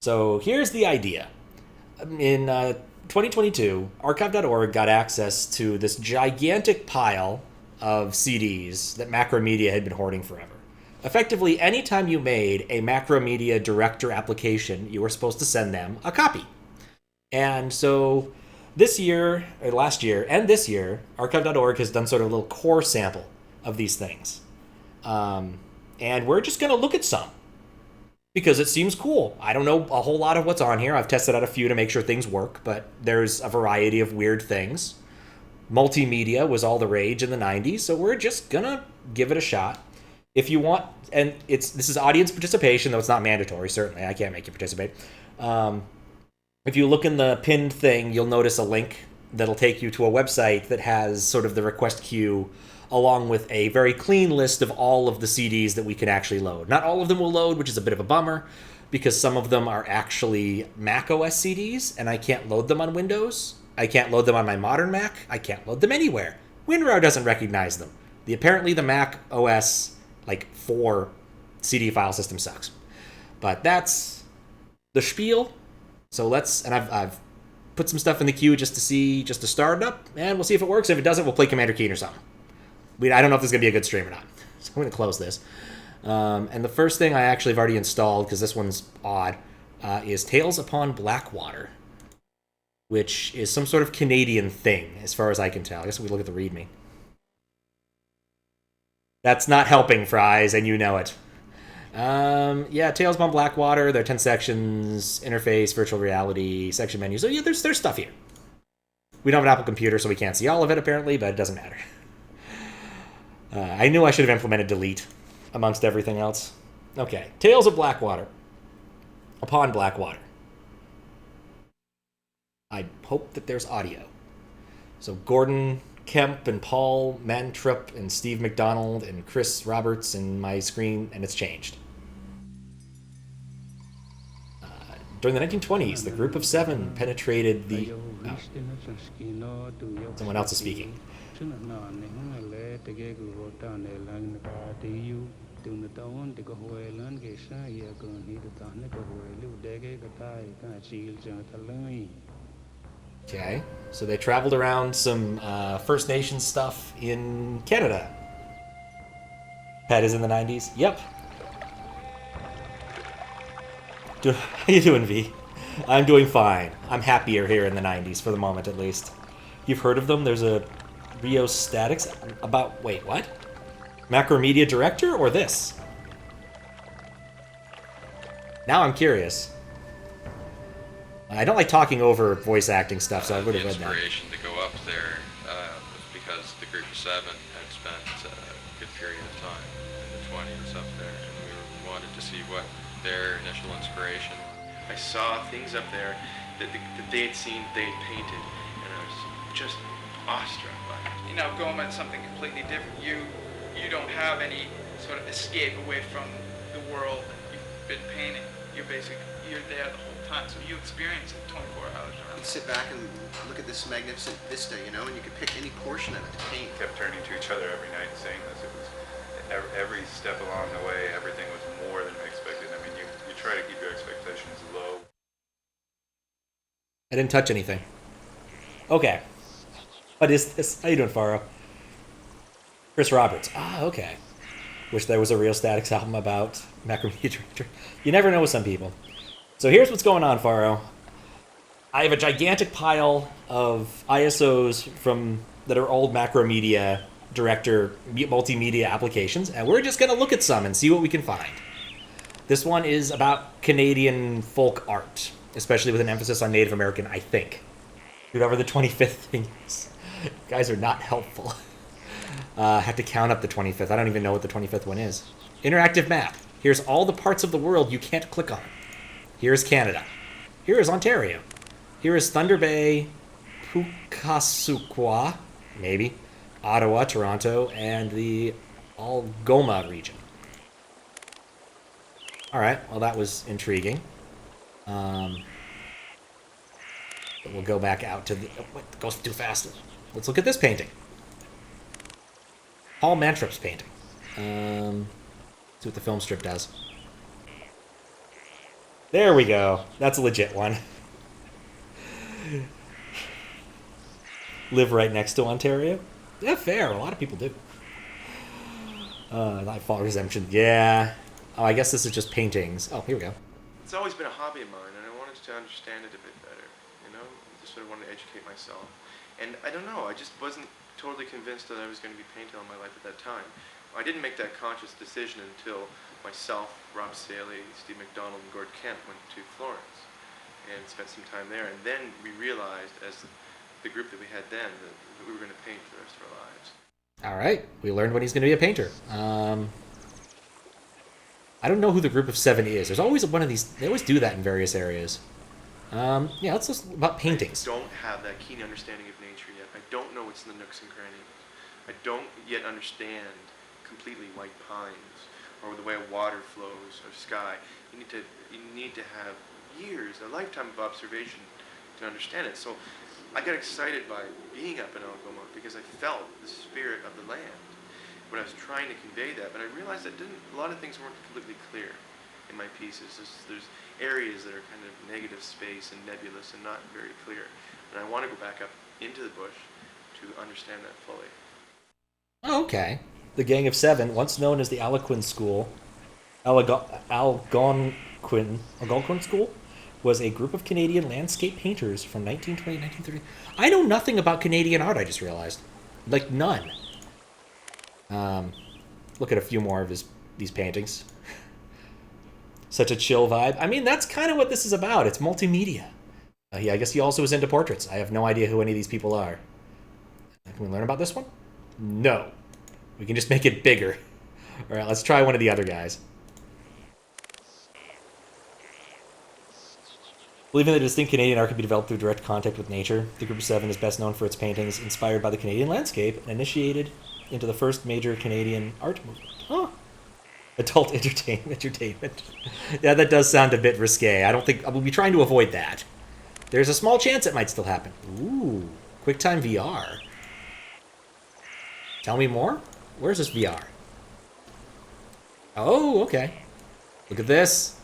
So here's the idea. In 2022, archive.org got access to this gigantic pile of CDs that Macromedia had been hoarding forever. Effectively, anytime you made a Macromedia director application, you were supposed to send them a copy. And so this year, or last year, and this year, archive.org has done sort of a little core sample of these things. And we're just going to look at some because it seems cool. I don't know a whole lot of what's on here. I've tested out a few to make sure things work, but there's a variety of weird things. Multimedia was all the rage in the 90s, so we're just going to give it a shot. If you want, and this is audience participation, though it's not mandatory, certainly. I can't make you participate. If you look in the pinned thing, you'll notice a link that'll take you to a website that has sort of the request queue along with a very clean list of all of the CDs that we can actually load. Not all of them will load, which is a bit of a bummer, because some of them are actually Mac OS CDs, and I can't load them on Windows. I can't load them on my modern Mac. I can't load them anywhere. WinRAR doesn't recognize them. Apparently the Mac OS, 4 CD file system sucks. But that's the spiel. So I've put some stuff in the queue just to start it up, and we'll see if it works. If it doesn't, we'll play Commander Keen or something. I don't know if this is going to be a good stream or not. So I'm going to close this. And the first thing I actually have already installed, because this one's odd, is Tales Upon Blackwater, which is some sort of Canadian thing, as far as I can tell. I guess we look at the README. That's not helping, Fries, and you know it. Tales Upon Blackwater, there are 10 sections, interface, virtual reality, section menu. So yeah, there's stuff here. We don't have an Apple computer, so we can't see all of it, apparently, but it doesn't matter. I knew I should have implemented delete amongst everything else. Okay, Tales of Blackwater. Upon Blackwater. I hope that there's audio. So Gordon Kemp and Paul Mantrup and Steve McDonald and Chris Roberts in my screen, and it's changed. During the 1920s, the group of 7 penetrated the... Oh. Someone else is speaking. Okay, so they traveled around some First Nations stuff in Canada. Pat is in the 90s? Yep. How you doing, V? I'm doing fine. I'm happier here in the 90s, for the moment at least. You've heard of them? There's a Rheostatics about... Wait, what? Macromedia Director or this? Now I'm curious. I don't like talking over voice acting stuff, so I would have read that. The inspiration to go up there was because the group of 7 had spent a good period of time in the 20s up there, and we wanted to see what their initial inspiration was. I saw things up there that they had seen, they had painted, and I was just awestruck by it. In Algoma, it's something completely different. You don't have any sort of escape away from the world that you've been painting. You're there the whole time, so you experience it 24 hours around. You sit back and look at this magnificent vista, and you can pick any portion of it to paint. We kept turning to each other every night and saying this. It was every step along the way, everything was more than we expected. I mean, you try to keep your expectations low. I didn't touch anything. Okay. What is this? How you doing, Faro? Chris Roberts. Ah, okay. Wish there was a Rheostatics album about Macromedia Director. You never know with some people. So here's what's going on, Faro. I have a gigantic pile of ISOs that are old Macromedia Director multimedia applications, and we're just going to look at some and see what we can find. This one is about Canadian folk art, especially with an emphasis on Native American, I think. Whatever the 25th thing is. Guys are not helpful. I have to count up the 25th. I don't even know what the 25th one is. Interactive map. Here's all the parts of the world you can't click on. Here's Canada. Here is Ontario. Here is Thunder Bay, Pukaskwa, maybe, Ottawa, Toronto, and the Algoma region. All right, well, that was intriguing. But we'll go back out to the... Oh, it goes too fast. Let's look at this painting. Paul Mantrup's painting. See what the film strip does. There we go. That's a legit one. Live right next to Ontario? Yeah, fair. A lot of people do. Nightfall Redemption. Yeah. Oh, I guess this is just paintings. Oh, here we go. It's always been a hobby of mine, and I wanted to understand it a bit better, you know? Just sort of wanted to educate myself. And I don't know, I just wasn't totally convinced that I was going to be painting all my life at that time. I didn't make that conscious decision until myself, Rob Saley, Steve McDonald, and Gord Kemp went to Florence and spent some time there. And then we realized, as the group that we had then, that we were going to paint for the rest of our lives. All right. We learned when he's going to be a painter. I don't know who the group of 7 is. There's always one of these. They always do that in various areas. Yeah, let's just about paintings. I don't have that keen understanding of nature yet. I don't know what's in the nooks and crannies. I don't yet understand completely white pines or the way water flows or sky. You need to have years, a lifetime of observation to understand it. So I got excited by being up in Algoma because I felt the spirit of the land when I was trying to convey that. But I realized that a lot of things weren't completely clear in my pieces. There's areas that are kind of negative space and nebulous and not very clear. And I want to go back up into the bush to understand that fully. Oh, okay. The Gang of 7, once known as the Algonquin School, Algonquin School, was a group of Canadian landscape painters from 1920 to 1930. I know nothing about Canadian art, I just realized. Like, none. Look at a few more of these paintings. Such a chill vibe. I mean, that's kind of what this is about. It's multimedia. Yeah, I guess he also was into portraits. I have no idea who any of these people are. Can we learn about this one? No. We can just make it bigger. All right, let's try one of the other guys. Believing that distinct Canadian art could be developed through direct contact with nature, the Group of 7 is best known for its paintings inspired by the Canadian landscape and initiated into the first major Canadian art movement. Huh. Adult entertainment. Yeah, that does sound a bit risque. I don't think... I will be trying to avoid that. There's a small chance it might still happen. Ooh. QuickTime VR. Tell me more? Where's this VR? Oh, okay. Look at this.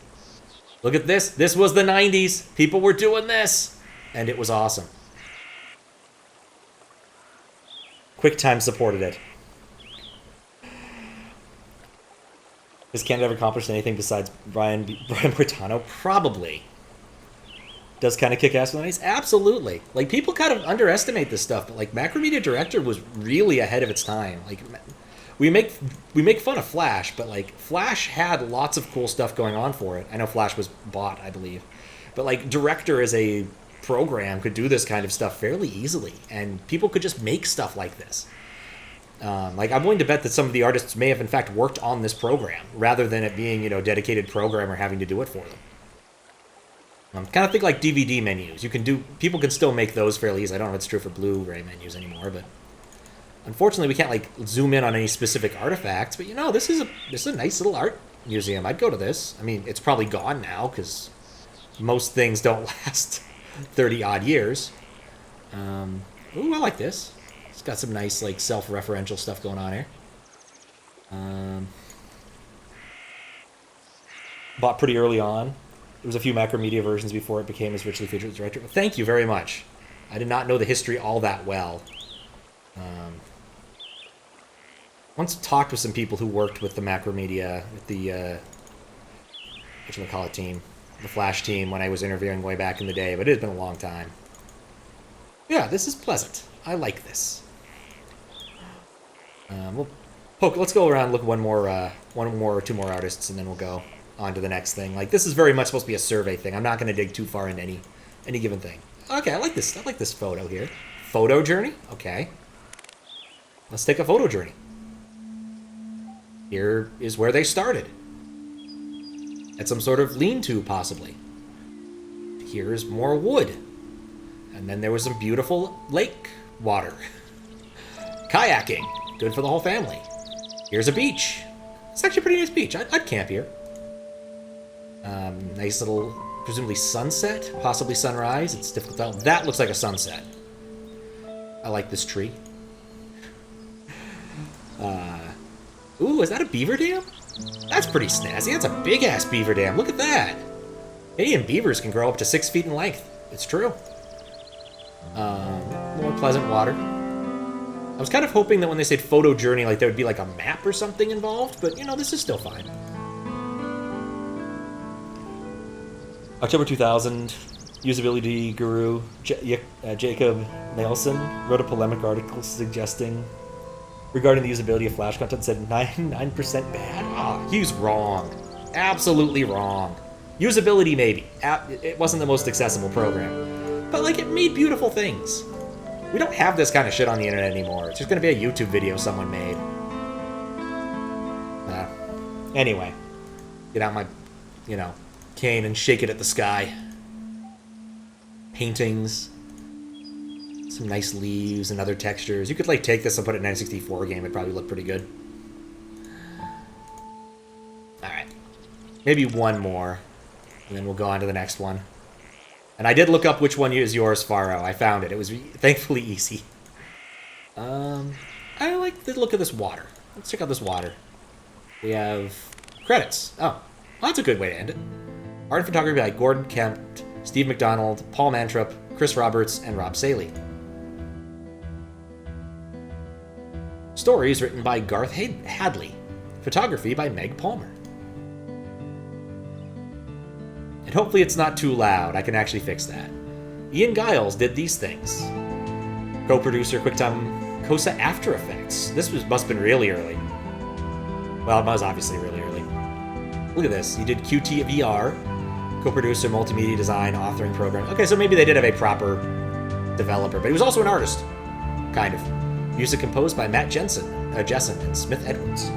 Look at this. This was the 90s. People were doing this. And it was awesome. QuickTime supported it. Has Canada ever accomplished anything besides Brian Bertano? Probably. Does kind of kick ass with the 90s? Absolutely. Like, people kind of underestimate this stuff, but like Macromedia Director was really ahead of its time. Like, we make fun of Flash, but like Flash had lots of cool stuff going on for it. I know Flash was bought, I believe, but like Director as a program could do this kind of stuff fairly easily, and people could just make stuff like this. Like, I'm willing to bet that some of the artists may have in fact worked on this program rather than it being, dedicated programmer having to do it for them. Kind of think like DVD menus. People can still make those fairly easy. I don't know if it's true for Blu-ray menus anymore, but unfortunately we can't like zoom in on any specific artifacts. But this is a nice little art museum. I'd go to this. I mean, it's probably gone now because most things don't last 30 odd years. Ooh, I like this. It's got some nice like self-referential stuff going on here. Bought pretty early on. There was a few Macromedia versions before it became as richly featured as Director. Thank you very much. I did not know the history all that well. Once talked with some people who worked with the Macromedia, with the whatchamacallit team, the Flash team, when I was interviewing way back in the day, but it has been a long time. Yeah, this is pleasant. I like this. Let's go around and look at one more or two more artists, and then we'll go on to the next thing. Like, this is very much supposed to be a survey thing. I'm not going to dig too far into any given thing. Okay, I like this. I like this photo here. Photo journey? Okay. Let's take a photo journey. Here is where they started. At some sort of lean-to, possibly. Here's more wood. And then there was some beautiful lake water. Kayaking. Good for the whole family. Here's a beach. It's actually a pretty nice beach. I'd camp here. Nice little, presumably sunset, possibly sunrise. It's difficult to tell. That looks like a sunset. I like this tree. Ooh, is that a beaver dam? That's pretty snazzy. That's a big-ass beaver dam. Look at that. Canadian beavers can grow up to 6 feet in length. It's true. More pleasant water. I was kind of hoping that when they said photo journey, like there would be like a map or something involved, but you know, this is still fine. October 2000, usability guru Jacob Nelson wrote a polemic article suggesting regarding the usability of Flash content, said 99% bad. Ah, he's wrong. Absolutely wrong. Usability, maybe. It wasn't the most accessible program. But, like, it made beautiful things. We don't have this kind of shit on the internet anymore. It's just going to be a YouTube video someone made. Anyway. Get out my, cane and shake it at the sky. Paintings. Some nice leaves and other textures. You could, like, take this and put it in an N64 game. It'd probably look pretty good. Alright. Maybe one more. And then we'll go on to the next one. And I did look up which one is yours, Faro. I found it. It was thankfully easy. I like the look of this water. Let's check out this water. We have credits. Oh, well, that's a good way to end it. Art and photography by Gordon Kemp, Steve McDonald, Paul Mantrop, Chris Roberts, and Rob Saley. Stories written by Garth Hadley. Photography by Meg Palmer. And hopefully it's not too loud. I can actually fix that. Ian Giles did these things. Co-producer QuickTime Cosa After Effects. This must have been really early. Well, it was obviously really early. Look at this. He did QT VR. Co-producer, multimedia design, authoring program. Okay, so maybe they did have a proper developer, but he was also an artist. Kind of. Music composed by Matt Jessen and Smith Edwards.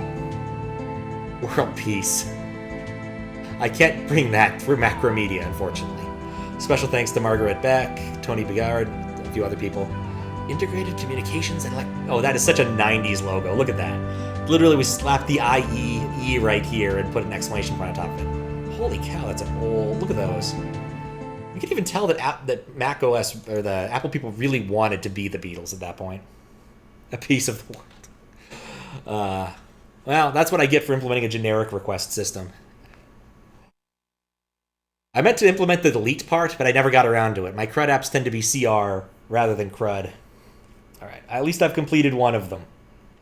World Peace. I can't bring that through Macromedia, unfortunately. Special thanks to Margaret Beck, Tony Bigard, a few other people. Integrated Communications and oh, that is such a 90s logo. Look at that. Literally, we slapped the IE right here and put an exclamation point on top of it. Holy cow, that's an old... Look at those. You can even tell that Mac OS, or the Apple people, really wanted to be the Beatles at that point. A piece of the world. Well, that's what I get for implementing a generic request system. I meant to implement the delete part, but I never got around to it. My CRUD apps tend to be CR rather than CRUD. Alright, at least I've completed one of them.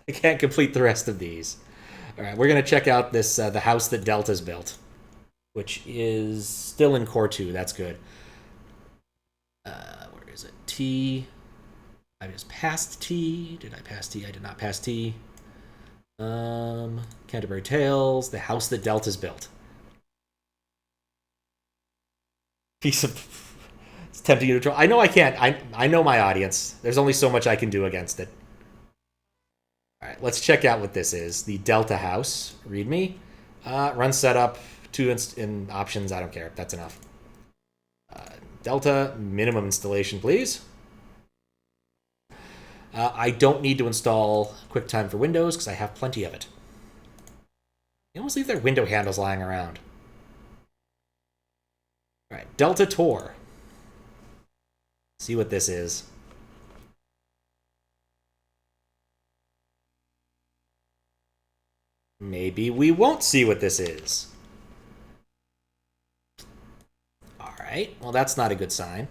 I can't complete the rest of these. Alright, we're going to check out this the house that Delta's built, which is still in Core 2. That's good. Where is it? T. I just passed T. Did I pass T? I did not pass T. Canterbury Tales. The house that Delta's built. Piece of... It's tempting you to try. I know I can't. I know my audience. There's only so much I can do against it. Alright, let's check out what this is. The Delta house. README. Run setup. 2 in options. I don't care. That's enough. Delta. Minimum installation, please. I don't need to install QuickTime for Windows because I have plenty of it. You almost leave their window handles lying around. Alright, Delta Tour. See what this is. Maybe we won't see what this is. Alright, well that's not a good sign.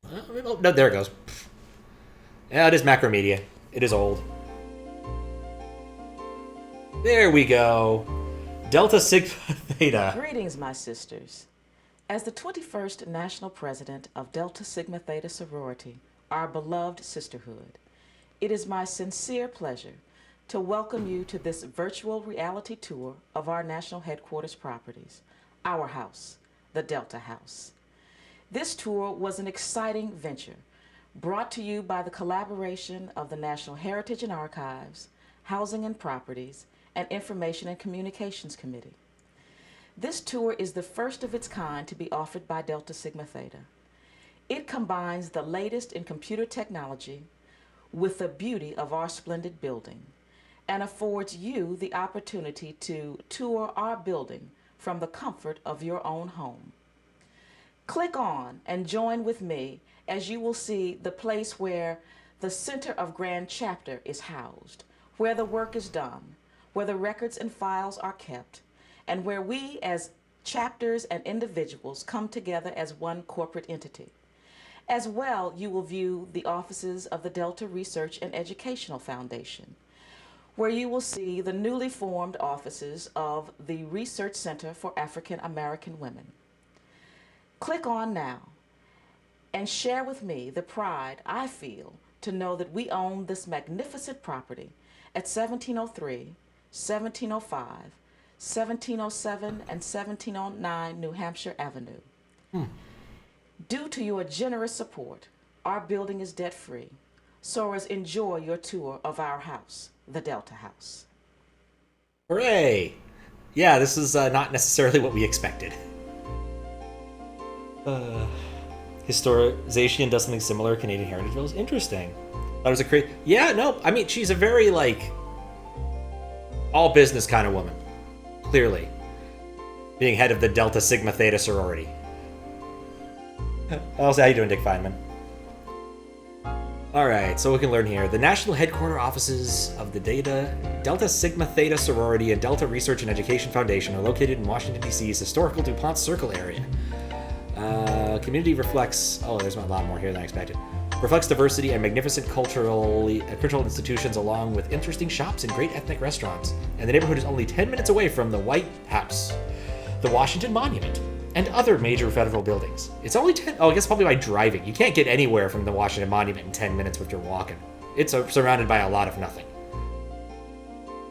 Oh, no, there it goes. Yeah, it is Macromedia. It is old. There we go. Delta Sigma Theta. Greetings, my sisters. As the 21st National President of Delta Sigma Theta Sorority, our beloved sisterhood, it is my sincere pleasure to welcome you to this virtual reality tour of our national headquarters properties, our house, the Delta House. This tour was an exciting venture brought to you by the collaboration of the National Heritage and Archives, Housing and Properties, and Information and Communications Committee. This tour is the first of its kind to be offered by Delta Sigma Theta. It combines the latest in computer technology with the beauty of our splendid building and affords you the opportunity to tour our building from the comfort of your own home. Click on and join with me as you will see the place where the Center of Grand Chapter is housed, where the work is done, where the records and files are kept, and where we as chapters, and individuals come together as one corporate entity. As well, you will view the offices of the Delta Research and Educational Foundation, where you will see the newly formed offices of the Research Center for African American Women. Click on now and share with me the pride I feel to know that we own this magnificent property at 1703, 1705, 1707, and 1709 New Hampshire Avenue. Due to your generous support, our building is debt-free. Soarers, enjoy your tour of our house, the Delta House. Hooray! Yeah, this is not necessarily what we expected. Historization does something similar. Canadian Heritage Villas. Interesting. Thought it was a great. Yeah, no. I mean, she's a very all business kind of woman. Clearly, being head of the Delta Sigma Theta sorority. Also, how you doing, Dick Feynman? All right, so we can learn here. The national headquarter offices of the Delta Sigma Theta sorority and Delta Research and Education Foundation are located in Washington, D.C.'s historical DuPont Circle area. Community reflects... Oh, there's a lot more here than I expected. Reflects diversity and magnificent cultural institutions along with interesting shops and great ethnic restaurants. And the neighborhood is only 10 minutes away from the White House, the Washington Monument, and other major federal buildings. It's only 10... Oh, I guess probably by driving. You can't get anywhere from the Washington Monument in 10 minutes if you're walking. It's surrounded by a lot of nothing.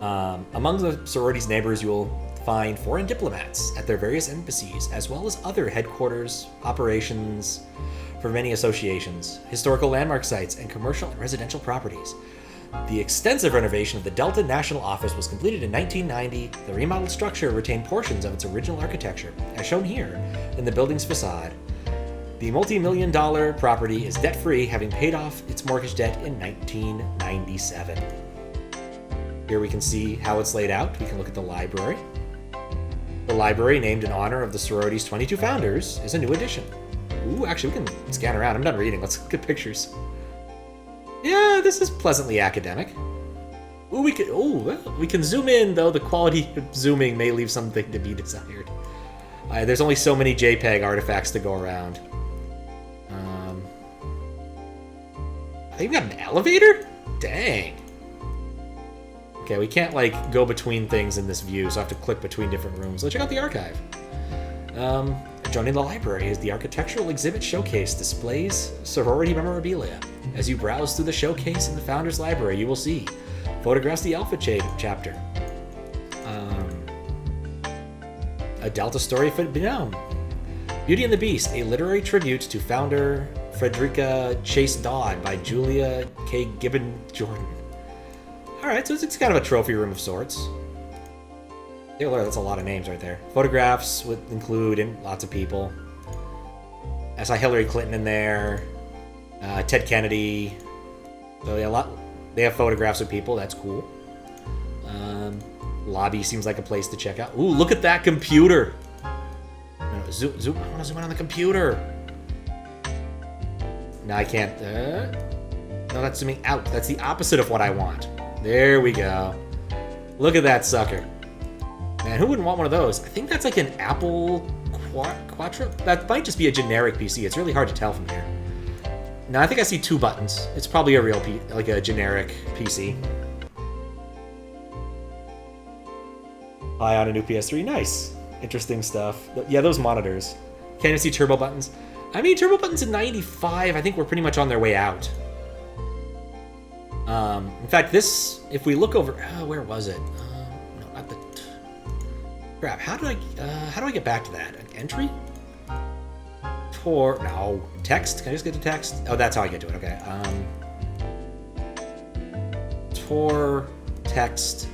Among the sorority's neighbors, you will find foreign diplomats at their various embassies, as well as other headquarters, operations for many associations, historical landmark sites, and commercial and residential properties. The extensive renovation of the Delta National Office was completed in 1990. The remodeled structure retained portions of its original architecture, as shown here in the building's facade. The multi-million-dollar property is debt-free, having paid off its mortgage debt in 1997. Here we can see how it's laid out. We can look at the library. The library, named in honor of the sorority's 22 founders, is a new addition. Ooh, actually, we can scan around. I'm done reading. Let's look at pictures. Yeah, this is pleasantly academic. Ooh, we can zoom in, though the quality of zooming may leave something to be desired. There's only so many JPEG artifacts to go around. I think we got an elevator? Dang. Okay, we can't, go between things in this view, so I have to click between different rooms. Let's check out the archive. Adjoining the library is the architectural exhibit showcase displays sorority memorabilia. As you browse through the showcase in the Founders Library, you will see photographs of the Alpha chapter, a Delta story for Binome, Beauty and the Beast, a literary tribute to founder Frederica Chase Dodd by Julia K. Gibbon Jordan. Alright, so it's kind of a trophy room of sorts. Yeah, look, that's a lot of names right there. Photographs would include lots of people. I saw Hillary Clinton in there. Ted Kennedy. So yeah, they have photographs of people. That's cool. Lobby seems like a place to check out. Ooh, look at that computer. Zoom. I want to zoom in on the computer. No, I can't. No, that's zooming out. That's the opposite of what I want. There we go. Look at that sucker. Man, who wouldn't want one of those? I think that's like an Apple Quattro. That might just be a generic PC. It's really hard to tell from here. No, I think I see 2 buttons. It's probably a real like a generic PC. Buy on a new PS3. Nice. Interesting stuff. Yeah, those monitors. Can't even see turbo buttons. I mean, turbo buttons in 95, I think we're pretty much on their way out. In fact, this, if we look over, where was it? No, not the. Crap. How do I get back to that? An entry? No, text. Can I just get to text? Oh, that's how I get to it. Okay. Tor text.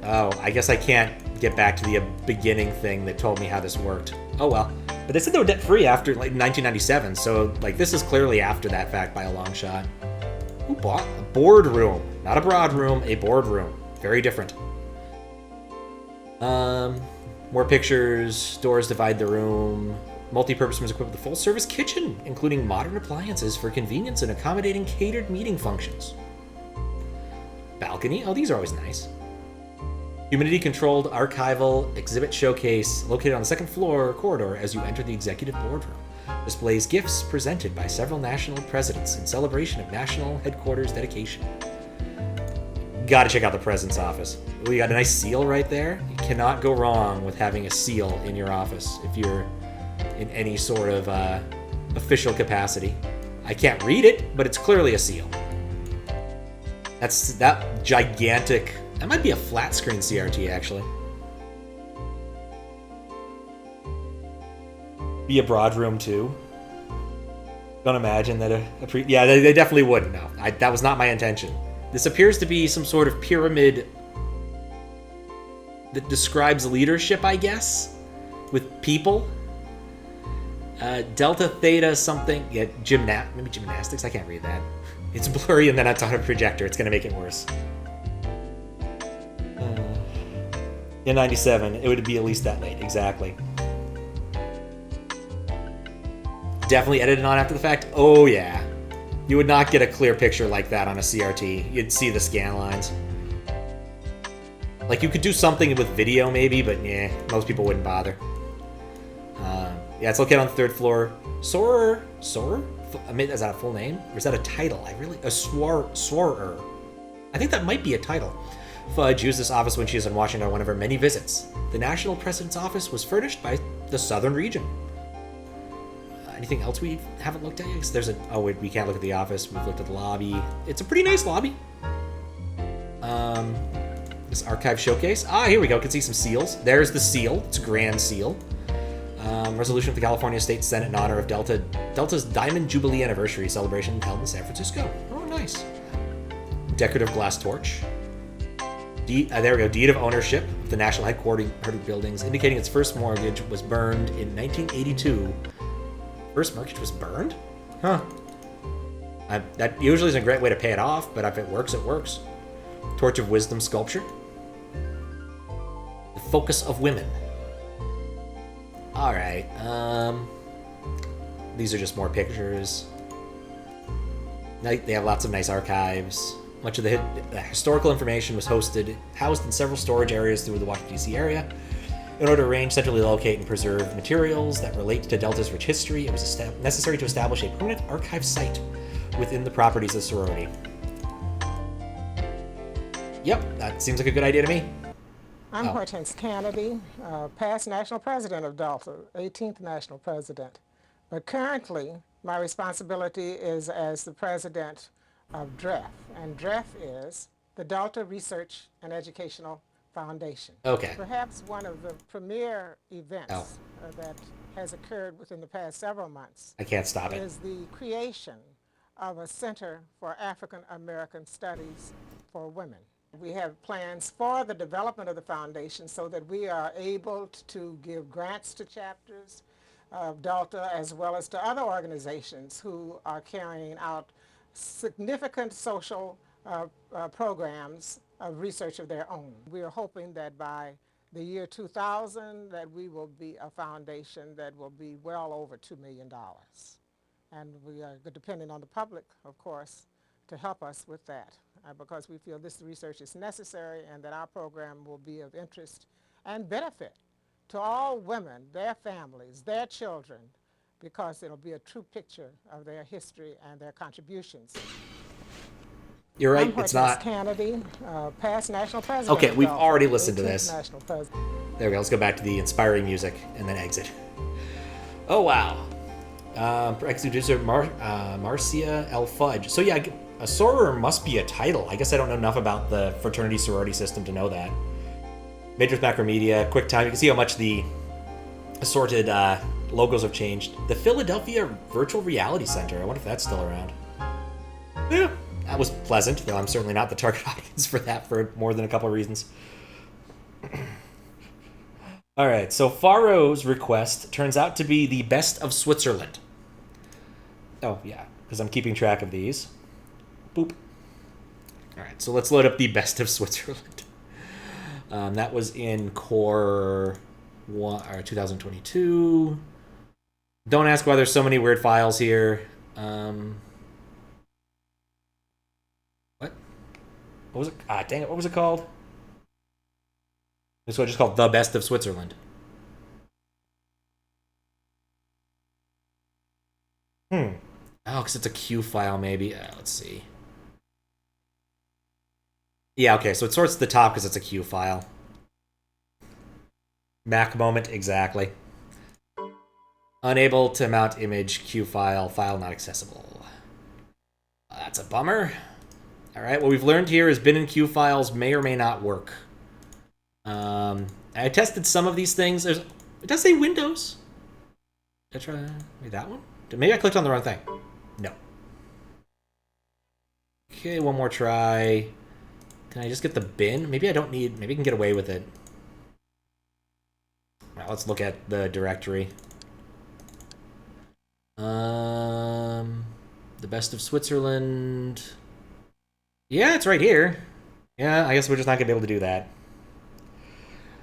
Oh, I guess I can't get back to the beginning thing that told me how this worked. Oh well. But they said they were debt-free after 1997, so this is clearly after that fact by a long shot. Who bought a boardroom? Not a broad room, a boardroom. Very different. More pictures. Doors divide the room. Multi-purpose room is equipped with a full-service kitchen, including modern appliances for convenience and accommodating catered meeting functions. Balcony. Oh, these are always nice. Humidity-controlled archival exhibit showcase located on the second floor corridor as you enter the executive boardroom. Displays gifts presented by several national presidents in celebration of national headquarters dedication. Gotta check out the president's office. We got a nice seal right there. You cannot go wrong with having a seal in your office if you're in any sort of official capacity. I can't read it, but it's clearly a seal. That's that gigantic... That might be a flat screen CRT, actually. Be a broad room, too. Don't imagine that yeah, they definitely wouldn't. No, that was not my intention. This appears to be some sort of pyramid that describes leadership, I guess, with people. Delta, Theta, something. Yeah, maybe gymnastics. I can't read that. It's blurry, and then it's on a projector. It's going to make it worse. In 97, it would be at least that late. Exactly. Definitely edited on after the fact. Oh, yeah. You would not get a clear picture like that on a CRT. You'd see the scan lines. Like, you could do something with video, maybe, but yeah, most people wouldn't bother. Yeah, it's located on the third floor. Sorer? I mean, is that a full name? Or is that a title? A Sworer. I think that might be a title. Fudge used this office when she was in Washington on one of her many visits. The National President's Office was furnished by the Southern Region. Anything else we haven't looked at yet? 'Cause there's we can't look at the office. We've looked at the lobby. It's a pretty nice lobby. This archive showcase. Here we go. Can see some seals. There's the seal. It's a grand seal. Resolution of the California State Senate in honor of Delta's Diamond Jubilee Anniversary celebration held in San Francisco. Oh, nice. Decorative glass torch. There we go. Deed of ownership of the national headquarters buildings, indicating its first mortgage was burned in 1982. First mortgage was burned? Huh. That usually isn't a great way to pay it off, but if it works, it works. Torch of Wisdom sculpture. The focus of women. Alright, these are just more pictures. They have lots of nice archives. Much of the historical information was housed in several storage areas through the Washington, D.C. area. In order to arrange, centrally locate, and preserve materials that relate to Delta's rich history, it was necessary to establish a permanent archive site within the properties of the sorority. Yep, that seems like a good idea to me. I'm Hortense Kennedy, past national president of Delta, 18th national president. But currently, my responsibility is as the president of DREF. And DREF is the Delta Research and Educational Foundation. Okay. Perhaps one of the premier events that has occurred within the past several months. I can't stop it. Is the creation of a Center for African American Studies for Women. We have plans for the development of the foundation so that we are able to give grants to chapters of Delta as well as to other organizations who are carrying out significant social programs of research of their own. We are hoping that by the year 2000 that we will be a foundation that will be well over $2 million. And we are depending on the public, of course, to help us with that because we feel this research is necessary and that our program will be of interest and benefit to all women, their families, their children, because it'll be a true picture of their history and their contributions. You're right, it's not. Kennedy, past national president. Okay, we've already listened to this. National president. There we go. Let's go back to the inspiring music and then exit. Oh, wow. Producer Marcia L. Fudge. So yeah, a soror must be a title. I guess I don't know enough about the fraternity sorority system to know that. Major with Macromedia, QuickTime. You can see how much the assorted logos have changed. The Philadelphia Virtual Reality Center. I wonder if that's still around. Yeah, that was pleasant, though I'm certainly not the target audience for that for more than a couple of reasons. All right, so Faro's request turns out to be the best of Switzerland. Oh, yeah, because I'm keeping track of these. Boop. All right, so let's load up the best of Switzerland. That was in Core 2022. Don't ask why there's so many weird files here. What was it? Dang it, what was it called? This one just called The Best of Switzerland. Oh, because it's a Q file, maybe. Let's see. Yeah, okay, so it sorts the top because it's a Q file. Mac moment, exactly. Unable to mount image, Q file, file not accessible. That's a bummer. All right, what we've learned here is bin and Q files may or may not work. I tested some of these things. It does say Windows. Did I try maybe that one? Maybe I clicked on the wrong thing. No. Okay, one more try. Can I just get the bin? Maybe I don't need... Maybe I can get away with it. All right, let's look at the directory. The Best of Switzerland. Yeah, it's right here. Yeah, I guess we're just not going to be able to do that.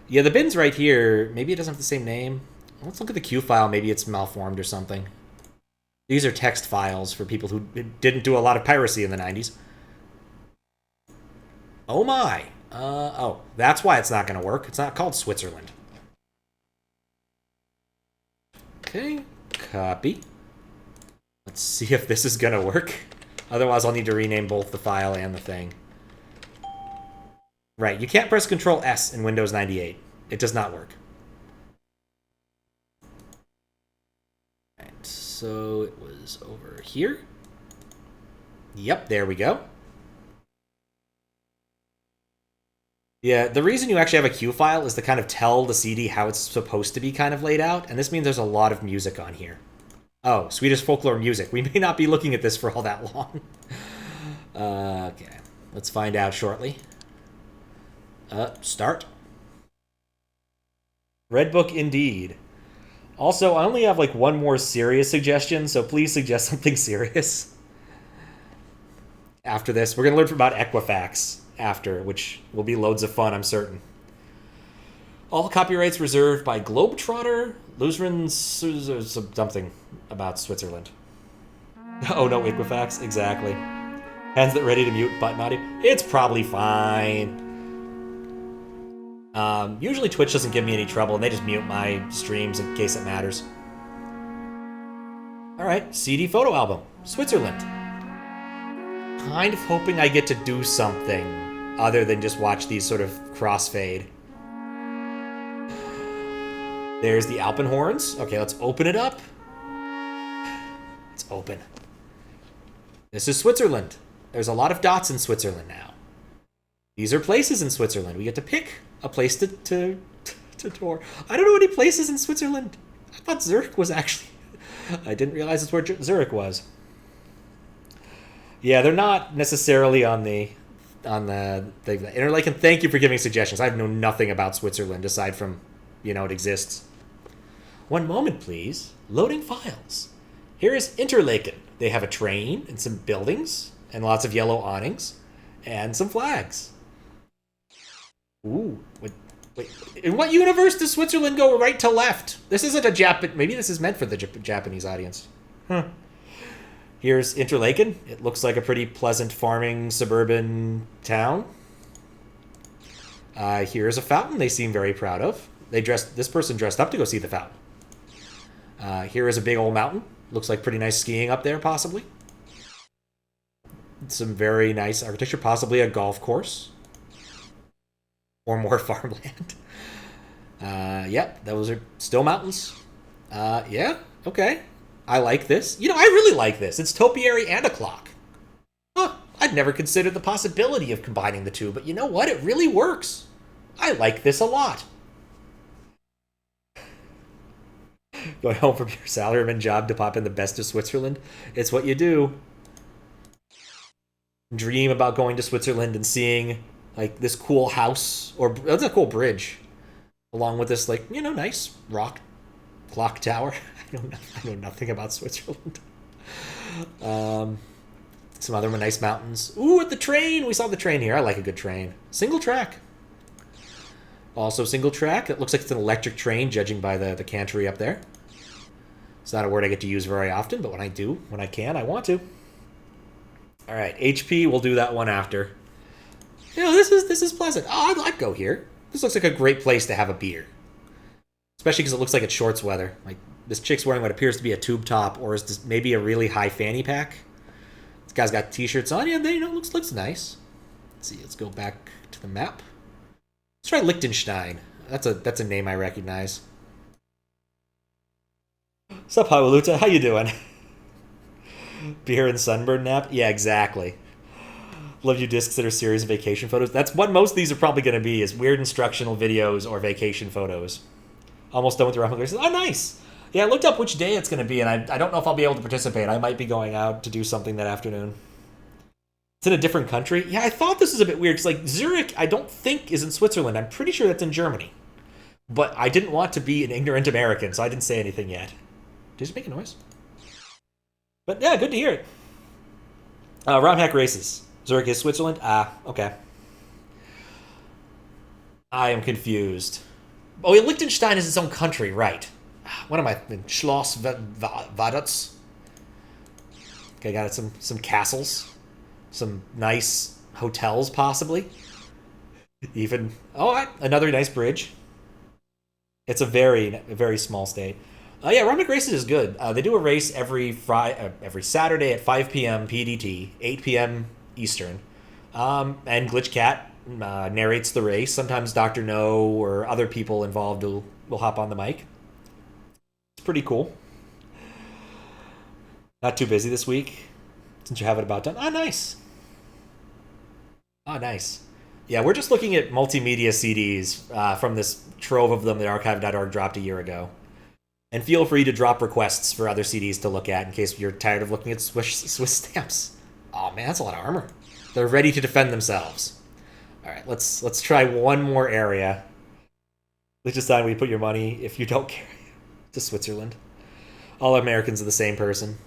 Yeah, the bin's right here. Maybe it doesn't have the same name. Let's look at the Q file. Maybe it's malformed or something. These are text files for people who didn't do a lot of piracy in the 90s. Oh my. Oh, that's why it's not going to work. It's not called Switzerland. Okay, copy. Let's see if this is going to work. Otherwise, I'll need to rename both the file and the thing. Right, you can't press Control S in Windows 98. It does not work. Right, so it was over here. Yep, there we go. Yeah, the reason you actually have a Q file is to kind of tell the CD how it's supposed to be kind of laid out, and this means there's a lot of music on here. Oh, Swedish folklore music. We may not be looking at this for all that long. Okay, let's find out shortly. Start. Red book indeed. Also, I only have like one more serious suggestion, so please suggest something serious. After this, we're going to learn about Equifax after, which will be loads of fun, I'm certain. All copyrights reserved by Globetrotter, Luzern's something about Switzerland. Oh no, Equifax, exactly. Hands that ready to mute button audio. It's probably fine. Usually Twitch doesn't give me any trouble, and they just mute my streams in case it matters. Alright, CD photo album. Switzerland. Kind of hoping I get to do something other than just watch these sort of crossfade. There's the Alpenhorns. Okay, let's open it up. It's open. This is Switzerland. There's a lot of dots in Switzerland now. These are places in Switzerland. We get to pick a place to tour. I don't know any places in Switzerland. I thought Zurich was actually... I didn't realize it's where Zurich was. Yeah, they're not necessarily on the Interlake, and thank you for giving suggestions. I know nothing about Switzerland aside from, it exists. One moment, please. Loading files. Here is Interlaken. They have a train and some buildings and lots of yellow awnings and some flags. Ooh, wait. In what universe does Switzerland go right to left? This isn't a Japan. Maybe this is meant for the Japanese audience. Huh. Here's Interlaken. It looks like a pretty pleasant farming suburban town. Here's a fountain they seem very proud of. This person dressed up to go see the fountain. Here is a big old mountain. Looks like pretty nice skiing up there, possibly. Some very nice architecture, possibly a golf course. Or more farmland. Yep, those are still mountains. Yeah, okay. I like this. I really like this. It's topiary and a clock. Huh, I'd never considered the possibility of combining the two, but you know what? It really works. I like this a lot. Going home from your salaryman job to pop in the Best of Switzerland. It's what you do. Dream about going to Switzerland and seeing like this cool house, or that's a cool bridge, along with this nice rock clock tower. I know nothing about Switzerland. Some other nice mountains. Ooh, at the train! We saw the train here. I like a good train. Single track. Also single track. It looks like it's an electric train, judging by the cantery up there. It's not a word I get to use very often, but when I do, when I can, I want to. All right, HP, we'll do that one after. This is pleasant. Oh, I'd go here. This looks like a great place to have a beer. Especially because it looks like it's shorts weather. Like, this chick's wearing what appears to be a tube top, or is this maybe a really high fanny pack? This guy's got t-shirts on. Yeah, they, looks nice. Let's see, let's go back to the map. Let's try Liechtenstein. That's a name I recognize. Sup, Hawaluta? How you doing? Beer and sunburn nap? Yeah, exactly. Love you discs that are serious vacation photos. That's what most of these are probably going to be, is weird instructional videos or vacation photos. Almost done with the Raffle Graces. Oh, nice! Yeah, I looked up which day it's going to be, and I don't know if I'll be able to participate. I might be going out to do something that afternoon. It's in a different country. Yeah, I thought this was a bit weird, because like Zurich, I don't think is in Switzerland. I'm pretty sure that's in Germany. But I didn't want to be an ignorant American, so I didn't say anything yet. Did you make a noise? But yeah, good to hear it. ROMhack Races. Zurich is Switzerland? Ah, okay. I am confused. Oh, yeah, Liechtenstein is its own country, right. What am I in? Schloss Vaduz? Okay, got some castles. Some nice hotels, possibly. Even... Oh, another nice bridge. It's a very small state. Yeah, ROMhack Races is good. They do a race every Saturday at 5 p.m. PDT, 8 p.m. Eastern. And GlitchCat narrates the race. Sometimes Dr. No or other people involved will hop on the mic. It's pretty cool. Not too busy this week, since you have it about done. Ah, nice. Ah, nice. Yeah, we're just looking at multimedia CDs from this trove of them that archive.org dropped a year ago. And feel free to drop requests for other CDs to look at in case you're tired of looking at Swiss stamps. Oh man, that's a lot of armor. They're ready to defend themselves. All right, let's try one more area. Let's decide where you put your money if you don't care. To Switzerland. All Americans are the same person.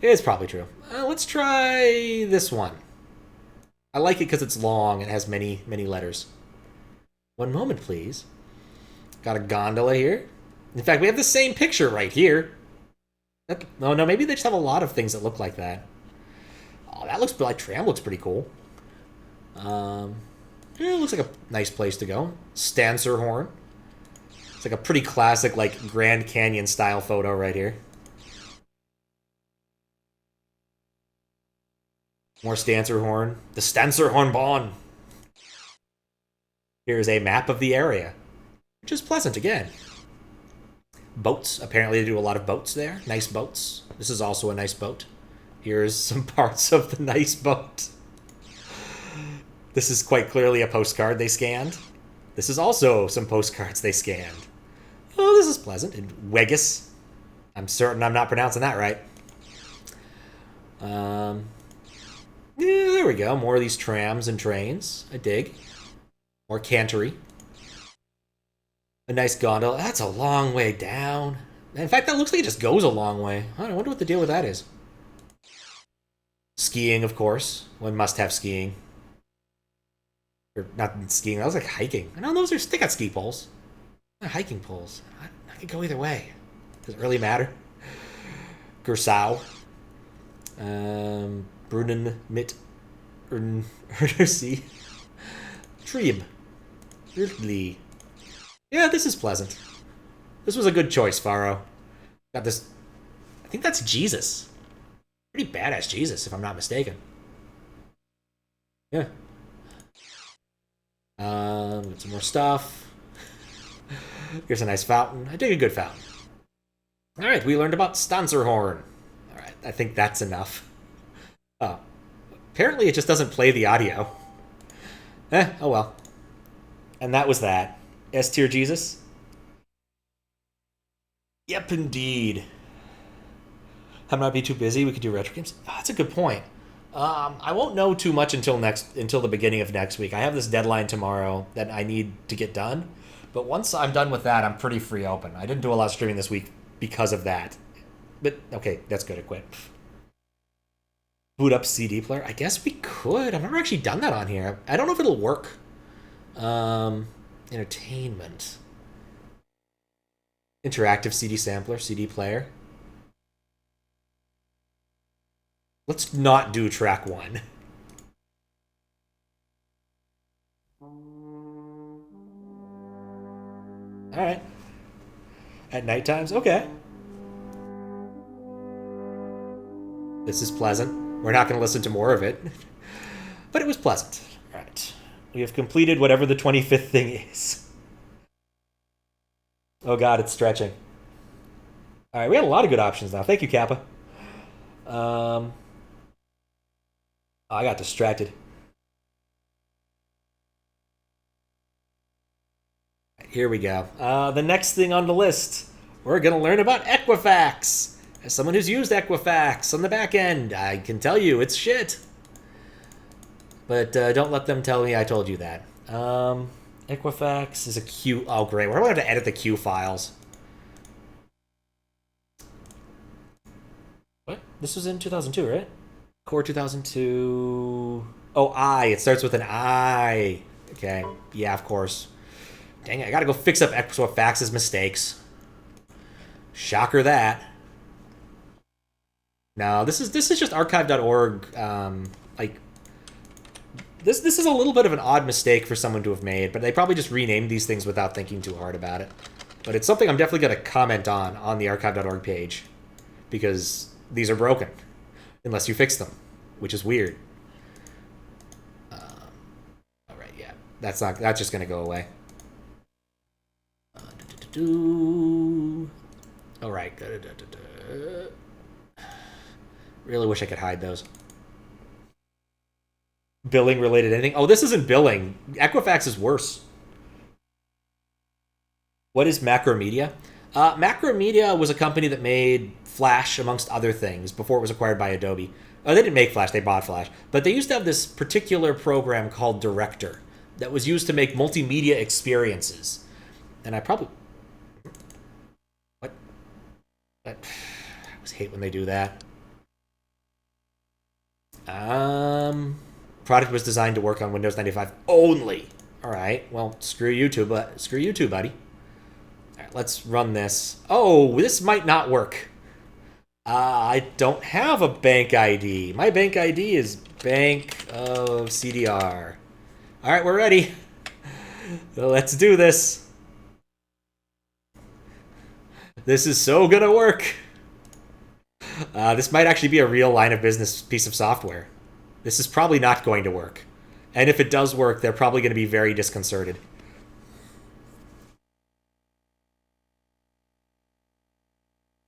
It's probably true. Let's try this one. I like it because it's long and has many letters. One moment, please. Got a gondola here. In fact, we have the same picture right here. No, maybe they just have a lot of things that look like that. Oh, that looks like tram looks pretty cool. Yeah, it looks like a nice place to go. Stanserhorn. It's like a pretty classic, like, Grand Canyon style photo right here. More Stanserhorn. The Stanserhornbahn. Here's a map of the area, which is pleasant again. Boats. Apparently they do a lot of boats there. Nice boats. This is also a nice boat. Here's some parts of the nice boat. This is quite clearly a postcard they scanned. This is also some postcards they scanned. Oh, this is pleasant. And Weggis. I'm certain I'm not pronouncing that right. Yeah, there we go. More of these trams and trains. I dig. More Cantory. A nice gondola. That's a long way down. In fact, that looks like it just goes a long way. I wonder what the deal with that is. Skiing, of course. One must have skiing. Or not skiing. That was like hiking. I know those are. They got ski poles. They're hiking poles. I could go either way. Does it really matter? Gersau. Brunnen mit Erdersee. Trieb. Ridley. Yeah, this is pleasant. This was a good choice, Faro. Got this... I think that's Jesus. Pretty badass Jesus, if I'm not mistaken. Yeah. Got some more stuff. Here's a nice fountain. I dig a good fountain. Alright, we learned about Stanserhorn. Alright, I think that's enough. Oh. Apparently it just doesn't play the audio. Oh well. And that was that. S-tier Jesus? Yep, indeed. I might be too busy. We could do retro games. Oh, that's a good point. I won't know too much until the beginning of next week. I have this deadline tomorrow that I need to get done. But once I'm done with that, I'm pretty free open. I didn't do a lot of streaming this week because of that. But, okay, that's good. I quit. Boot up CD player? I guess we could. I've never actually done that on here. I don't know if it'll work. Entertainment. Interactive CD sampler, CD player. Let's not do track 1. All right. At night times? Okay. This is pleasant. We're not going to listen to more of it. But it was pleasant. All right. We have completed whatever the 25th thing is. Oh god, it's stretching. All right, we had a lot of good options now. Thank you, Kappa. Oh, I got distracted. Here we go. The next thing on the list, we're going to learn about Equifax. As someone who's used Equifax on the back end, I can tell you it's shit. But don't let them tell me I told you that. Equifax is a Q. Oh, great. We're going to have to edit the Q files. What? This was in 2002, right? Core 2002. Oh, I. It starts with an I. Okay. Yeah, of course. Dang it. I got to go fix up Equifax's mistakes. Shocker that. No, this is just archive.org. This is a little bit of an odd mistake for someone to have made, but they probably just renamed these things without thinking too hard about it. But it's something I'm definitely going to comment on the archive.org page, because these are broken, unless you fix them, which is weird. All right, yeah, that's just going to go away. All right. Really wish I could hide those. Billing related anything? Oh, this isn't billing. Equifax is worse. What is Macromedia? Macromedia was a company that made Flash, amongst other things, before it was acquired by Adobe. Oh, they didn't make Flash, they bought Flash. But they used to have this particular program called Director that was used to make multimedia experiences. And I probably... What? I always hate when they do that. Product was designed to work on Windows 95 only. All right. Well, screw you too, buddy. All right, let's run this. Oh, this might not work. I don't have a bank ID. My bank ID is Bank of CDR. All right, we're ready. Let's do this. This is so gonna work. This might actually be a real line of business piece of software. This is probably not going to work. And if it does work, they're probably going to be very disconcerted.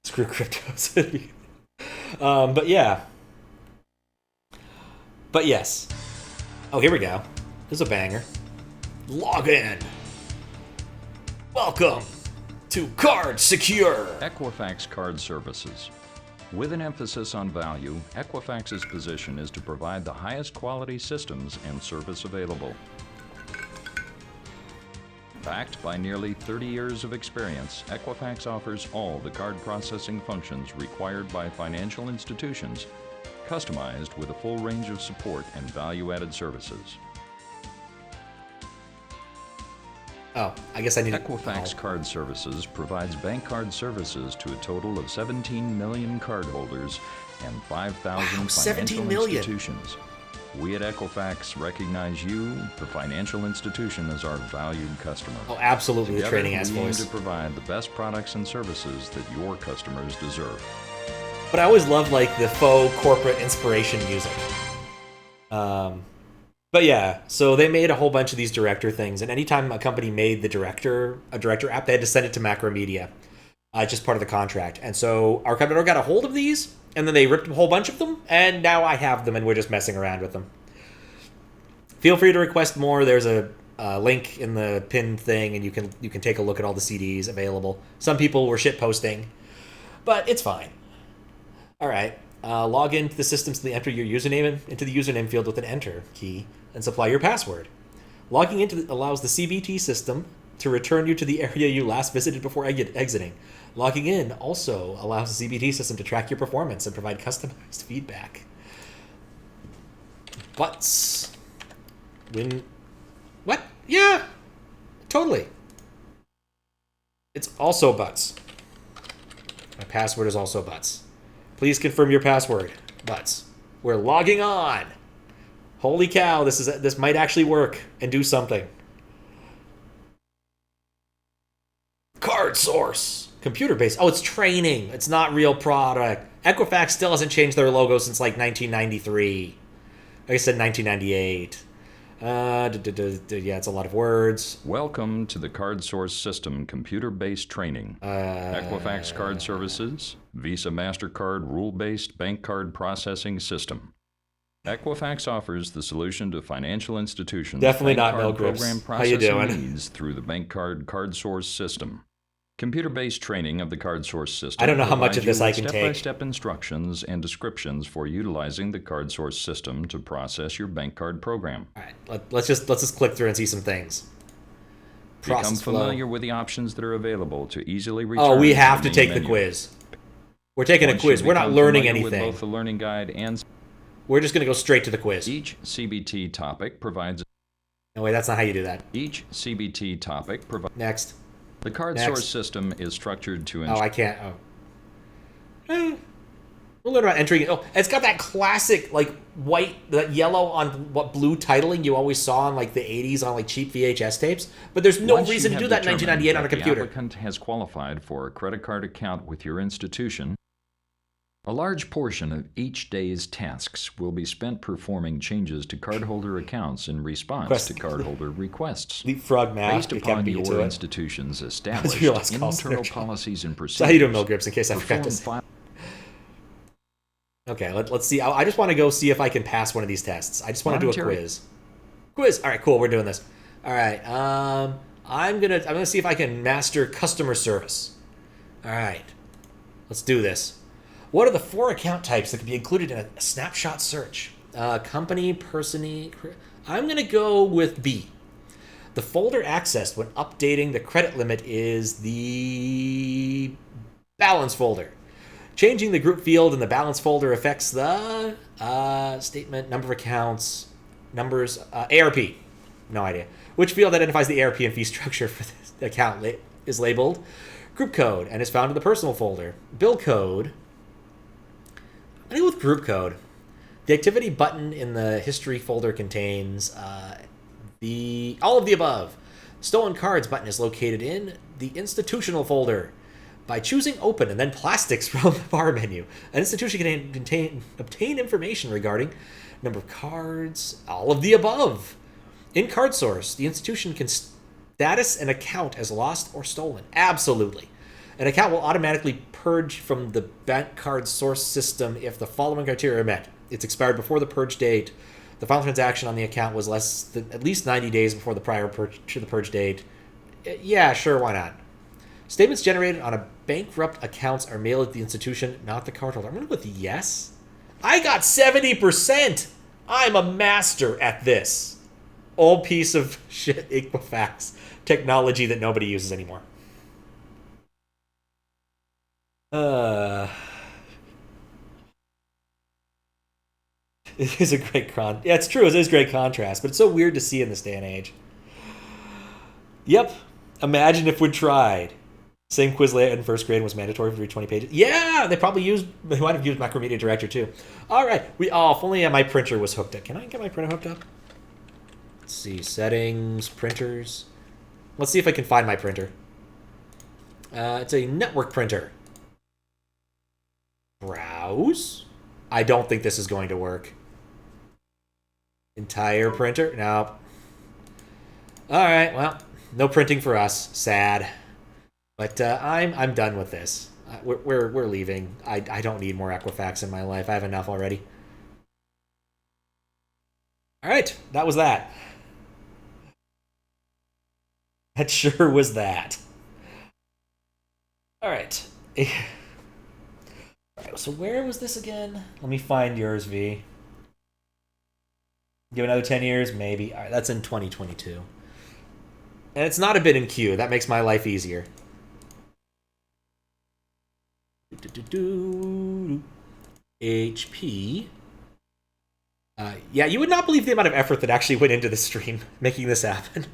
Screw cryptos. But yeah. But yes. Oh, here we go. This is a banger. Log in. Welcome to Card Secure. Equifax Card Services. With an emphasis on value, Equifax's position is to provide the highest quality systems and service available. Backed by nearly 30 years of experience, Equifax offers all the card processing functions required by financial institutions, customized with a full range of support and value-added services. Oh, I guess I need Equifax Card Services provides bank card services to a total of 17 million cardholders and 5,000 financial institutions. We at Equifax recognize you, the financial institution, as our valued customer. Oh, absolutely. Together, The trading ass we aim voice. to provide the best products and services that your customers deserve. But I always love like the faux corporate inspiration music. But yeah, so they made a whole bunch of these director things, and anytime a company made a director app, they had to send it to Macromedia, just part of the contract. And so Archive.org got a hold of these, and then they ripped a whole bunch of them, and now I have them, and we're just messing around with them. Feel free to request more. There's a link in the pinned thing, and you can take a look at all the CDs available. Some people were shit posting, but it's fine. All right, log into the system to enter your username into the username field with an enter key and supply your password. Logging into allows the CBT system to return you to the area you last visited before exiting. Logging in also allows the CBT system to track your performance and provide customized feedback. Butts. What? Yeah, totally. It's also butts. My password is also butts. Please confirm your password, butts. We're logging on. Holy cow, this might actually work and do something. CardSource. Computer-based. Oh, it's training. It's not real product. Equifax still hasn't changed their logo since like 1993. Like I said, 1998. Yeah, it's a lot of words. Welcome to the CardSource system computer-based training. Equifax Card Services, Visa MasterCard rule-based bank card processing system. Equifax offers the solution to financial institutions' Definitely bank not card Mel Grips. program How you processing doing? needs through the Bancard CardSource system. Computer-based training of the CardSource system. I don't know how much of provides this I you can with take. Step-by-step instructions and descriptions for utilizing the CardSource system to process your bank card program. All right, let's just click through and see some things. Become Process flow. familiar with the options that are available to easily return. Oh, we have to the take main the menu. quiz. We're taking a Once quiz. you We're not become learning familiar with anything. both the learning guide and We're just going to go straight to the quiz. each CBT topic provides. No, wait, that's not how you do that. Each CBT topic provides. Next. The CardSource system is structured to. Oh, I can't. Oh. We'll learn about entering. Oh, it's got that classic, like, that yellow on blue titling you always saw in, like, the 80s on, like, cheap VHS tapes. But there's no Once you reason to have do that in determined 1998 on a that the computer. applicant has qualified for a credit card account with your institution. A large portion of each day's tasks will be spent performing changes to cardholder accounts in response to cardholder requests. Leapfrog math. Based upon your institution's established internal policies and procedures. So how you doing, Mel Grips, in case I forgot to say. Okay, let's see. I just want to go see if I can pass one of these tests. I just want to do a quiz. Quiz. All right, cool. We're doing this. All right. I'm gonna see if I can master customer service. All right. Let's do this. What are the 4 account types that can be included in a snapshot search? Company, person. I'm gonna go with B. The folder accessed when updating the credit limit is the balance folder. Changing the group field in the balance folder affects the statement, number of accounts, numbers, ARP. No idea. Which field identifies the ARP and fee structure for this account is labeled group code and is found in the personal folder. Bill code. I'm going to go with group code. The activity button in the history folder contains all of the above. Stolen cards button is located in the institutional folder. By choosing open and then plastics from the bar menu, an institution can obtain information regarding number of cards, all of the above. In CardSource, the institution can status an account as lost or stolen. Absolutely. An account will automatically purge from the Bancard source system if the following criteria are met. It's expired before the purge date. The final transaction on the account was less than at least 90 days before the prior to the purge date. Yeah, sure, why not? Statements generated on a bankrupt accounts are mailed to the institution, not the cardholder. I'm going to go with yes. I got 70%. I'm a master at this. Old piece of shit Equifax technology that nobody uses anymore. It is a great yeah, it's true. It is great contrast, but it's so weird to see in this day and age. Yep. Imagine if we'd tried. Same quiz layout in first grade was mandatory for 20 pages. Yeah, they might have used Macromedia Director too. All right. If only my printer was hooked up. Can I get my printer hooked up? Let's see. Settings, printers. Let's see if I can find my printer. It's a network printer. Browse. I don't think this is going to work. Entire printer? No. All right. Well, no printing for us. Sad. But I'm done with this. We're leaving. I don't need more Equifax in my life. I have enough already. All right, that was that. That sure was that. All right. All right. So where was this again? Let me find yours, V. Give another 10 years, maybe. All right, that's in 2022. And it's not a bit in queue. That makes my life easier. HP. Yeah, you would not believe the amount of effort that actually went into the stream making this happen.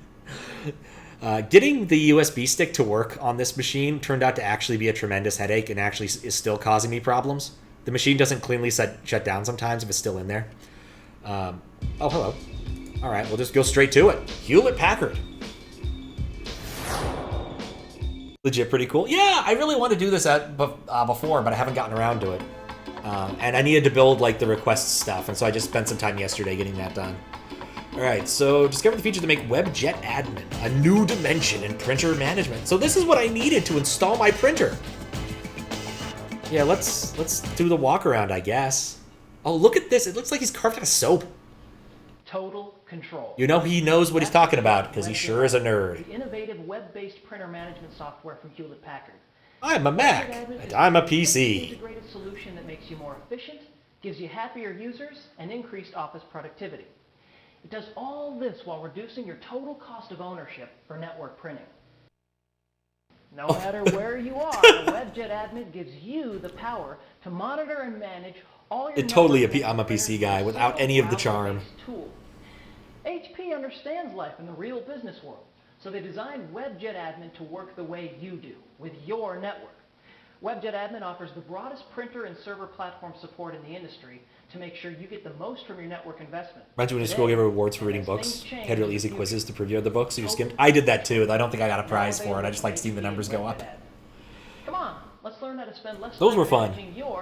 Getting the USB stick to work on this machine turned out to actually be a tremendous headache and actually is still causing me problems. The machine doesn't cleanly shut down sometimes if it's still in there. Oh, hello. All right, we'll just go straight to it. Hewlett-Packard. legit pretty cool. Yeah, I really want to do this before, but I haven't gotten around to it. And I needed to build like the request stuff, and so I just spent some time yesterday getting that done. Alright, so discover the features that make JetAdmin a new dimension in printer management. So this is what I needed to install my printer. Yeah, let's do the walk around, I guess. Oh, look at this. It looks like he's carved out of soap. Total control. You know he knows what he's talking about, because he sure is a nerd. The innovative web-based printer management software from Hewlett-Packard. I'm a Mac, and I'm a PC. Integrated solution that makes you more efficient, gives you happier users, and increased office productivity. It does all this while reducing your total cost of ownership for network printing. No matter where you are, JetAdmin gives you the power to monitor and manage all your I'm a PC guy without any of the charm. Tool. HP understands life in the real business world, so they designed JetAdmin to work the way you do, with your network. JetAdmin offers the broadest printer and server platform support in the industry to make sure you get the most from your network investment. Reminds me when school gave rewards for reading books. Had real easy quizzes to preview the books, so you skimmed. I did that too. I don't think I got a prize for it. I just like seeing the numbers go up. Come on, let's learn how to spend less Those time were fun.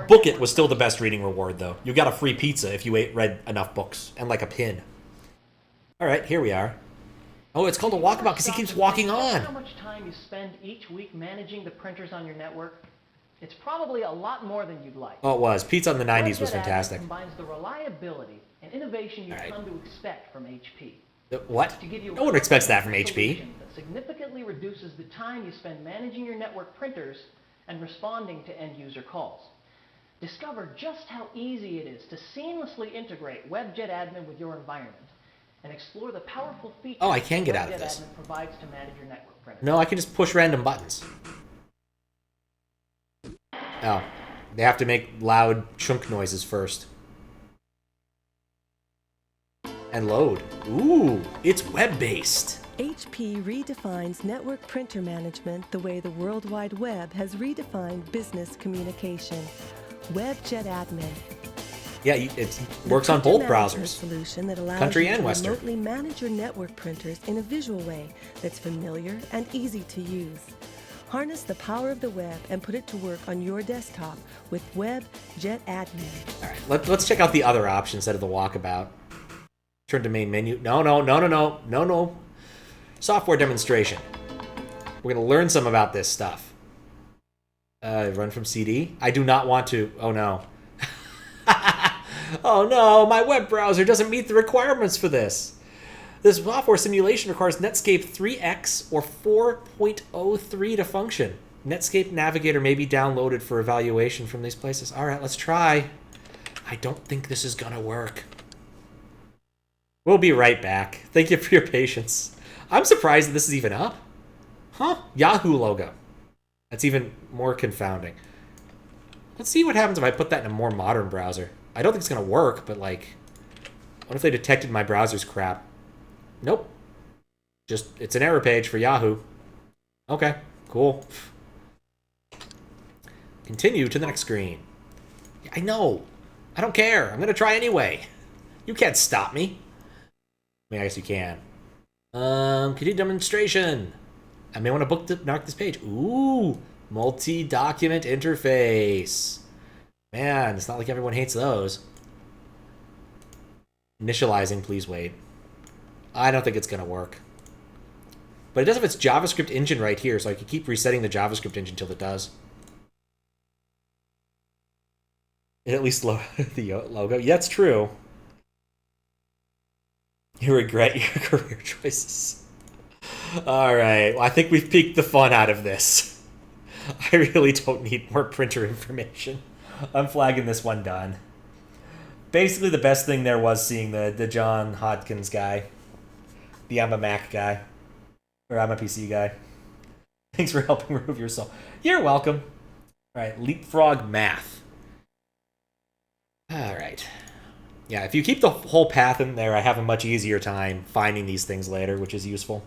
Book It was still the best reading reward, though. You got a free pizza if you read enough books, and like a pin. All right, here we are. Oh, it's called a walkabout because he keeps walking on. How much time you spend each week managing the printers on your network? It's probably a lot more than you'd like. Oh, it was. Pizza in the 90s was fantastic. Combines the reliability and innovation you've come to expect from HP. What? No one expects that from HP. That significantly reduces the time you spend managing your network printers and responding to end-user calls. Discover just how easy it is to seamlessly integrate JetAdmin with your environment and explore the powerful features I can get out of this. JetAdmin provides to manage your network printers. No, I can just push random buttons. Oh, they have to make loud chunk noises first. And load. Ooh, it's web-based. HP redefines network printer management the way the World Wide Web has redefined business communication. JetAdmin. Yeah, it works on both browsers. Solution that allows Country you and to Western. remotely manage your network printers in a visual way that's familiar and easy to use. Harness the power of the web and put it to work on your desktop with JetAdmin. All right, let's check out the other options instead of the walkabout. Turn to main menu. No. Software demonstration. We're going to learn some about this stuff. Run from CD? I do not want to. Oh, no. Oh, no. My web browser doesn't meet the requirements for this. This software simulation requires Netscape 3x or 4.03 to function. Netscape Navigator may be downloaded for evaluation from these places. All right, let's try. I don't think this is going to work. We'll be right back. Thank you for your patience. I'm surprised that this is even up. Huh? Yahoo logo. That's even more confounding. Let's see what happens if I put that in a more modern browser. I don't think it's going to work, but like, what if they detected my browser's crap? Nope. Just, it's an error page for Yahoo. Okay, cool. Continue to the next screen. Yeah, I know. I don't care. I'm going to try anyway. You can't stop me. I mean, I guess you can. Continue demonstration. I may want to bookmark this page. Ooh, multi-document interface. Man, it's not like everyone hates those. Initializing, please wait. I don't think it's going to work. But it does have its JavaScript engine right here, so I can keep resetting the JavaScript engine until it does. It at least the logo. Yeah, it's true. You regret your career choices. All right. Well, I think we've peaked the fun out of this. I really don't need more printer information. I'm flagging this one done. Basically, the best thing there was seeing the John Hodkins guy. The I'm a Mac guy. Or I'm a PC guy. Thanks for helping remove your soul. You're welcome. All right. Leapfrog math. All right. Yeah, if you keep the whole path in there, I have a much easier time finding these things later, which is useful.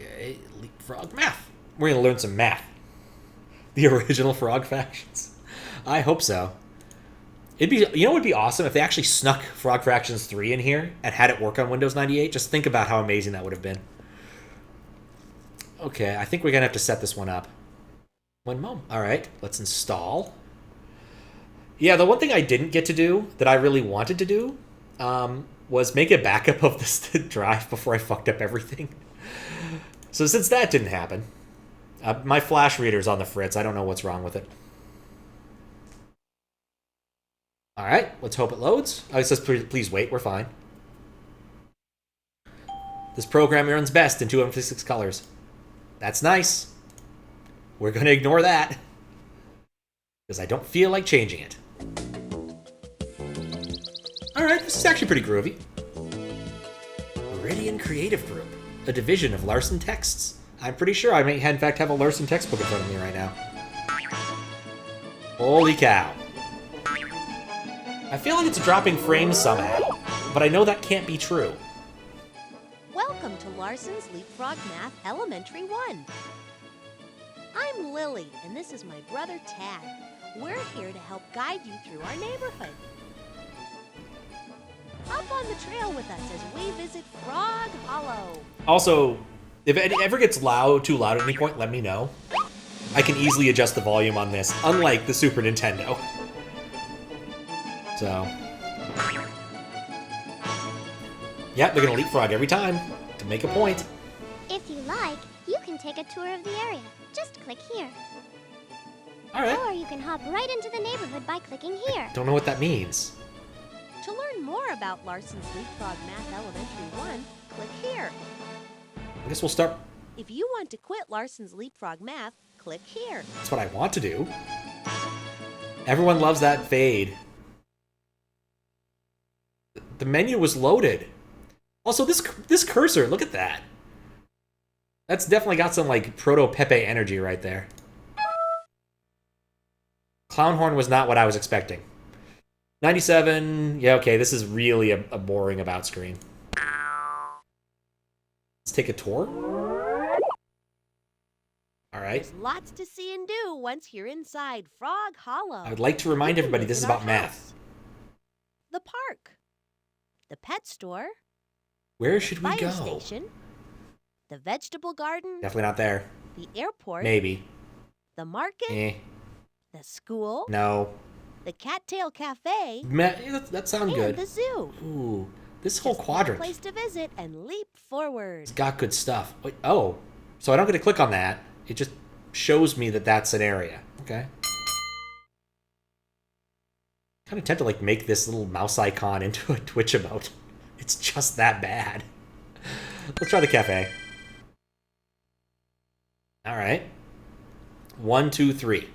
Okay, Leapfrog math. We're going to learn some math. The original Frog factions. I hope so. It'd be, you know what would be awesome if they actually snuck Frog Fractions 3 in here and had it work on Windows 98. Just think about how amazing that would have been. Okay, I think we're gonna have to set this one up. One moment. All right, let's install. Yeah, the one thing I didn't get to do that I really wanted to do was make a backup of this drive before I fucked up everything. So since that didn't happen, my flash reader's on the fritz. I don't know what's wrong with it. All right, let's hope it loads. Oh, it says please wait. We're fine. This program runs best in 256 colors. That's nice. We're going to ignore that because I don't feel like changing it. All right, this is actually pretty groovy. Meridian Creative Group, a division of Larson Texts. I'm pretty sure I may, in fact, have a Larson textbook in front of me right now. Holy cow. I feel like it's dropping frames somehow, but I know that can't be true. Welcome to Larson's Leapfrog Math Elementary 1. I'm Lily, and this is my brother Tad. We're here to help guide you through our neighborhood. Hop on the trail with us as we visit Frog Hollow. Also, if it ever gets too loud at any point, let me know. I can easily adjust the volume on this, unlike the Super Nintendo. So, yeah, they're gonna leapfrog every time to make a point. If you like, you can take a tour of the area. Just click here. All right. Or you can hop right into the neighborhood by clicking here. Don't know what that means. To learn more about Larson's Leapfrog Math Elementary 1, click here. I guess we'll start. If you want to quit Larson's Leapfrog Math, click here. That's what I want to do. Everyone loves that fade. The menu was loaded. Also, this cursor, look at that. That's definitely got some, like, proto-Pepe energy right there. Clownhorn was not what I was expecting. 97, yeah, okay, this is really a boring about screen. Let's take a tour. All right. There's lots to see and do once you're inside Frog Hollow. I would like to remind everybody this is about math. The park. The pet store. Where should we fire go? Station. The vegetable garden. Definitely not there. The airport. Maybe. The market. The school. No. The Cattail Cafe. That sounds good. And the zoo. Ooh, this whole quadrant. Place to visit and leap forward. It's got good stuff. Wait, oh, so I don't get to click on that. It just shows me that that's an area. Okay. Kind of tempted to like make this little mouse icon into a Twitch emote. It's just that bad. Let's try the cafe. All right. 1, 2, 3.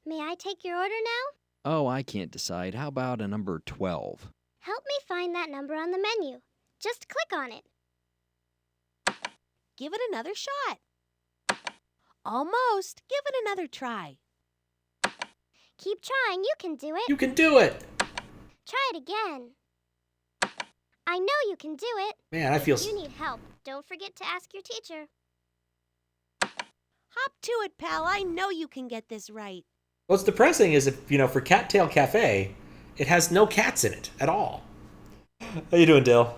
May I take your order now? Oh, I can't decide. How about a number 12? Help me find that number on the menu. Just click on it. Give it another shot. Almost. Give it another try. Keep trying. You can do it. You can do it. Try it again. I know you can do it. Man, I feel... If you need help, don't forget to ask your teacher. Hop to it, pal. I know you can get this right. What's depressing is if, you know, for Cattail Cafe, it has no cats in it at all. How you doing, Dill?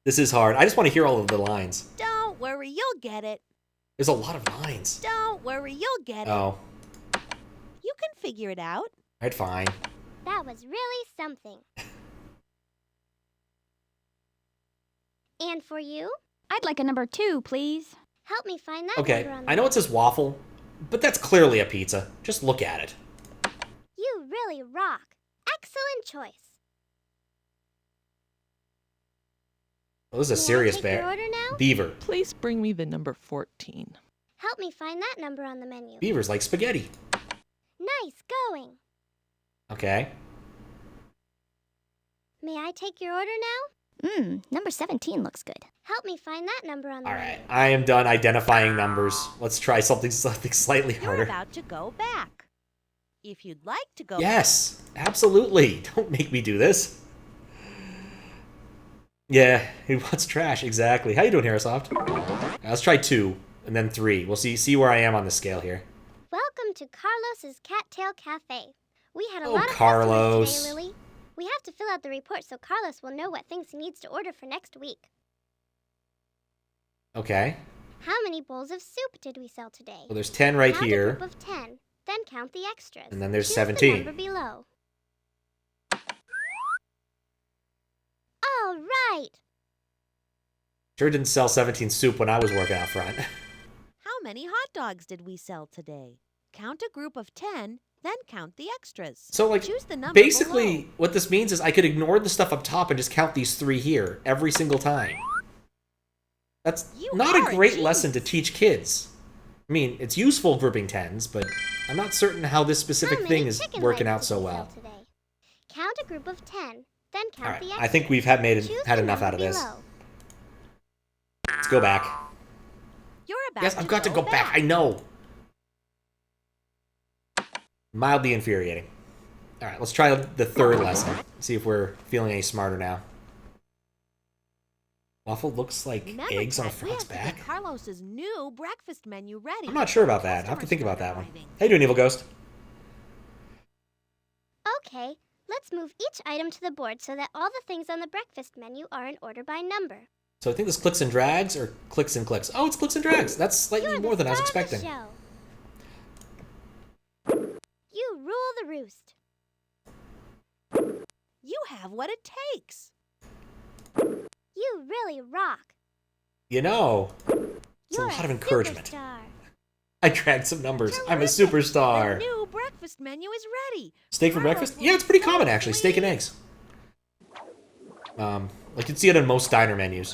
This is hard. I just want to hear all of the lines. Don't worry, you'll get it. There's a lot of lines. Don't worry, you'll get it. Oh. You can figure it out. Alright, fine. That was really something. And for you? I'd like a number 2, please. Help me find that Okay, number on the I know it says waffle, but that's clearly a pizza. Just look at it. You really rock. Excellent choice. Well, this is a May I serious take your order now? beaver. Please bring me the number 14. Help me find that number on the menu. Beavers like spaghetti. Nice going. Okay. May I take your order now? Number 17 looks good. Help me find that number on the All menu. right, I am done identifying numbers. Let's try something slightly You're harder. about to go back. If you'd like to go Yes, absolutely. Don't make me do this. Yeah, who wants trash? Exactly. How you doing, Harasoft? Let's try 2. and then 3. We'll see where I am on the scale here. Welcome to Carlos's Cattail Cafe. We had a Oh, lot of Carlos. customers today, Lily. We have to fill out the report so Carlos will know what things he needs to order for next week. Okay. How many bowls of soup did we sell today? Well, there's 10 right count here. A group of 10, then count the extras. And then there's Choose 17. the number below. All right. Sure didn't sell 17 soup when I was working out front. How many hot dogs did we sell today? Count a group of 10, then count the extras. So, like, choose the number basically, below. what this means is I could ignore the stuff up top and just count these 3 here every single time. That's not a great lesson to teach kids. I mean, it's useful grouping 10s, but I'm not certain how this specific thing is working out so well. Count a group of 10, then count All right, the extras. I think we've had enough out of this. Below. Let's go back. You're about Yes, I've got to go back. I know. Mildly infuriating. All right, let's try the 3rd lesson. See if we're feeling any smarter now. Waffle looks like Remember, eggs on a Ted, we frog's have to get back. Carlos's new breakfast menu ready. I'm not sure about that. I'll have to think about that one. How you doing, Evil Ghost? Okay, let's move each item to the board so that all the things on the breakfast menu are in order by number. So I think this clicks and drags or clicks and clicks. Oh, it's clicks and drags. That's slightly more than I was expecting. Show. You rule the roost. You have what it takes. You really rock. You know, it's a lot of encouragement. I dragged some numbers. I'm a superstar. The new breakfast menu is ready. Steak for breakfast? Yeah, it's pretty common actually. Steak and eggs. You can see it in most diner menus.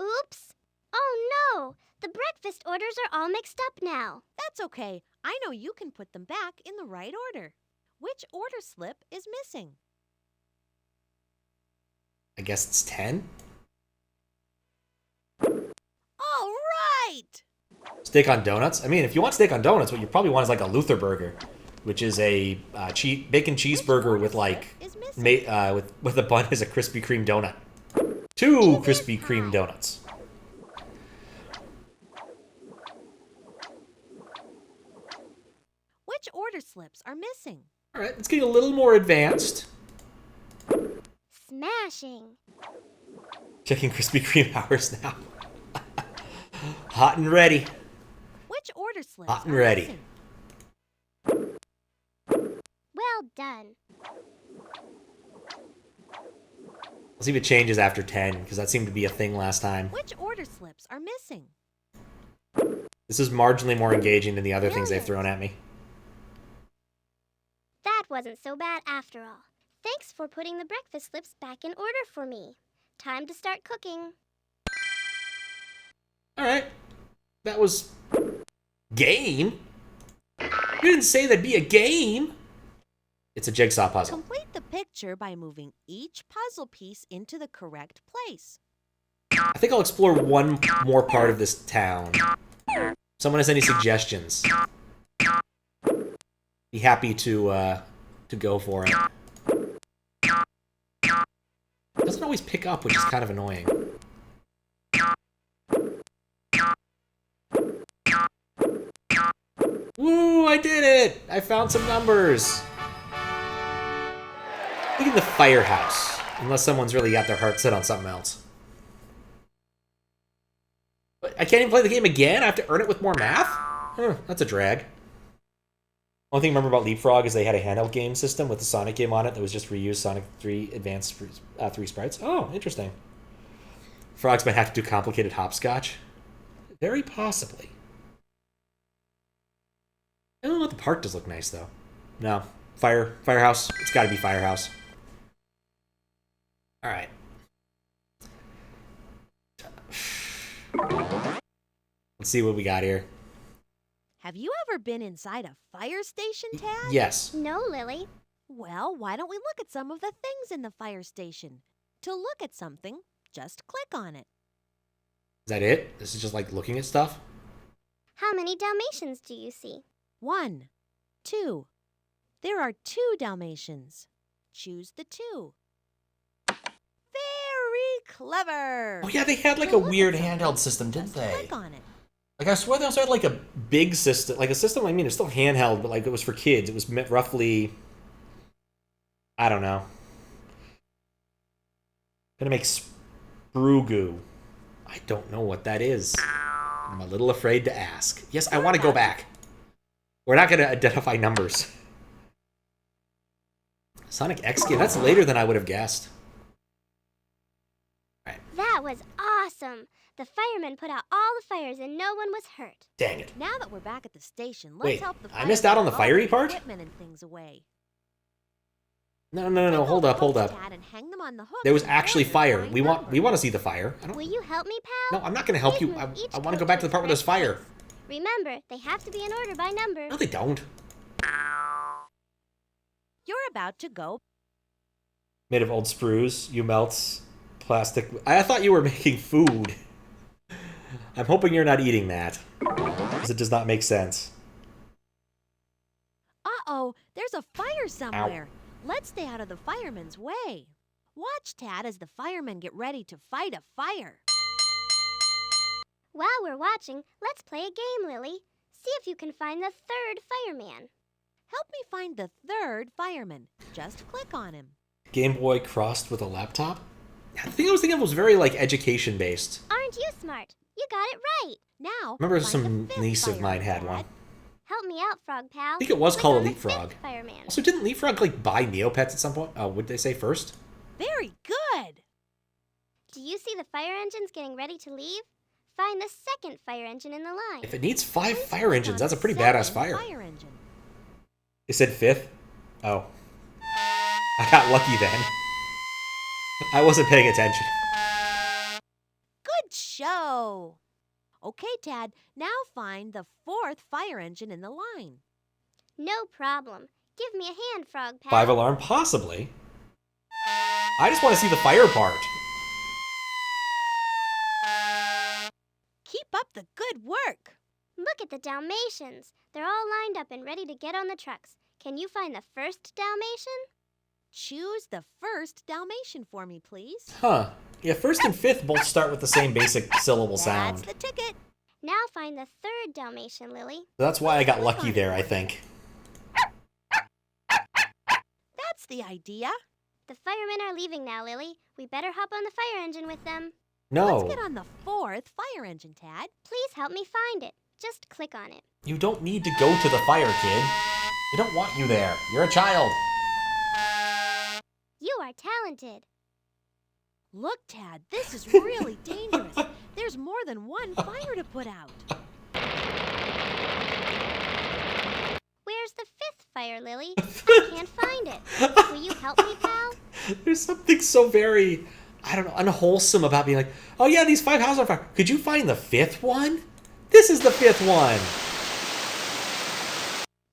Oops. Oh no! The breakfast orders are all mixed up now. That's okay. I know you can put them back in the right order. Which order slip is missing? I guess it's 10? All right! Steak on donuts? I mean, if you want steak on donuts, what you probably want is like a Luther burger, which is a bacon cheeseburger with like with a bun as a Krispy Kreme donut. 2 Krispy Kreme donuts. Which order slips are missing? All right, let's get a little more advanced. Smashing. Checking Krispy Kreme hours now. Hot and ready. Which order slips Hot and are ready. missing? Well done. Let's see if it changes after 10, because that seemed to be a thing last time. Which order slips are missing? This is marginally more engaging than the other things they've thrown at me. That wasn't so bad after all. Thanks for putting the breakfast slips back in order for me. Time to start cooking. All right. That was... game? You didn't say that'd be a game! It's a jigsaw puzzle. Complete the picture by moving each puzzle piece into the correct place. I think I'll explore one more part of this town. Someone has any suggestions? Be happy to go for it. It doesn't always pick up, which is kind of annoying. Woo! I did it! I found some numbers! Look at the firehouse. Unless someone's really got their heart set on something else. But I can't even play the game again? I have to earn it with more math? Huh, that's a drag. One thing I remember about Leapfrog is they had a handheld game system with the Sonic game on it that was just reused Sonic 3 Advanced 3 sprites. Oh, interesting. Frogs might have to do complicated hopscotch. Very possibly. I don't know if the park does look nice, though. No. Firehouse. It's got to be Firehouse. All right. Let's see what we got here. Have you ever been inside a fire station, Tad? Yes. No, Lily. Well, why don't we look at some of the things in the fire station? To look at something, just click on it. Is that it? This is just like looking at stuff? How many Dalmatians do you see? 1, 2. There are 2 Dalmatians. Choose the 2. Very Clever. Oh yeah, they had like a weird handheld system, didn't they? Click on it. Like I swear they also had like a big system, like a system. I mean, it's still handheld, but like it was for kids. It was roughly, I don't know. Gonna make Sprugu. I don't know what that is. I'm a little afraid to ask. Yes, I want to go back. We're not gonna identify numbers. Sonic X game. That's later than I would have guessed. That was awesome. The firemen put out all the fires and no one was hurt. Dang it. Now that we're back at the station, let's Wait, help the I missed out on the fiery part? Equipment and things away. No. Hold up. Dad, and hang them on the hook There was to actually find fire. the We want number. to see the fire. Will you help me, pal? No, I'm not gonna help you. I want to go back to the part where there's fire. Remember, they have to be in order by number. No, they don't. You're about to go. Made of old sprues, you melts, plastic. I thought you were making food. I'm hoping you're not eating that, because it does not make sense. Uh-oh, there's a fire somewhere. Let's stay out of the firemen's way. Watch, Tad, as the firemen get ready to fight a fire. While we're watching, let's play a game, Lily. See if you can find the third fireman. Help me find the third fireman. Just click on him. Game Boy crossed with a laptop? The thing I was thinking of was very, like, education-based. Aren't you smart? You got it right. Now, Remember find some the fifth niece of mine had fireman, one. Dad. Help me out, Frog Pal. I think it was Click called a on the Leapfrog. fifth fireman. Also, didn't Leapfrog, like, buy Neopets at some point? Oh, would they say first? Very good. Do you see the fire engines getting ready to leave? Find the second fire engine in the line. If it needs 5 fire Click engines, on that's a pretty second badass fire. engine. They said 5th? Oh. I got lucky then. I wasn't paying attention. Good show. Okay, Tad, now find the fourth fire engine in the line. No problem. Give me a hand, Frog Pal. 5 alarm? Possibly. I just want to see the fire part. Keep up the good work. Look at the Dalmatians. They're all lined up and ready to get on the trucks. Can you find the first Dalmatian? Choose the first Dalmatian for me, please. Huh. Yeah, 1st and 5th both start with the same basic syllable sound. That's the ticket. Now find the third Dalmatian, Lily. So that's why I got lucky there, I think. That's the idea. The firemen are leaving now, Lily. We better hop on the fire engine with them. No. Let's get on the fourth fire engine, Tad. Please help me find it. Just click on it. You don't need to go to the fire, kid. They don't want you there. You're a child. You are talented. Look, Tad, this is really dangerous. There's more than one fire to put out. Where's the fifth fire, Lily? I can't find it. Will you help me, pal? There's something so very, I don't know, unwholesome about being like, oh yeah, these 5 houses are on fire. Could you find the 5th one? This is the 5th one.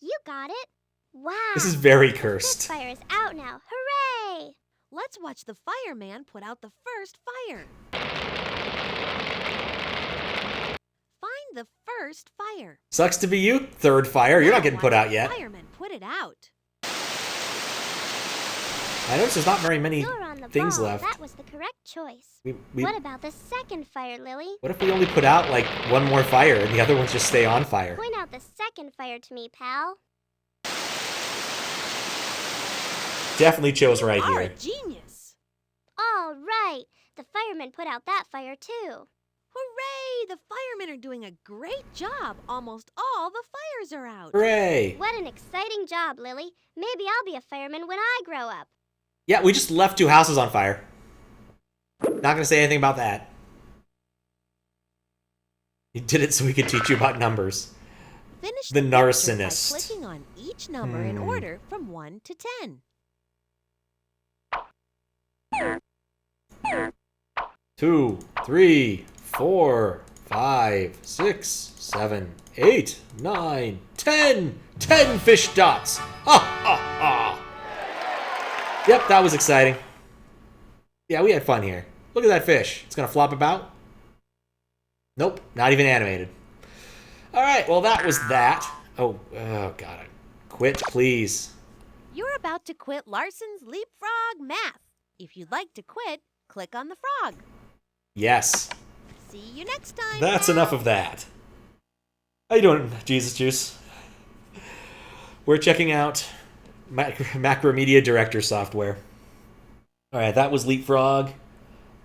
You got it. Wow. This is very The cursed. fifth fire is out now. Hooray! Let's watch the fireman put out the first fire. Find the first fire. Sucks to be you, third fire. You're not getting put out yet. Fireman put it out. I notice there's not very many You're on the things ball. left. That was the correct choice. We- What about the second fire, Lily? What if we only put out like one more fire and the other ones just stay on fire? Point out the second fire to me, pal. Definitely chose right You're here. a genius. All right. The firemen put out that fire, too. Hooray! The firemen are doing a great job. Almost all the fires are out. Hooray! What an exciting job, Lily. Maybe I'll be a fireman when I grow up. Yeah, we just left 2 houses on fire. Not gonna say anything about that. You did it so we could teach you about numbers. Finish The picture by narcissist. clicking on each number in order from 1 to 10. 2, 3, 4, 5, 6, 7, 8, 9, 10. 10 fish dots. Ha ha ha. Yep, that was exciting. Yeah, we had fun here. Look at that fish. It's gonna flop about. Nope, not even animated. All right, well that was that. Oh God, quit, please. You're about to quit Larson's Leapfrog Math. If you'd like to quit, click on the frog. Yes. See you next time. That's enough of that. How you doing, Jesus Juice? We're checking out Macromedia Director software. All right, that was Leapfrog.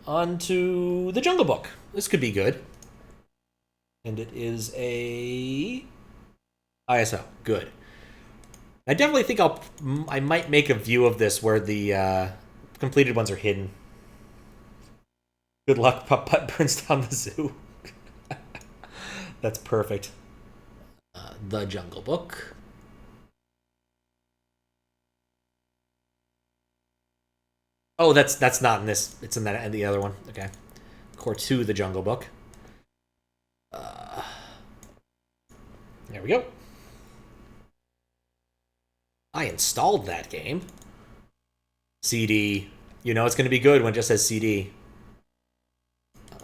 On to the Jungle Book. This could be good. And it is a ISO. Good. I definitely think I might make a view of this where the completed ones are hidden. Good luck, Putt burns down the zoo. That's perfect. The Jungle Book. Oh, that's not in this. It's in that and the other one. Okay. Core 2, The Jungle Book. There we go. I installed that game. CD. You know it's going to be good when it just says CD.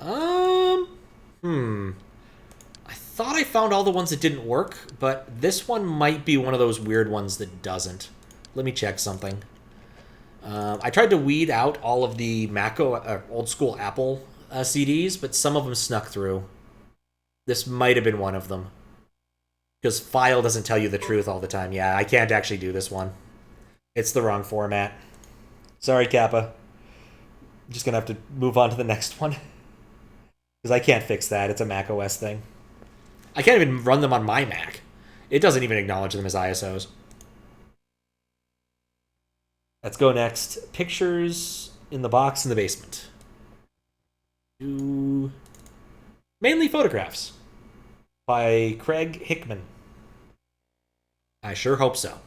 I thought I found all the ones that didn't work, but this one might be one of those weird ones that doesn't. Let me check something. I tried to weed out all of the old school Apple CDs, but some of them snuck through. This might have been one of them. Because file doesn't tell you the truth all the time. Yeah, I can't actually do this one. It's the wrong format. Sorry, Kappa. I'm just going to have to move on to the next one. Because I can't fix that. It's a Mac OS thing. I can't even run them on my Mac. It doesn't even acknowledge them as ISOs. Let's go next. Pictures in the box in the basement. Mainly photographs. By Craig Hickman. I sure hope so.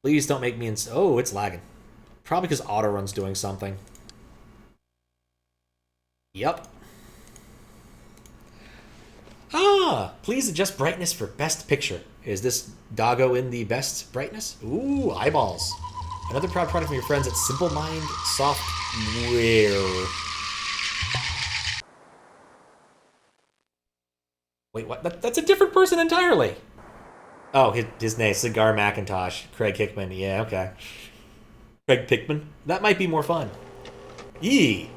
Please don't make me oh, it's lagging. Probably because Autorun's doing something. Yep. Please adjust brightness for best picture. Is this doggo in the best brightness? Ooh, eyeballs. Another proud product from your friends at Simple Mind Software. Wait, what? That's a different person entirely. Oh, his name, Cigar Macintosh. Craig Hickman. Yeah, okay. Craig Pickman? That might be more fun. Yee.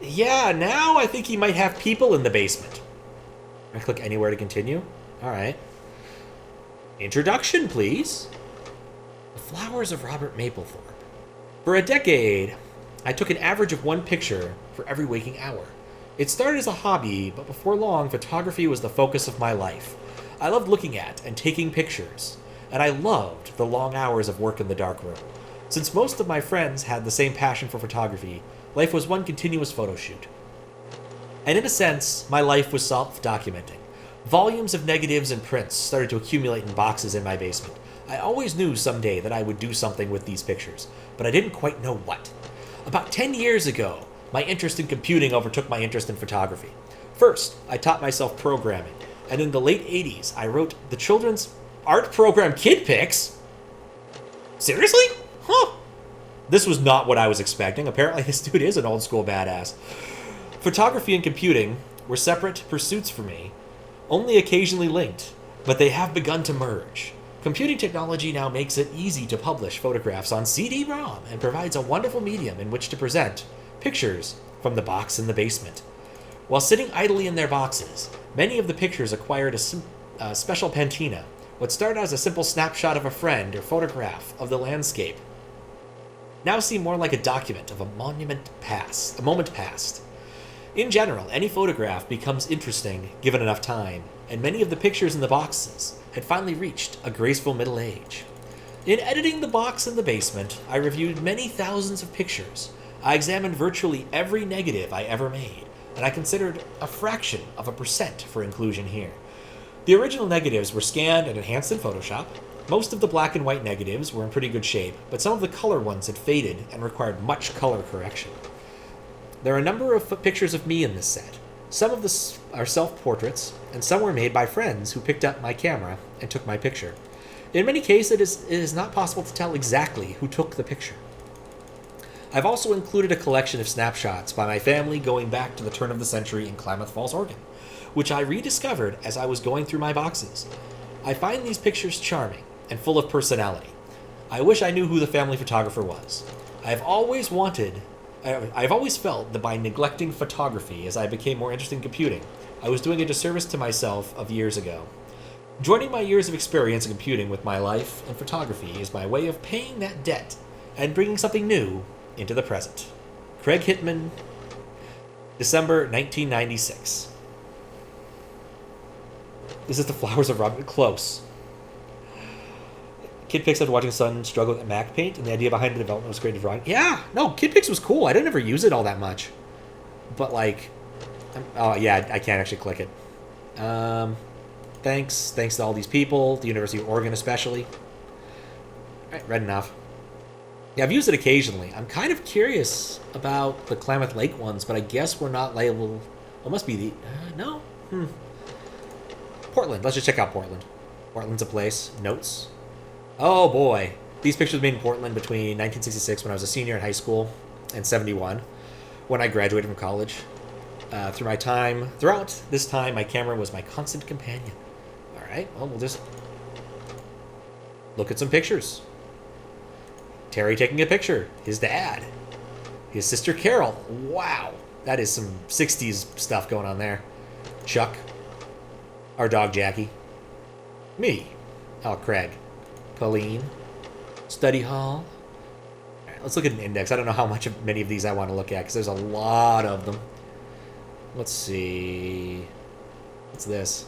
Yeah, now I think he might have people in the basement. I click anywhere to continue? Alright. Introduction, please. The Flowers of Robert Mapplethorpe. For a decade, I took an average of one picture for every waking hour. It started as a hobby, but before long, photography was the focus of my life. I loved looking at and taking pictures, and I loved the long hours of work in the darkroom. Since most of my friends had the same passion for photography, life was one continuous photo shoot. And in a sense, my life was self-documenting. Volumes of negatives and prints started to accumulate in boxes in my basement. I always knew someday that I would do something with these pictures, but I didn't quite know what. About 10 years ago, my interest in computing overtook my interest in photography. First, I taught myself programming, and in the late 80s, I wrote the children's art program Kid Pics. Seriously? Huh. This was not what I was expecting. Apparently, this dude is an old school badass. Photography and computing were separate pursuits for me, only occasionally linked, but they have begun to merge. Computing technology now makes it easy to publish photographs on CD-ROM and provides a wonderful medium in which to present pictures from the box in the basement. While sitting idly in their boxes, many of the pictures acquired a special patina, what started as a simple snapshot of a friend or photograph of the landscape, now seem more like a document of a moment past. In general, any photograph becomes interesting given enough time, and many of the pictures in the boxes had finally reached a graceful middle age. In editing the box in the basement, I reviewed many thousands of pictures. I examined virtually every negative I ever made, and I considered a fraction of a % for inclusion here. The original negatives were scanned and enhanced in Photoshop. Most of the black and white negatives were in pretty good shape, but some of the color ones had faded and required much color correction. There are a number of pictures of me in this set. Some of this are self-portraits, and some were made by friends who picked up my camera and took my picture. In many cases, it is not possible to tell exactly who took the picture. I've also included a collection of snapshots by my family going back to the turn of the century in Klamath Falls, Oregon, which I rediscovered as I was going through my boxes. I find these pictures charming and full of personality. I wish I knew who the family photographer was. I've always felt that by neglecting photography as I became more interested in computing, I was doing a disservice to myself of years ago. Joining my years of experience in computing with my life and photography is my way of paying that debt and bringing something new into the present. Craig Hickman, December 1996. This is the flowers of Robin. Close. Kid Pix after watching son struggle with Mac Paint, and the idea behind the development was creative drawing. Yeah, no, Kid Pix was cool. I didn't ever use it all that much. But, like... Oh, yeah, I can't actually click it. Thanks to all these people, the University of Oregon especially. Alright, read enough. Yeah, I've used it occasionally. I'm kind of curious about the Klamath Lake ones, but I guess we're not labeled... Well, it must be the... no? Portland. Let's just check out Portland. Portland's a place. Notes. Oh, boy. These pictures were made in Portland between 1966, when I was a senior in high school, and 71, when I graduated from college. Throughout this time, my camera was my constant companion. Alright, well, we'll just look at some pictures. Terry taking a picture. His dad. His sister Carol. Wow. That is some 60s stuff going on there. Chuck. Our dog Jackie. Me. Oh, Craig. Colleen. Study hall. All right, let's look at an index. I don't know how many of these I want to look at because there's a lot of them. Let's see. What's this?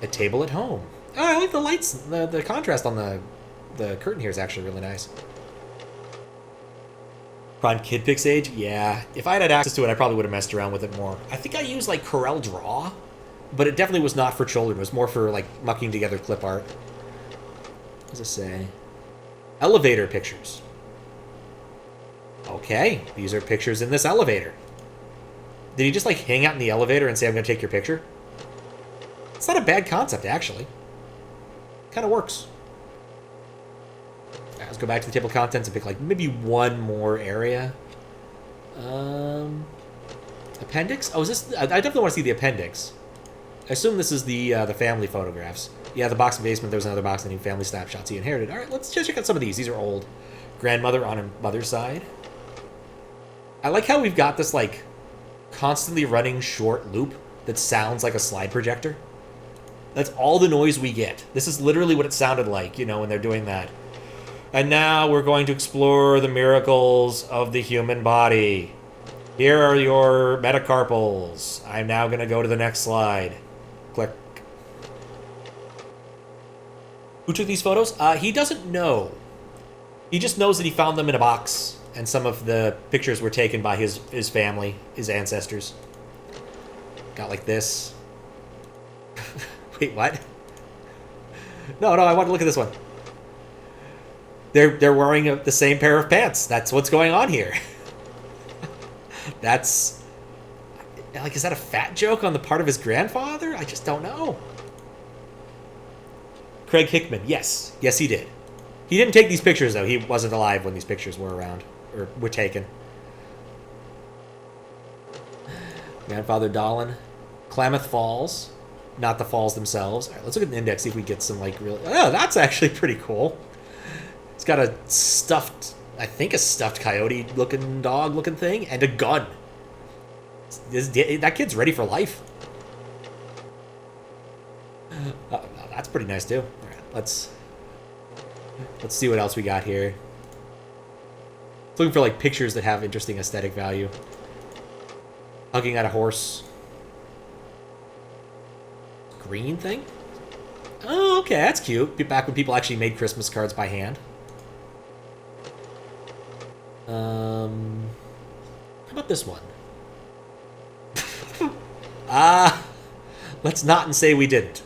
A table at home. Oh, I like the lights. The contrast on the curtain here is actually really nice. Prime Kid Pix age? Yeah. If I had access to it, I probably would have messed around with it more. I think I used, like, Corel Draw, but it definitely was not for children. It was more for, like, mucking together clip art. What does it say? Elevator pictures. Okay, these are pictures in this elevator. Did he just, like, hang out in the elevator and say, I'm going to take your picture? It's not a bad concept, actually. Kind of works. Right, let's go back to the table of contents and pick, like, maybe one more area. Appendix? Oh, is this... I definitely want to see the appendix. I assume this is the family photographs. Yeah, the box in the basement, there was another box in the family snapshots he inherited. All right, let's just check out some of these. These are old. Grandmother on her mother's side. I like how we've got this, like, constantly running short loop that sounds like a slide projector. That's all the noise we get. This is literally what it sounded like, you know, when they're doing that. And now we're going to explore the miracles of the human body. Here are your metacarpals. I'm now going to go to the next slide. Click. Who took these photos? He doesn't know. He just knows that he found them in a box, and some of the pictures were taken by his family, his ancestors. Got like this. Wait, what? No, I want to look at this one. They're wearing the same pair of pants. That's what's going on here. That's... Like, is that a fat joke on the part of his grandfather? I just don't know. Craig Hickman. Yes. Yes, he did. He didn't take these pictures, though. He wasn't alive when these pictures were around. Or were taken. Grandfather Dolan. Klamath Falls. Not the falls themselves. All right, let's look at the index, see if we get some, like, real... Oh, that's actually pretty cool. It's got a stuffed... I think a stuffed coyote-looking dog-looking thing. And a gun. That kid's ready for life. That's pretty nice, too. All right, let's see what else we got here. Looking for, like, pictures that have interesting aesthetic value. Hugging at a horse. Green thing? Oh, okay, that's cute. Back when people actually made Christmas cards by hand. How about this one? Let's not and say we didn't.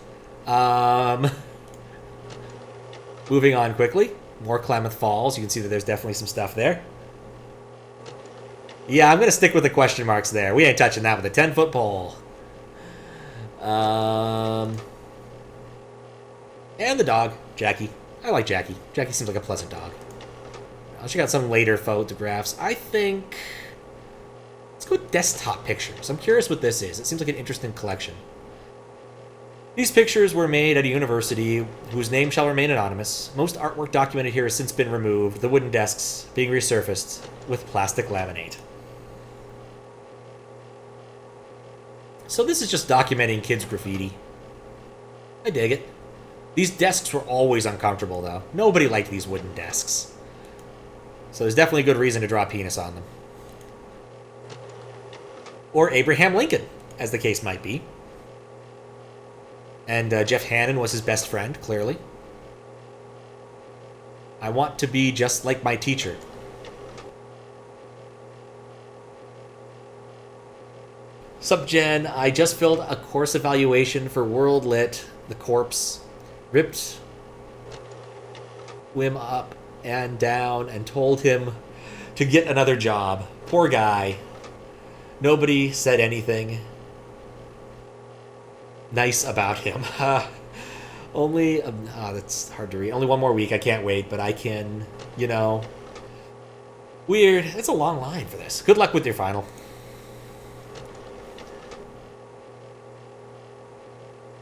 Moving on quickly. More Klamath Falls. You can see that there's definitely some stuff there. Yeah, I'm going to stick with the question marks there. We ain't touching that with a 10-foot pole. And the dog, Jackie. I like Jackie. Jackie seems like a pleasant dog. I'll check out some later photographs. I think... Let's go with desktop pictures. I'm curious what this is. It seems like an interesting collection. These pictures were made at a university whose name shall remain anonymous. Most artwork documented here has since been removed, the wooden desks being resurfaced with plastic laminate. So this is just documenting kids' graffiti. I dig it. These desks were always uncomfortable, though. Nobody liked these wooden desks. So there's definitely a good reason to draw a penis on them. Or Abraham Lincoln, as the case might be. And Jeff Hannon was his best friend, clearly. I want to be just like my teacher. Sup, Jen? I just filled a course evaluation for World Lit. The corpse ripped Wim up and down and told him to get another job. Poor guy. Nobody said anything nice about him. Only, that's hard to read. Only one more week. I can't wait, but I can, you know. Weird. It's a long line for this. Good luck with your final.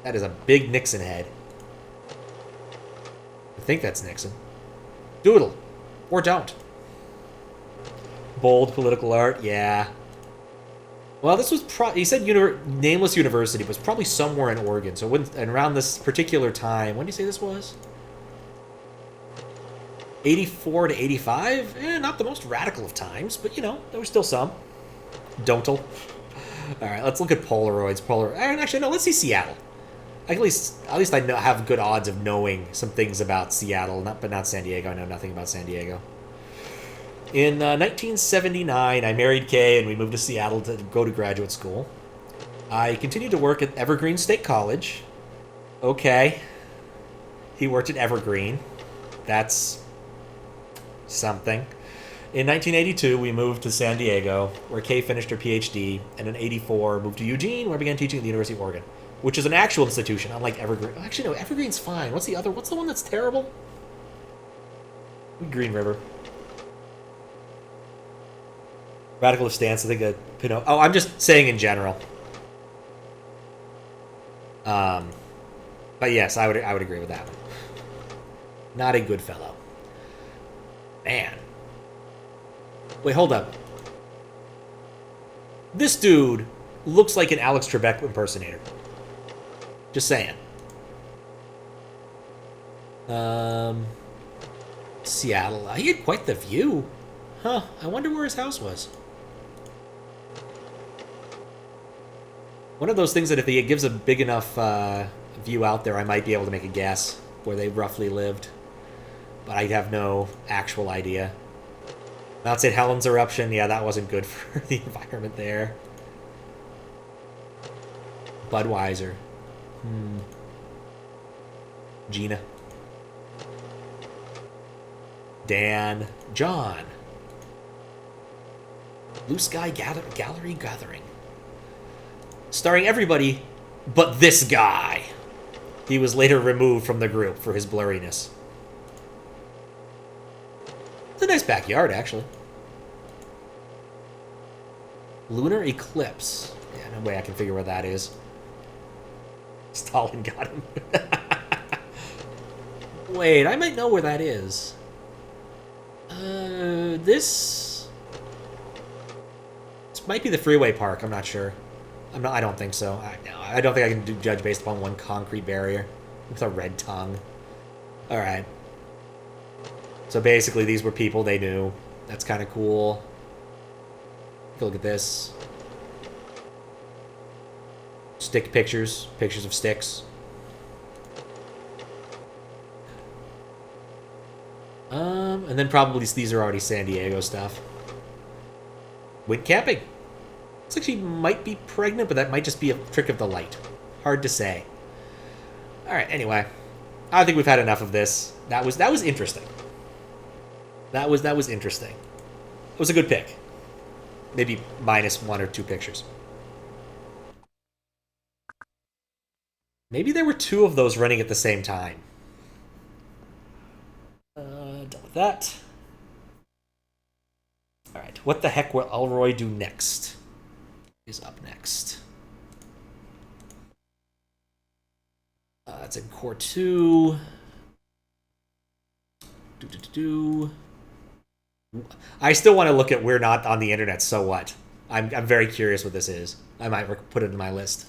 That is a big Nixon head. I think that's Nixon. Doodle. Or don't. Bold political art. Yeah. Well, this was he said nameless university, but it's probably somewhere in Oregon. So and around this particular time, when do you say this was? 84 to 85? Not the most radical of times, but you know, there was still some. Don'tle. All right, let's look at Polaroids. Actually, no, let's see Seattle. At least I have good odds of knowing some things about Seattle, but not San Diego. I know nothing about San Diego. In 1979, I married Kay and we moved to Seattle to go to graduate school. I continued to work at Evergreen State College. Okay. He worked at Evergreen. That's something. In 1982, we moved to San Diego, where Kay finished her PhD, and in 84, moved to Eugene, where I began teaching at the University of Oregon, which is an actual institution, unlike Evergreen. Actually, no, Evergreen's fine. What's the one that's terrible? Green River. Radical stance, I think Pinot. Oh, I'm just saying in general. But yes, I would agree with that one. Not a good fellow. Man. Wait, hold up. This dude looks like an Alex Trebek impersonator. Just saying. Seattle. He had quite the view. Huh. I wonder where his house was. One of those things that if it gives a big enough view out there, I might be able to make a guess where they roughly lived. But I have no actual idea. Mount St. Helens eruption, yeah, that wasn't good for the environment there. Budweiser. Gina. Dan. John. Blue Sky Gallery Gathering. Starring everybody but this guy. He was later removed from the group for his blurriness. It's a nice backyard, actually. Lunar eclipse. Yeah, no way I can figure where that is. Stalin got him. Wait, I might know where that is. This might be the Freeway Park. I'm not sure. I don't think so. I don't think I can judge based upon one concrete barrier with a red tongue. All right. So basically, these were people they knew. That's kind of cool. Take a look at this. Stick pictures. Pictures of sticks. And then probably these are already San Diego stuff. Went camping. Looks like she might be pregnant, but that might just be a trick of the light. Hard to say. All right. Anyway, I think we've had enough of this. That was interesting. That was interesting. It was a good pick. Maybe minus one or two pictures. Maybe there were two of those running at the same time. Done with that. All right. What the heck will Elroy do next? Is up next. It's in core 2. I still want to look at We're Not on the Internet, so what? I'm very curious what this is. I might put it in my list.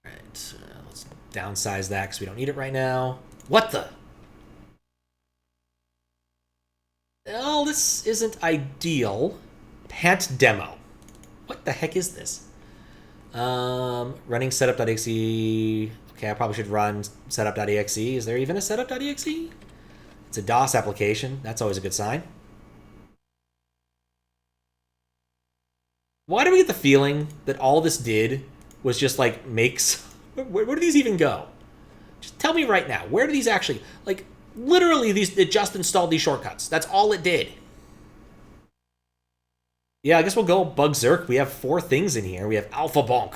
Alright, let's downsize that because we don't need it right now. What the? Well, this isn't ideal. Pant demo. What the heck is this? Running setup.exe. Okay, I probably should run setup.exe. Is there even a setup.exe? It's a DOS application. That's always a good sign. Why do we get the feeling that all this did was just like makes... Where do these even go? Just tell me right now. Where do these actually... Like, literally, it just installed these shortcuts. That's all it did. Yeah, I guess we'll go Bugzerk. We have 4 things in here. We have Alphabonk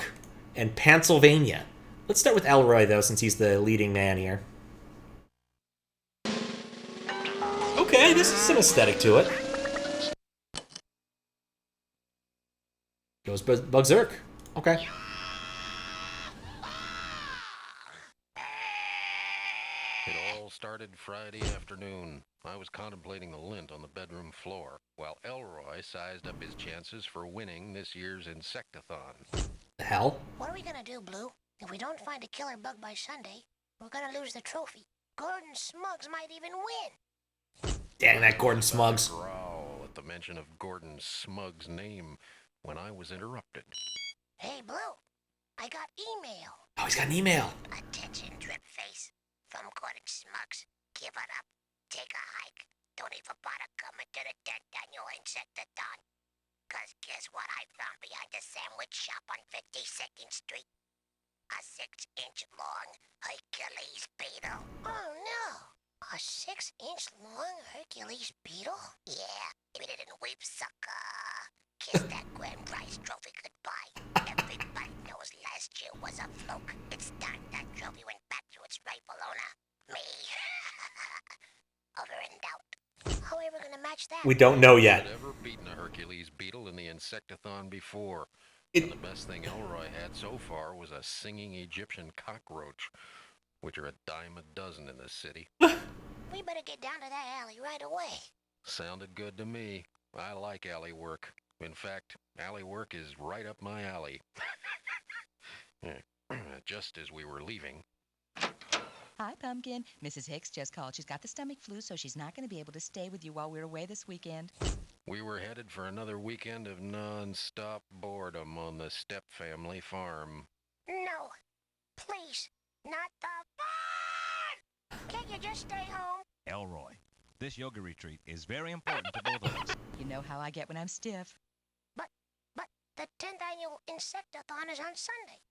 and Pantsylvania. Let's start with Elroy, though, since he's the leading man here. Okay, this is some aesthetic to it. Goes Bugzerk. Okay. It all started Friday afternoon. I was contemplating the lint on the bedroom floor, while Elroy sized up his chances for winning this year's Insectathon. The hell? What are we gonna do, Blue? If we don't find a killer bug by Sunday, we're gonna lose the trophy. Gordon Smuggs might even win. Dang that Gordon Smuggs. Growl at the mention of Gordon Smuggs' name when I was interrupted. Hey, Blue, I got email. Oh, he's got an email. Attention, drip face. From Gordon Smuggs. Give it up. Take a hike. Don't even bother coming to the 10th annual Insectathon. Cause guess what I found behind the sandwich shop on 52nd Street? A 6-inch long Hercules beetle. Oh no! A 6-inch long Hercules beetle? Yeah, if you didn't weep, sucker. Kiss that grand prize trophy goodbye. Everybody knows last year was a fluke. It's time that trophy went back to its rightful owner. Me. Over in doubt. How are we ever gonna match that? We don't know yet. I've never beaten a Hercules beetle in the Insectathon before. And the best thing Elroy had so far was a singing Egyptian cockroach, which are a dime a dozen in this city. We better get down to that alley right away. Sounded good to me. I like alley work. In fact, alley work is right up my alley. Just as we were leaving. Hi, Pumpkin. Mrs. Hicks just called. She's got the stomach flu, so she's not going to be able to stay with you while we're away this weekend. We were headed for another weekend of non-stop boredom on the Step family farm. No. Please. Not the fun! Can't you just stay home? Elroy, this yoga retreat is very important to both of us. You know how I get when I'm stiff. But the 10th annual Insectathon is on Sunday.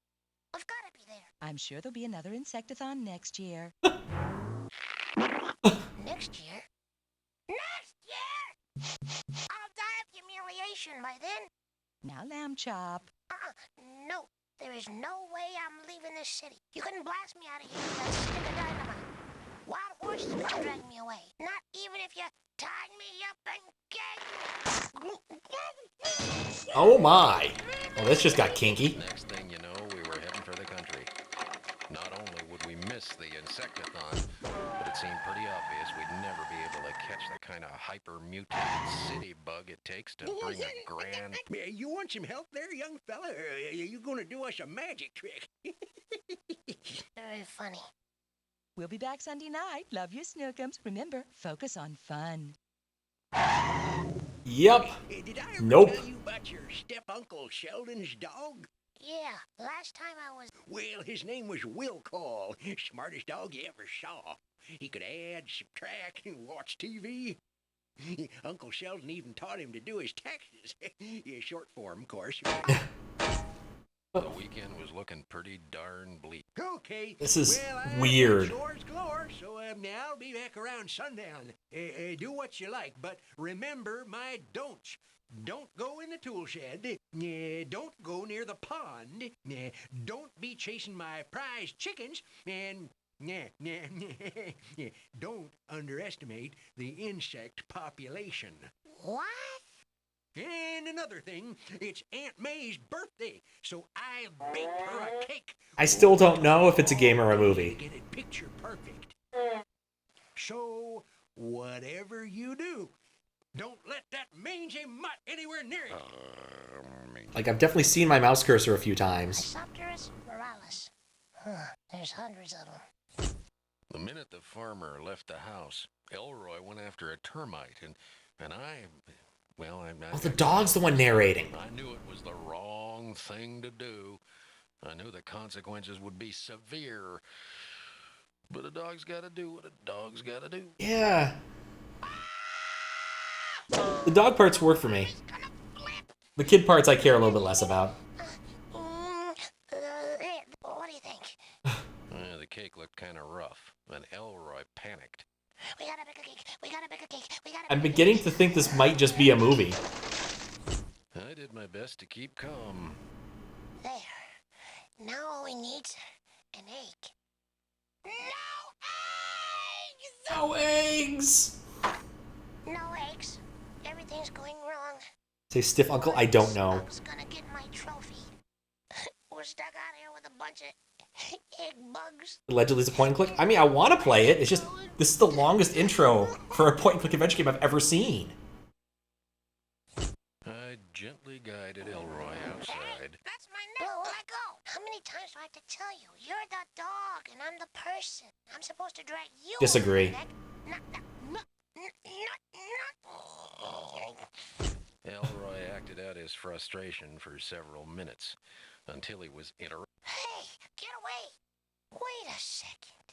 I've got to be there. I'm sure there'll be another Insectathon next year. Next year? Next year! I'll die of humiliation by then. Now, Lamb Chop. No, there is no way I'm leaving this city. You couldn't blast me out of here with that stick of dynamite. Wild horses couldn't drag me away. Not even if you tied me up and gagged me. Oh my. Well, this just got kinky. Next thing you know, we were heading for the country. Not only would we miss the Insectathon, but it seemed pretty obvious we'd never be able to catch the kind of hyper-mutated city bug it takes to bring a grand... You want some help there, young fella? Or are you going to do us a magic trick? Very funny. We'll be back Sunday night. Love you, Snookums. Remember, focus on fun. Yep. Did I ever Nope. tell you about your step-uncle Sheldon's dog? Yeah, last time I was... Well, his name was Will Call. Smartest dog you ever saw. He could add, subtract, and watch TV. Uncle Sheldon even taught him to do his taxes. Yeah, short form, of course. The weekend was looking pretty darn bleak. Okay. This is well, weird. Chores galore, so now I'll be back around sundown. Do what you like, but remember my don'ts. Don't go in the tool shed. Don't go near the pond. Don't be chasing my prize chickens. And don't underestimate the insect population. What? And another thing, it's Aunt May's birthday, so I baked her a cake. I still don't know if it's a game or a movie. Get it picture perfect. So, whatever you do, don't let that mangy mutt anywhere near it. Like, I've definitely seen my mouse cursor a few times. Isopterus moralis. There's hundreds of them. The minute the farmer left the house, Elroy went after a termite, and I, well, Oh, the dog's the one narrating. I knew it was the wrong thing to do. I knew the consequences would be severe. But a dog's got to do what a dog's got to do. Yeah. The dog parts work for me. The kid parts I care a little bit less about. What do you think? The cake looked kind of rough, and Elroy panicked. We gotta bake a cake. We gotta bake a cake. We gotta. I'm beginning to think this might just be a movie. I did my best to keep calm. There. Now all we need's an egg. No eggs! No eggs. Everything's going wrong. Say stiff uncle? I don't know. I was gonna get my trophy. We're stuck out here with a bunch of egg bugs. Allegedly it's a point and click. I mean, I want to play it. It's just, this is the longest intro for a point and click adventure game I've ever seen. I gently guided Elroy outside. That's my neck. Let go. How many times do I have to tell you? You're the dog and I'm the person. I'm supposed to drag you. Disagree. Elroy acted out his frustration for several minutes until he was interrupted. Hey, get away. Wait a second.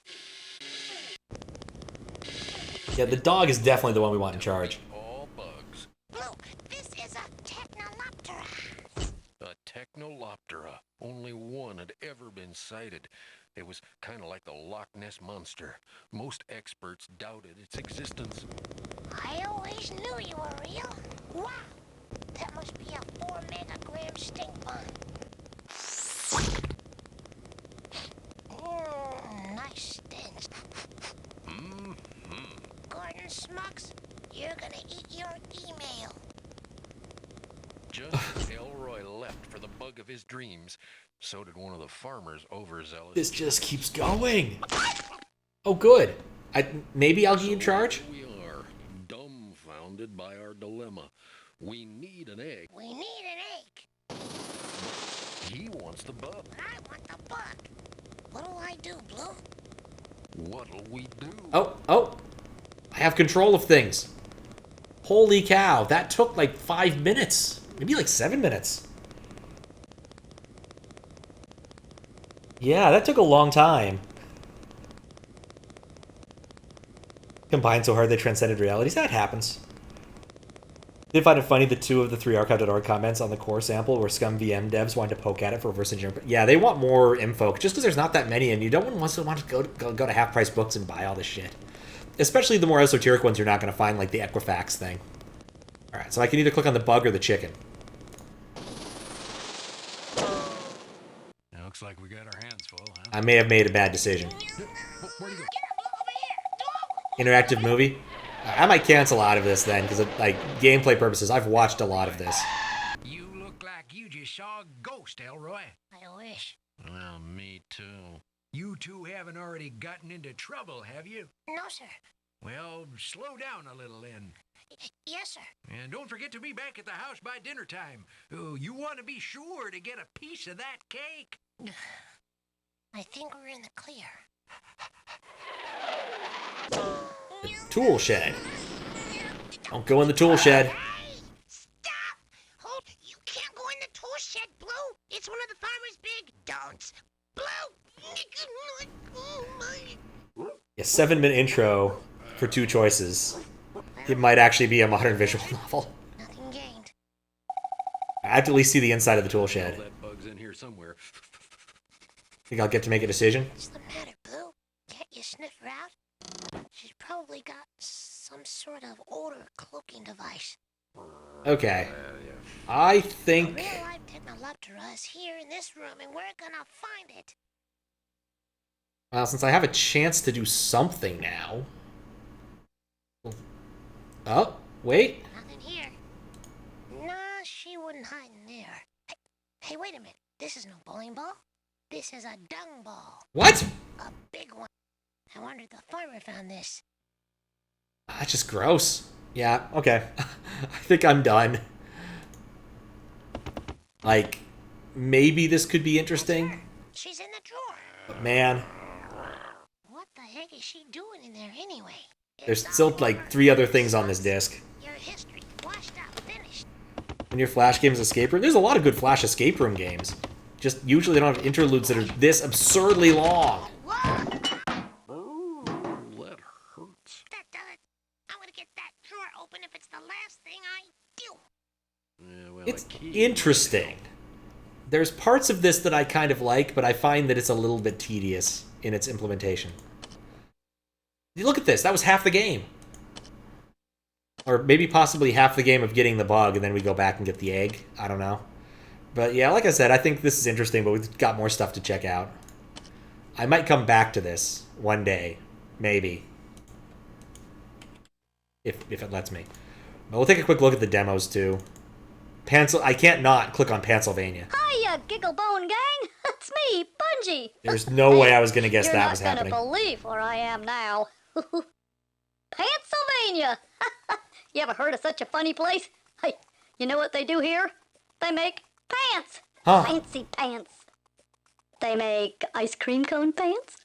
Yeah, the dog is definitely the one we want in charge. All bugs. Blue, this is a technoloptera. A technoloptera. Only one had ever been sighted. It was kind of like the Loch Ness Monster. Most experts doubted its existence. I always knew you were real. Wow, that must be a 4 megagram stink bomb. Nice stench. Gordon Smucks, you're gonna eat your email. Just as Elroy left for the bug of his dreams, so did one of the farmers overzealous. This just keeps going. Oh, good. Maybe I'll get in charge? We are dumbfounded by our dilemma. We need an egg. We need an egg. He wants the bug. I want the bug. What'll I do, Blue? What'll we do? Oh. I have control of things. Holy cow, that took like 5 minutes. Maybe like 7 minutes. Yeah, that took a long time. Combined so hard they transcended realities. That happens. Did find it funny that 2 of the 3 archive.org comments on the core sample were scum VM devs wanted to poke at it for reverse engineering. Yeah, they want more info just because there's not that many, and you don't want to go to half-price books and buy all this shit. Especially the more esoteric ones you're not going to find, like the Equifax thing. Alright, so I can either click on the bug or the chicken. Looks like we got our hands full, huh? I may have made a bad decision. Interactive movie? I might cancel out of this then, because of like gameplay purposes, I've watched a lot of this. You look like you just saw a ghost, Elroy. I wish. Well, me too. You two haven't already gotten into trouble, have you? No, sir. Well, slow down a little then. Yes, sir. And don't forget to be back at the house by dinner time. Oh, you want to be sure to get a piece of that cake. I think we're in the clear. The tool shed. Don't go in the tool shed. Stop! Hold! You can't go in the tool shed, Blue. It's one of the farmer's big don'ts. Blue! A 7-minute intro for 2 choices. It might actually be a modern visual novel. Nothing gained. I have to at least see the inside of the tool shed. That bug's in here somewhere. Think I'll get to make a decision? What's the matter, Blue? Can't you sniff her out? She's probably got some sort of odor cloaking device. Okay. I think... A real-life technoloptera is here in this room, and we're gonna find it. Well, since I have a chance to do something now... Oh, wait. Nothing here. Not wait a minute. This is no bowling ball. This is a dung ball. What? A big one. I wonder if the farmer found this. That's just gross. Yeah, okay. I think I'm done. Like, maybe this could be interesting. She's in the drawer. But man, What the heck is she doing in there anyway? there's still like 3 other things on this disc. Your history, washed out, finished. In your Flash games escape room, there's a lot of good Flash escape room games. Just usually they don't have interludes that are this absurdly long. Ooh, that hurts. That does it. I'm gonna get that drawer open if it's the last thing I do. Yeah, well, It's interesting. There's parts of this that I kind of like, but I find that it's a little bit tedious in its implementation. You look at this. That was half the game. Or maybe possibly half the game of getting the bug, and then we go back and get the egg. I don't know. But yeah, like I said, I think this is interesting, but we've got more stuff to check out. I might come back to this one day. Maybe. If it lets me. But we'll take a quick look at the demos, too. I can't not click on Pantsylvania. Hiya, Gigglebone Gang! It's me, Bungie! There's no way I was going to guess that was You're not happening. gonna believe where I am now. Pantsylvania! You ever heard of such a funny place? Hey, you know what they do here? They make pants! Huh. Fancy pants. They make ice cream cone pants,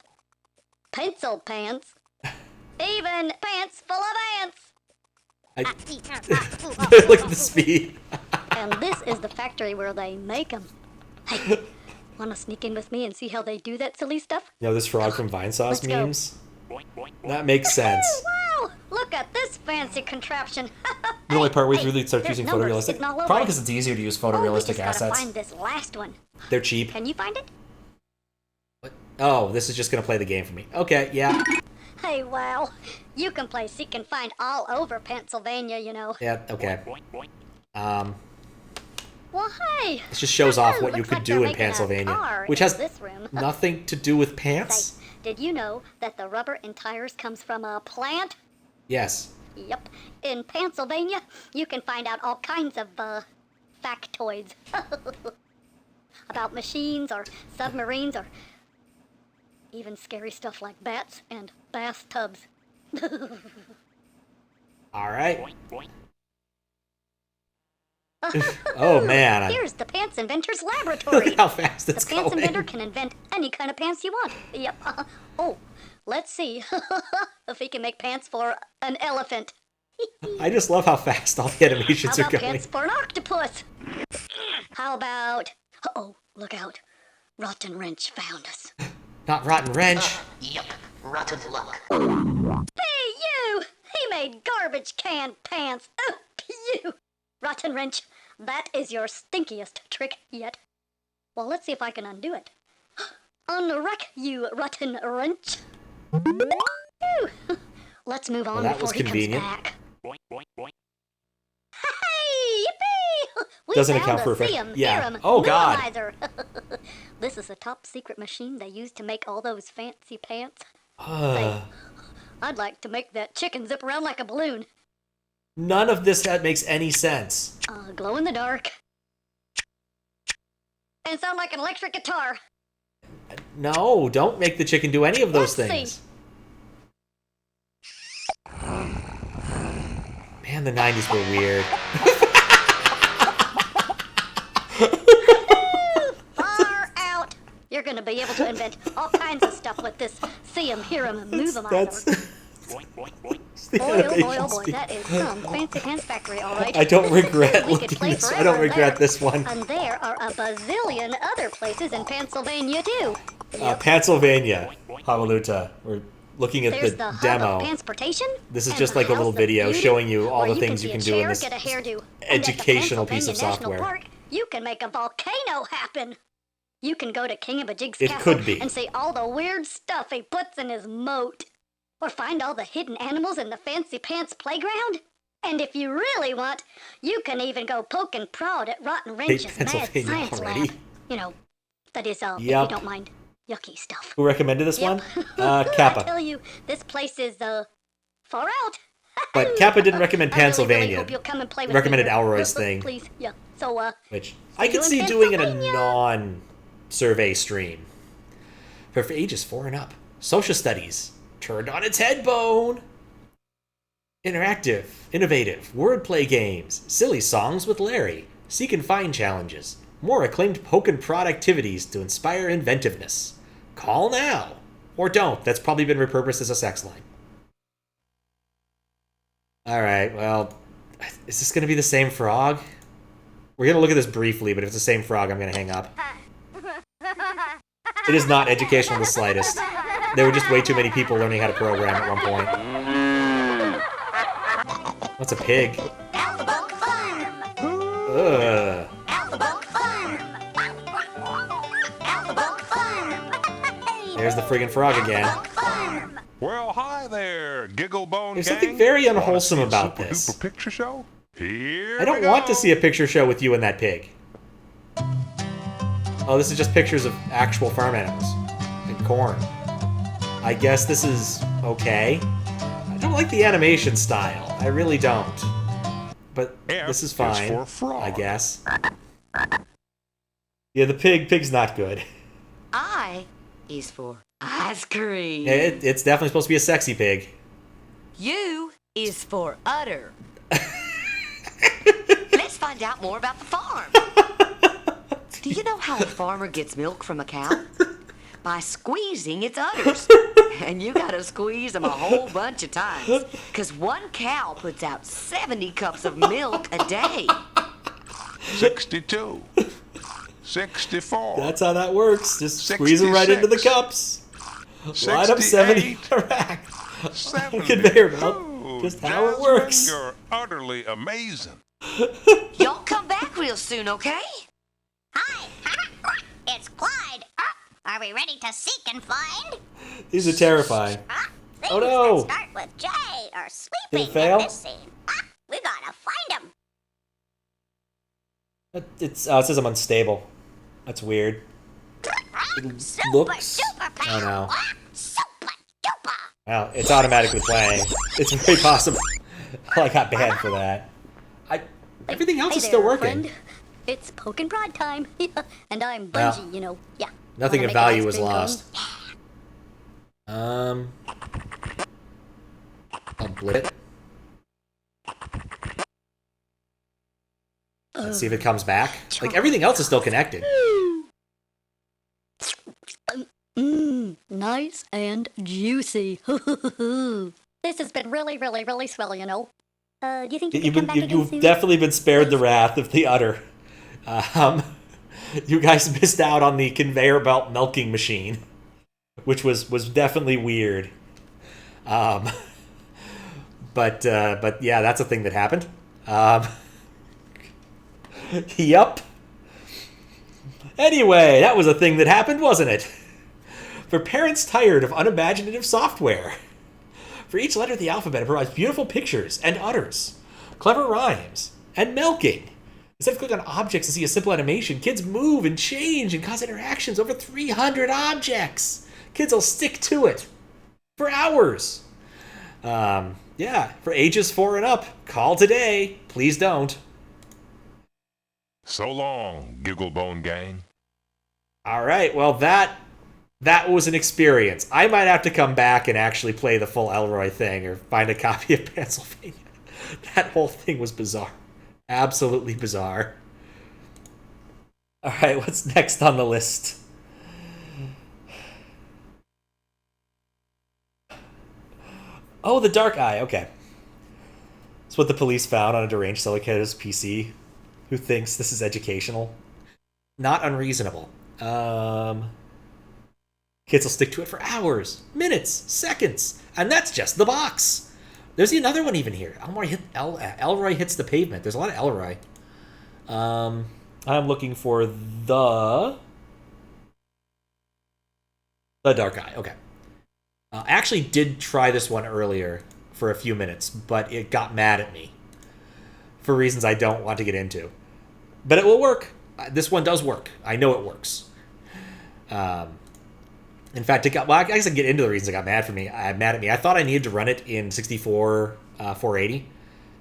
pencil pants, even pants full of ants. Look at the speed. And this is the factory where they make them. Hey, wanna sneak in with me and see how they do that silly stuff? You know this frog from Vine Sauce Let's go. memes? That makes sense. Wow! Look at this fancy contraption. The only part where we really start there's using numbers photorealistic. sitting all over Probably it. because it's easier to use Oh, we photorealistic just gotta assets. find this last one. They're cheap. Can you find it? Oh, this is just going to play the game for me. Okay, yeah. Hey, wow. You can play seek and find all over Pennsylvania, you know. Yeah, okay. Well, hey. This just shows off what you Looks could like do they're in making a Pennsylvania. car Which in has this room. nothing to do with pants? Say, did you know that the rubber in tires comes from a plant? Yes. Yep. In Pennsylvania, you can find out all kinds of, factoids. About machines or submarines or even scary stuff like bats and bathtubs. All right. Oh, man. Here's the Pants Inventor's Laboratory. Look at how fast it's The Pants going. Inventor can invent any kind of pants you want. Yep. Oh, let's see if he can make pants for an elephant. I just love how fast all the animations How are about going. pants for an octopus? How about... Uh-oh, look out. Rotten Wrench found us. Not Rotten Wrench. Yep, rotten luck. Hey, you! He made garbage can pants. Oh, you! Rotten Wrench, that is your stinkiest trick yet. Well, let's see if I can undo it. Unwreck, you Rotten Wrench. Phew. Let's move on Well, that before was he convenient. comes back. Hey, yippee! We Doesn't found account a for effect- Theum yeah. Theorem Oh, God. Mobilizer. This is a top secret machine they use to make all those fancy pants. Say, I'd like to make that chicken zip around like a balloon. None of this that makes any sense. Glow in the dark. And sound like an electric guitar. No, don't make the chicken do any of those Let's things. see. Man, the 90s were weird. Far out. You're gonna be able to invent all kinds of stuff with this Theum Theorem Mobilizer. Boy, oh boy, that is some fancy pants factory, all right. I don't regret We could looking play this. I forever don't regret there. this one. And there are a bazillion other places in Pennsylvania, too. Pennsylvania, Havaluta. We're looking at There's the the hub demo. of transportation. This is and just the like a little House of video Beauty, showing you all where the things you can can do in chair, this get a hairdo. And at the educational piece of Pennsylvania National software. Park, you can make a volcano happen. You can go to King of Bajig's It castle could be. and see all the weird stuff he puts in his moat. Or find all the hidden animals in the Fancy Pants playground. And if you really want, you can even go poke and prod at Rotten Wrench's Mad Pennsylvania Science already. Lab. You know, that is, if you Yup. don't mind, yucky stuff. Who recommended this Yep. one? I Kappa. tell you, this place is, far out. But Kappa didn't recommend I really, Pennsylvania. really hope you'll come and play with Recommended me. Elroy's thing. Please, yeah. So, Which I could see doing in a non-survey stream. But for ages 4 and up, social studies turned on its head, Bone. Interactive, innovative, wordplay games, silly songs with Larry, seek and find challenges, more acclaimed poke and prod activities to inspire inventiveness. Call now. Or don't. That's probably been repurposed as a sex line. Alright, well, is this going to be the same frog? We're going to look at this briefly, but if it's the same frog, I'm going to hang up. It is not educational in the slightest. There were just way too many people learning how to program at one point. What's a pig? Alphabonk Farm! Ugh. Alphabonk Farm! Alphabonk Farm! There's the friggin' frog again. Well, hi there, Gigglebone There's gang. something very unwholesome about Super this. Duper picture show? Here I don't we want to go. see a picture show with you and that pig. Oh, this is just pictures of actual farm animals and corn. I guess this is okay. I don't like the animation style. I really don't. But this is fine, for frog. I guess. Yeah, the pig's not good. I is for ice cream. Yeah, it's definitely supposed to be a sexy pig. U is for udder. Let's find out more about the farm. Do you know how a farmer gets milk from a cow? By squeezing its udders. And you gotta squeeze them a whole bunch of times. Because one cow puts out 70 cups of milk a day. 62. 64. That's how that works. Just squeeze them right into the cups. Line up 70 rack. Conveyor belt. Just how it works. You're utterly amazing. Y'all come back real soon, okay? It's Clyde. Are we ready to seek and find? These are terrifying. Things Oh no! that start with J are Did sleeping it fail? in this scene. We gotta find them. It says I'm unstable. That's weird. It looks. Oh no. Well, it's automatically playing. It's very possible. I got banned for that. Everything else Hey is still there, working. friend. It's poke and prod time. And I'm Bungie, Well, you know. Yeah. Nothing Wanna of make an value ice was cream cone? lost. I'll blip it. Let's see if it comes back. Like, everything else is still connected. Nice and juicy. This has been really, really, really swell, you know. Do you think you can come back again You've soon? definitely been spared the wrath of the udder. You guys missed out on the conveyor belt milking machine, which was definitely weird. But yeah, that's a thing that happened. Yup. Anyway, that was a thing that happened, wasn't it? For parents tired of unimaginative software. For each letter of the alphabet, it provides beautiful pictures and udders, clever rhymes, and milking. Instead of clicking on objects to see a simple animation, kids move and change and cause interactions over 300 objects. Kids will stick to it for hours. Yeah, for ages 4 and up, call today. Please don't. So long, Gigglebone gang. All right, well, that was an experience. I might have to come back and actually play the full Elroy thing or find a copy of Pantsylvania. That whole thing was bizarre. Absolutely bizarre. All right, what's next on the list? Oh, the Dark Eye. Okay. It's what the police found on a deranged Silicator's PC who thinks this is educational. Not unreasonable. Kids will stick to it for hours, minutes, seconds, and that's just the box. There's another one even here. Elroy hits the pavement. There's a lot of Elroy. I'm looking for the Dark Eye. Okay. I actually did try this one earlier for a few minutes, but it got mad at me for reasons I don't want to get into. But it will work. This one does work. I know it works. In fact, I guess I can get into the reasons it got mad at me. I thought I needed to run it in 64 480,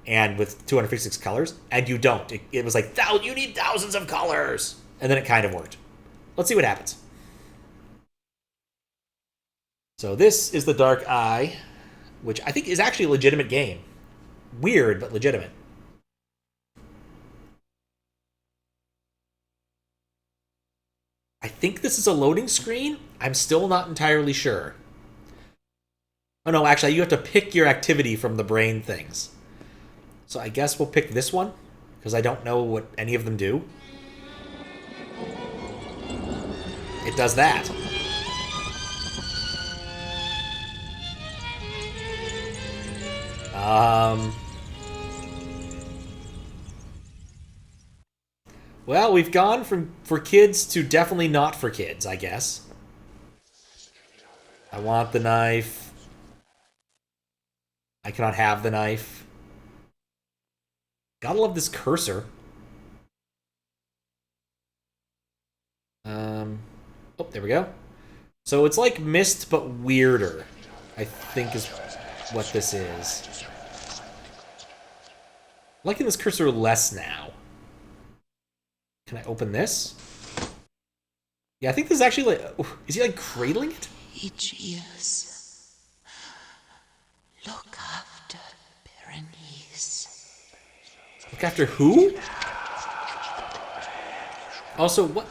and with 256 colors, and you don't. It was like, you need thousands of colors! And then it kind of worked. Let's see what happens. So this is the Dark Eye, which I think is actually a legitimate game. Weird, but legitimate. I think this is a loading screen. I'm still not entirely sure. Oh no, actually, you have to pick your activity from the brain things. So I guess we'll pick this one, because I don't know what any of them do. It does that. Well, we've gone from for kids to definitely not for kids, I guess. I want the knife. I cannot have the knife. Gotta love this cursor. Oh, there we go. So it's like Myst, but weirder, I think is what this is. I'm liking this cursor less now. Can I open this? Yeah, I think this is actually like... Is he like cradling it? Each years. Look after Berenice. Look after who? Also, what?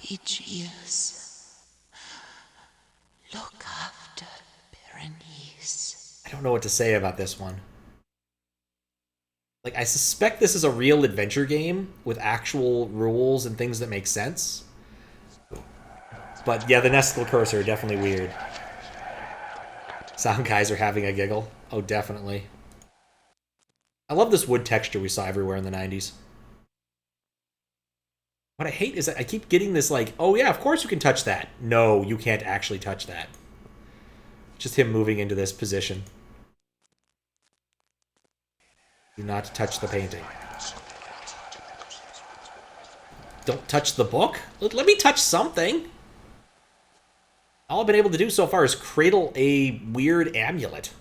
Each years. Look after Berenice. I don't know what to say about this one. Like, I suspect this is a real adventure game with actual rules and things that make sense. But yeah, the Nestle cursor, definitely weird. Sound guys are having a giggle. Oh, definitely. I love this wood texture we saw everywhere in the 90s. What I hate is that I keep getting this like, oh yeah, of course you can touch that. No, you can't actually touch that. Just him moving into this position. Do not touch the painting. Don't touch the book? Let me touch something. All I've been able to do so far is cradle a weird amulet.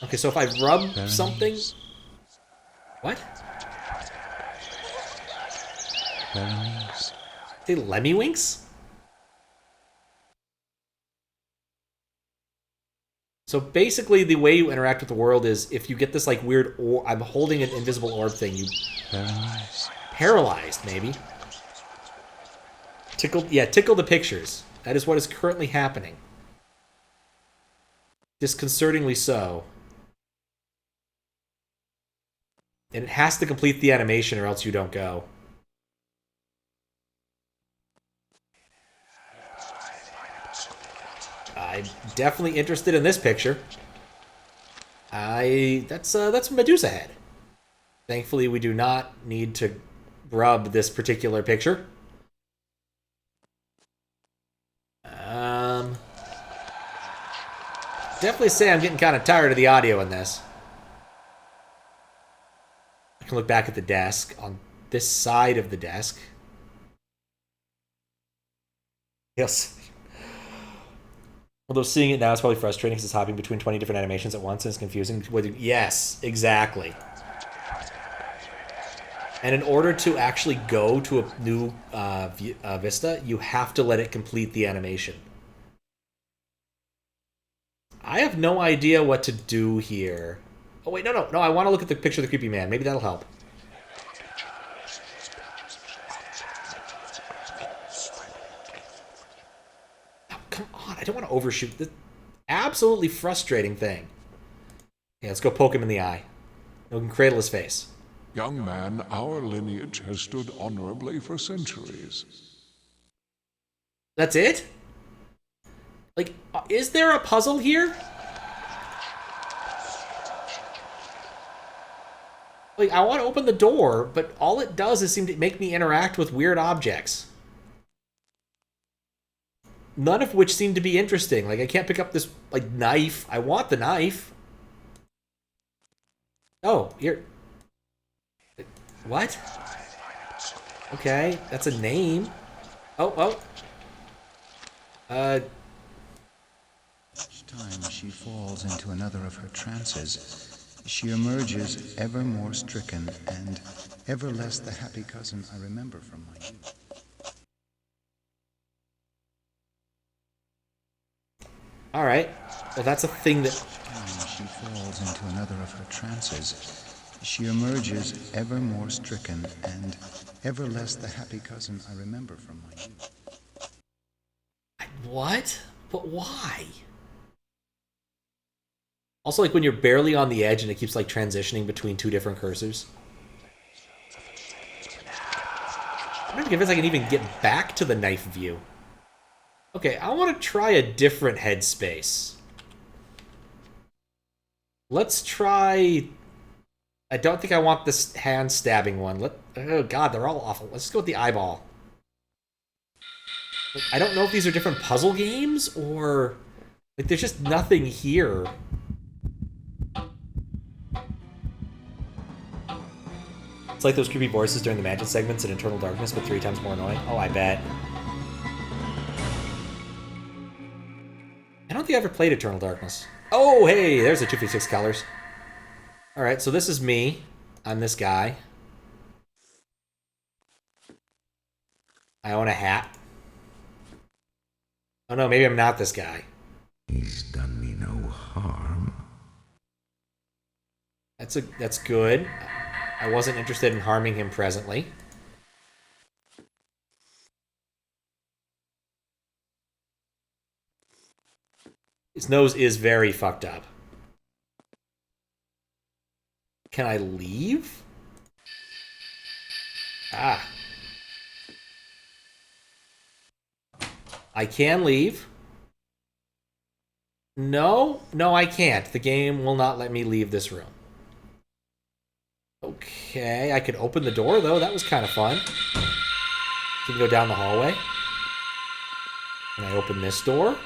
Okay, so if I rub something... What? They Lemmiwinks? So basically the way you interact with the world is if you get this like weird I'm holding an invisible orb thing, you... Paralyzed, maybe. Tickle the pictures. That is what is currently happening. Disconcertingly so. And it has to complete the animation or else you don't go. I'm definitely interested in this picture. That's Medusa head. Thankfully, we do not need to rub this particular picture. Definitely say I'm getting kind of tired of the audio in this. I can look back at the desk on this side of the desk. Yes. Although seeing it now is probably frustrating because it's hopping between 20 different animations at once and it's confusing. Yes, exactly. And in order to actually go to a new vista, you have to let it complete the animation. I have no idea what to do here. Oh, wait, no, I want to look at the picture of the creepy man. Maybe that'll help. Come on, I don't want to overshoot this absolutely frustrating thing. Yeah, let's go poke him in the eye. We can cradle his face. Young man, our lineage has stood honorably for centuries. That's it? Like, is there a puzzle here? Like, I want to open the door, but all it does is seem to make me interact with weird objects. None of which seem to be interesting. Like, I can't pick up this, like, knife. I want the knife. Oh, here. What? Okay, that's a name. time she falls into another of her trances, she emerges ever more stricken and ever less the happy cousin I remember from my youth. All right. Well, that's a thing that... Time she falls into another of her trances, she emerges ever more stricken and ever less the happy cousin I remember from my youth. What? But why? Also, like when you're barely on the edge and it keeps like transitioning between two different cursors. I'm not convinced I can even get back to the knife view. Okay, I want to try a different headspace. Let's try... I don't think I want this hand stabbing one. Oh god, they're all awful. Let's just go with the eyeball. I don't know if these are different puzzle games or... Like, there's just nothing here. It's like those creepy voices during the magic segments in Eternal Darkness, but 3 times more annoying. Oh, I bet. I don't think I ever played Eternal Darkness. Oh, hey, there's the 256 colors. Alright, so this is me. I'm this guy. I own a hat. Oh no, maybe I'm not this guy. He's done me no harm. That's good. I wasn't interested in harming him presently. His nose is very fucked up. Can I leave? Ah. I can leave. No, I can't. The game will not let me leave this room. Okay, I could open the door, though. That was kind of fun. Can go down the hallway. Can I open this door?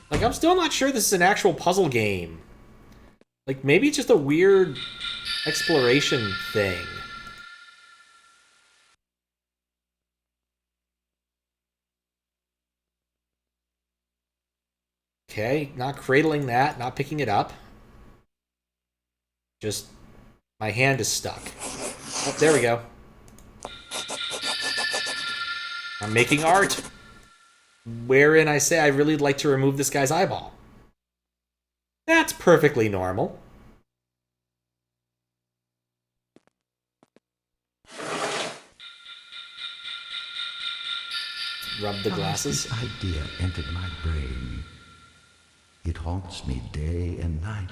Like, I'm still not sure this is an actual puzzle game. Like, maybe it's just a weird exploration thing. Okay, not cradling that, not picking it up. Just, my hand is stuck. Oh, there we go. I'm making art. Wherein I say I really like to remove this guy's eyeball. That's perfectly normal. Rub the glasses. This idea entered my brain. It haunts me day and night.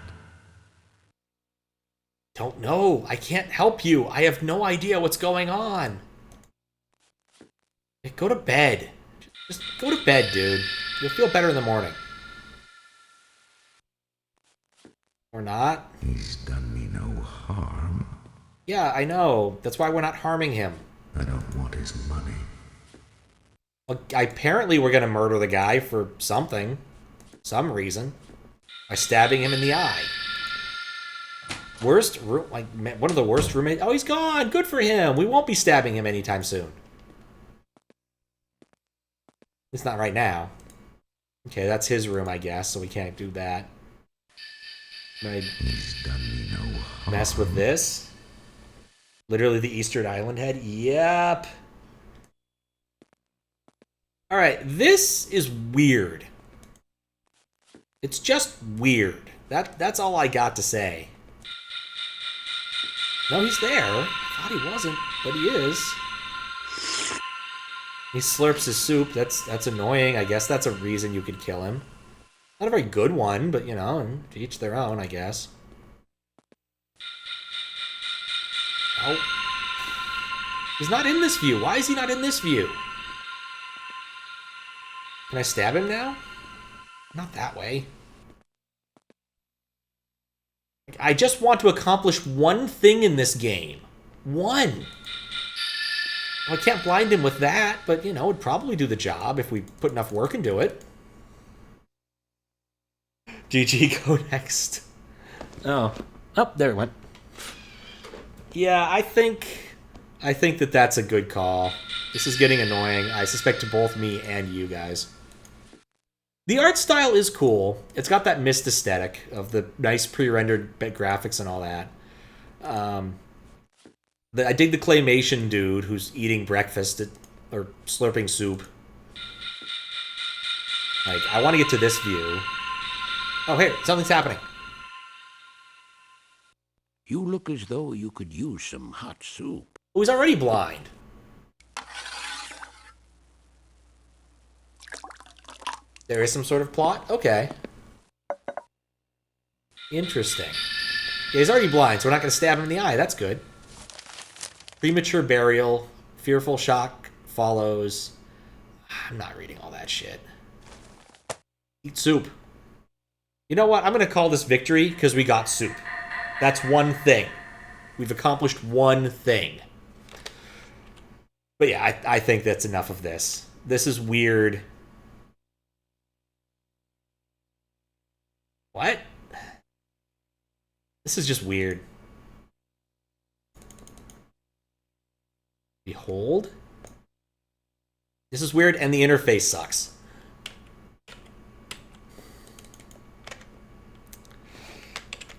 Don't know. I can't help you. I have no idea what's going on. Go to bed. Just go to bed, dude. You'll feel better in the morning. Or not. He's done me no harm. Yeah, I know. That's why we're not harming him. I don't want his money. Well, apparently we're going to murder the guy for something. Some reason. By stabbing him in the eye. Worst room, like one of the worst roommates. Oh, he's gone. Good for him. We won't be stabbing him anytime soon. It's not right now. Okay, that's his room, I guess, so we can't do that. He's done me no harm. Mess with this? Literally the Eastern Island head? Yep. Alright, this is weird. It's just weird. That's all I got to say. No, he's there. I thought he wasn't, but he is. He slurps his soup. That's annoying. I guess that's a reason you could kill him. Not a very good one, but, you know, to each their own, I guess. Oh. He's not in this view. Why is he not in this view? Can I stab him now? Not that way. I just want to accomplish one thing in this game. One. Well, I can't blind him with that, but, you know, it'd probably do the job if we put enough work into it. GG, go next. Oh. Oh, there it went. Yeah, I think that that's a good call. This is getting annoying, I suspect, to both me and you guys. The art style is cool. It's got that mist aesthetic of the nice pre-rendered graphics and all that. I dig the claymation dude who's eating breakfast or slurping soup. Like, I want to get to this view. Oh, here, something's happening. You look as though you could use some hot soup. Oh, he's already blind. There is some sort of plot? Okay. Interesting. Yeah, he's already blind, so we're not going to stab him in the eye. That's good. Premature burial. Fearful shock follows. I'm not reading all that shit. Eat soup. You know what? I'm going to call this victory because we got soup. That's one thing. We've accomplished one thing. But yeah, I think that's enough of this. This is weird. What? This is just weird. Behold? This is weird, and the interface sucks.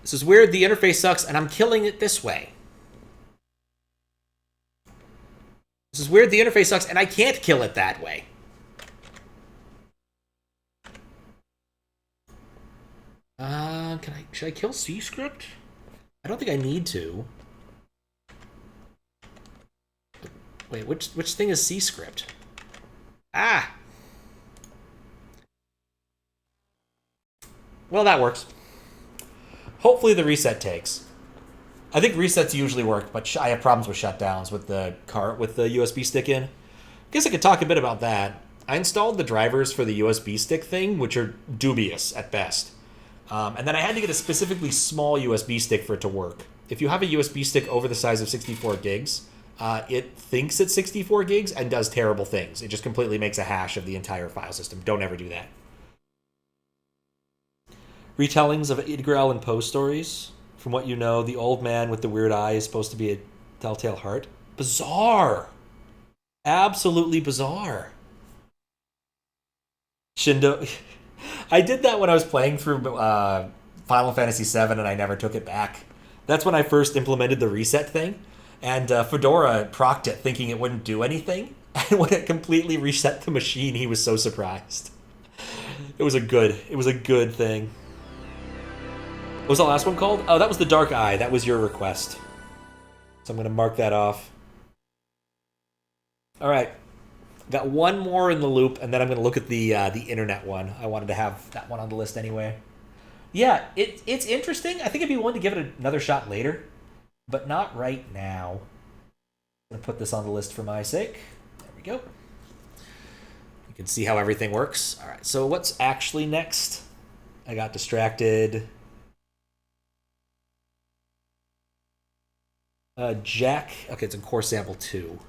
This is weird, the interface sucks, and I'm killing it this way. This is weird, the interface sucks, and I can't kill it that way. Should I kill C-script? I don't think I need to. Wait, which thing is C-script? Ah! Well, that works. Hopefully the reset takes. I think resets usually work, but I have problems with shutdowns with the USB stick in. I guess I could talk a bit about that. I installed the drivers for the USB stick thing, which are dubious at best. And then I had to get a specifically small USB stick for it to work. If you have a USB stick over the size of 64 gigs, it thinks it's 64 gigs and does terrible things. It just completely makes a hash of the entire file system. Don't ever do that. Retellings of Edgar Allan Poe stories. From what you know, the old man with the weird eye is supposed to be a telltale heart. Bizarre. Absolutely bizarre. Shindo... I did that when I was playing through Final Fantasy VII and I never took it back. That's when I first implemented the reset thing. And Fedora procced it thinking it wouldn't do anything. And when it completely reset the machine, he was so surprised. It was a good thing. What was the last one called? Oh, that was the Dark Eye. That was your request. So I'm going to mark that off. All right. Got one more in the loop, and then I'm going to look at the internet one. I wanted to have that one on the list anyway. Yeah, it's interesting. I think I'd be willing to give it another shot later, but not right now. I'm going to put this on the list for my sake. There we go. You can see how everything works. All right, so what's actually next? I got distracted. Jack. Okay, it's in core sample 2.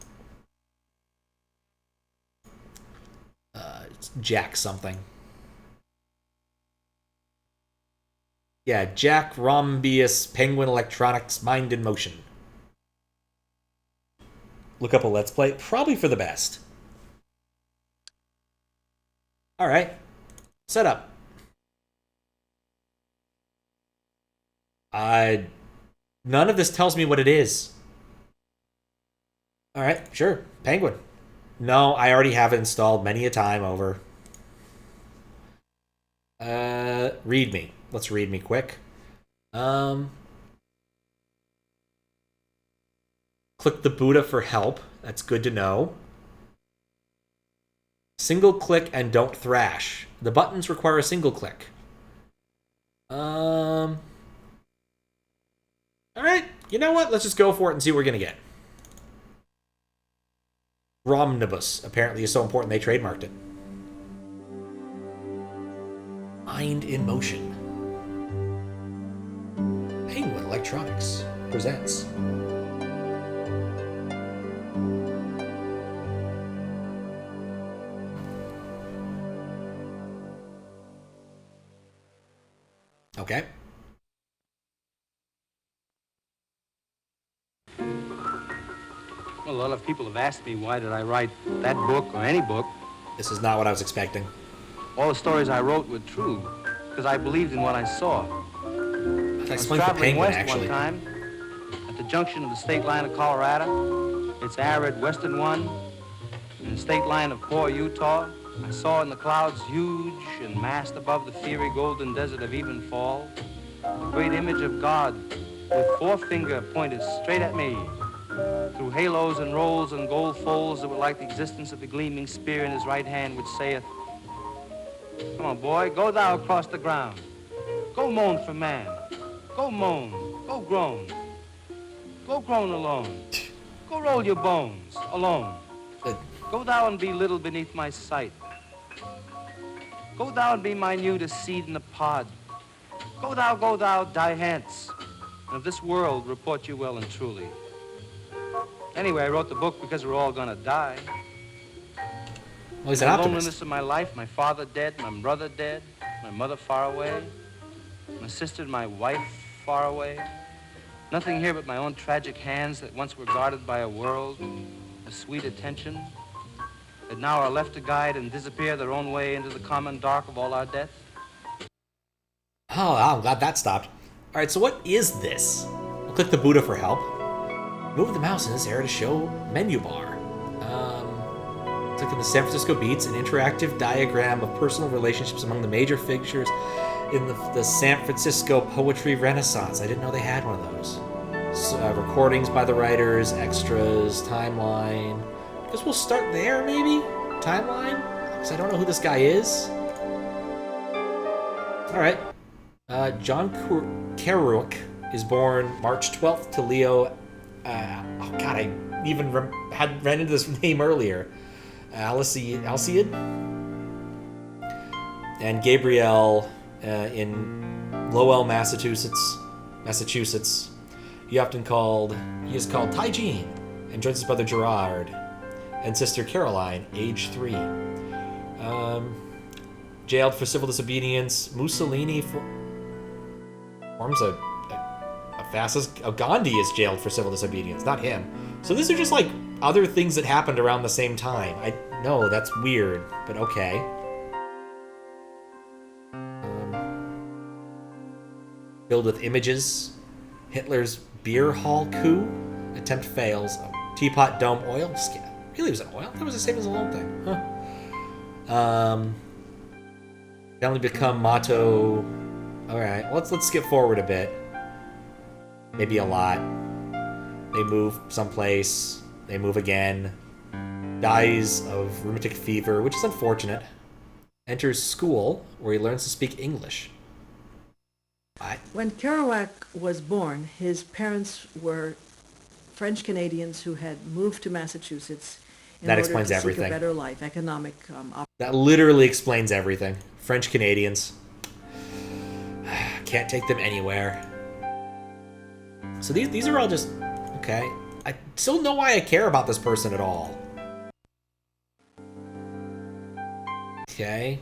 It's Jack something. Yeah, Jack ROMnibus Penguin Electronics Mind in Motion. Look up a Let's Play. Probably for the best. Alright. Setup. None of this tells me what it is. Alright, sure. Penguin. No, I already have it installed many a time over. README. Let's README quick. Click the Buddha for help. That's good to know. Single click and don't thrash. The buttons require a single click. Alright, you know what? Let's just go for it and see what we're gonna get. ROMnibus apparently is so important they trademarked it. Mind in Motion. Penguin Electronics presents. Okay. Well, a lot of people have asked me why did I write that book or any book. This is not what I was expecting. All the stories I wrote were true, because I believed in what I saw. I was explains the traveling penguin, west actually. one time, at the junction of the state line of Colorado, its arid western one, and the state line of poor Utah. I saw in the clouds, huge and massed above the fiery golden desert of Evenfall, the great image of God with forefinger pointed straight at me, through halos and rolls and gold folds that were like the existence of the gleaming spear in his right hand, which saith, "Come on, boy, go thou across the ground. Go moan for man. Go moan. Go groan. Go groan alone. Go roll your bones alone. Go thou and be little beneath my sight. Go thou and be minute as seed in the pod. Go thou, die hence. And of this world report you well and truly." Anyway, I wrote the book because we're all gonna die. Well, he's an the optimist. loneliness of my life, my father dead, my brother dead, my mother far away, my sister and my wife far away. Nothing here but my own tragic hands that once were guarded by a world of sweet attention, that now are left to guide and disappear their own way into the common dark of all our death. Oh, I'm glad that stopped. All right, so what is this? We'll click the Buddha for help. Move the mouse in this area to show menu bar. Click on the San Francisco Beats, an interactive diagram of personal relationships among the major figures in the San Francisco Poetry Renaissance. I didn't know they had one of those. So, recordings by the writers, extras, timeline. I guess we'll start there, maybe? Timeline? Because I don't know who this guy is. All right. John Kerouac is born March 12th to Leo. Oh God, I even ran into this name earlier. Alcide and Gabrielle in Lowell, Massachusetts. He is called Tai Jean and joins his brother Gerard and sister Caroline, age 3. Jailed for civil disobedience. Mussolini forms a fascist. Gandhi is jailed for civil disobedience, not him. So these are just like other things that happened around the same time. I know that's weird, but okay. Filled with images. Hitler's beer hall coup. Attempt fails. Teapot dome oil scam. Really, was it oil? That was the same as the loan thing. Huh. Finally become motto. All right, let's skip forward a bit. Maybe a lot. They move someplace. They move again. Dies of rheumatic fever, which is unfortunate. Enters school, where he learns to speak English. When Kerouac was born, his parents were French Canadians who had moved to Massachusetts in order to seek a better life, economic That literally explains everything. French Canadians. Can't take them anywhere. So these are all just okay. I still know why I care about this person at all. Okay.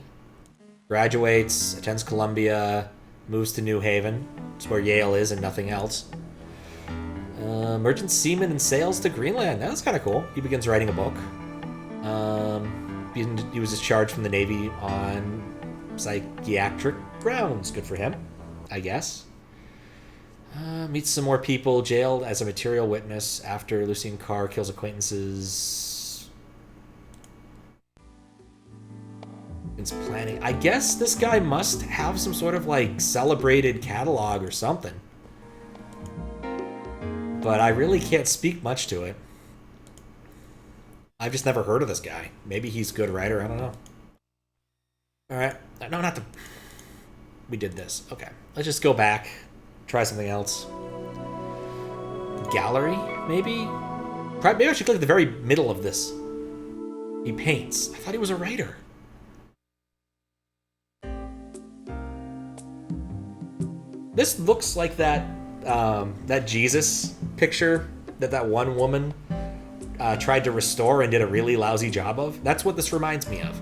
Graduates, attends Columbia, moves to New Haven. It's where Yale is and nothing else. Merchant seaman and sails to Greenland. That's kind of cool. He begins writing a book. He was discharged from the Navy on psychiatric grounds. Good for him, I guess. Meets some more people. Jailed as a material witness after Lucien Carr kills acquaintances. It's planning. I guess this guy must have some sort of like celebrated catalog or something. But I really can't speak much to it. I've just never heard of this guy. Maybe he's a good writer. I don't know. All right. No, not the... We did this. Okay. Let's just go back. Try something else. Gallery, maybe? Maybe I should click at the very middle of this. He paints. I thought he was a writer. This looks like that Jesus picture that one woman tried to restore and did a really lousy job of. That's what this reminds me of.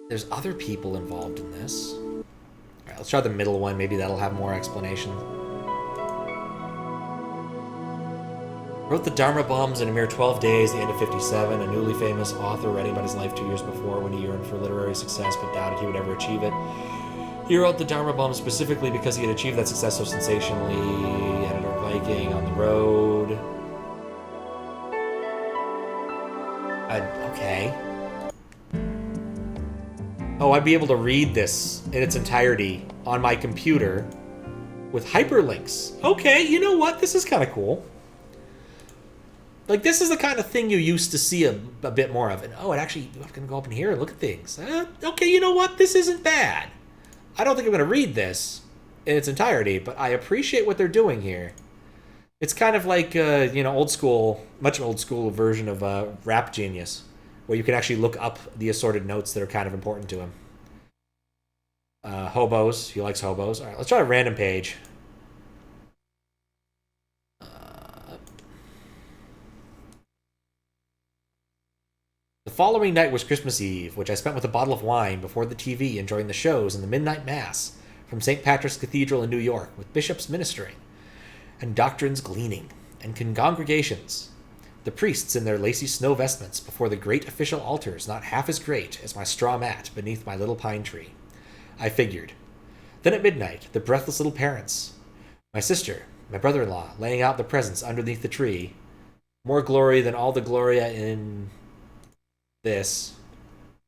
There's other people involved in this. All right, let's try the middle one. Maybe that'll have more explanation. Wrote the Dharma Bums in a mere 12 days, the end of 57, a newly famous author writing about his life 2 years before when he yearned for literary success but doubted he would ever achieve it. He wrote the Dharma Bums specifically because he had achieved that success so sensationally. Editor Viking, On the Road. Okay. Oh, I'd be able to read this in its entirety on my computer with hyperlinks. Okay, you know what? This is kind of cool. Like, this is the kind of thing you used to see a bit more of. And, oh, it actually, I'm going to go up in here and look at things. Okay, you know what? This isn't bad. I don't think I'm going to read this in its entirety, but I appreciate what they're doing here. It's kind of like, old school, much old school version of Rap Genius, where you can actually look up the assorted notes that are kind of important to him. Hobos. He likes hobos. All right, let's try a random page. The following night was Christmas Eve, which I spent with a bottle of wine before the TV enjoying the shows and the midnight mass from St. Patrick's Cathedral in New York, with bishops ministering, and doctrines gleaning, and congregations, the priests in their lacy snow vestments before the great official altars not half as great as my straw mat beneath my little pine tree. I figured. Then at midnight, the breathless little parents, my sister, my brother-in-law, laying out the presents underneath the tree. More glory than all the Gloria in this.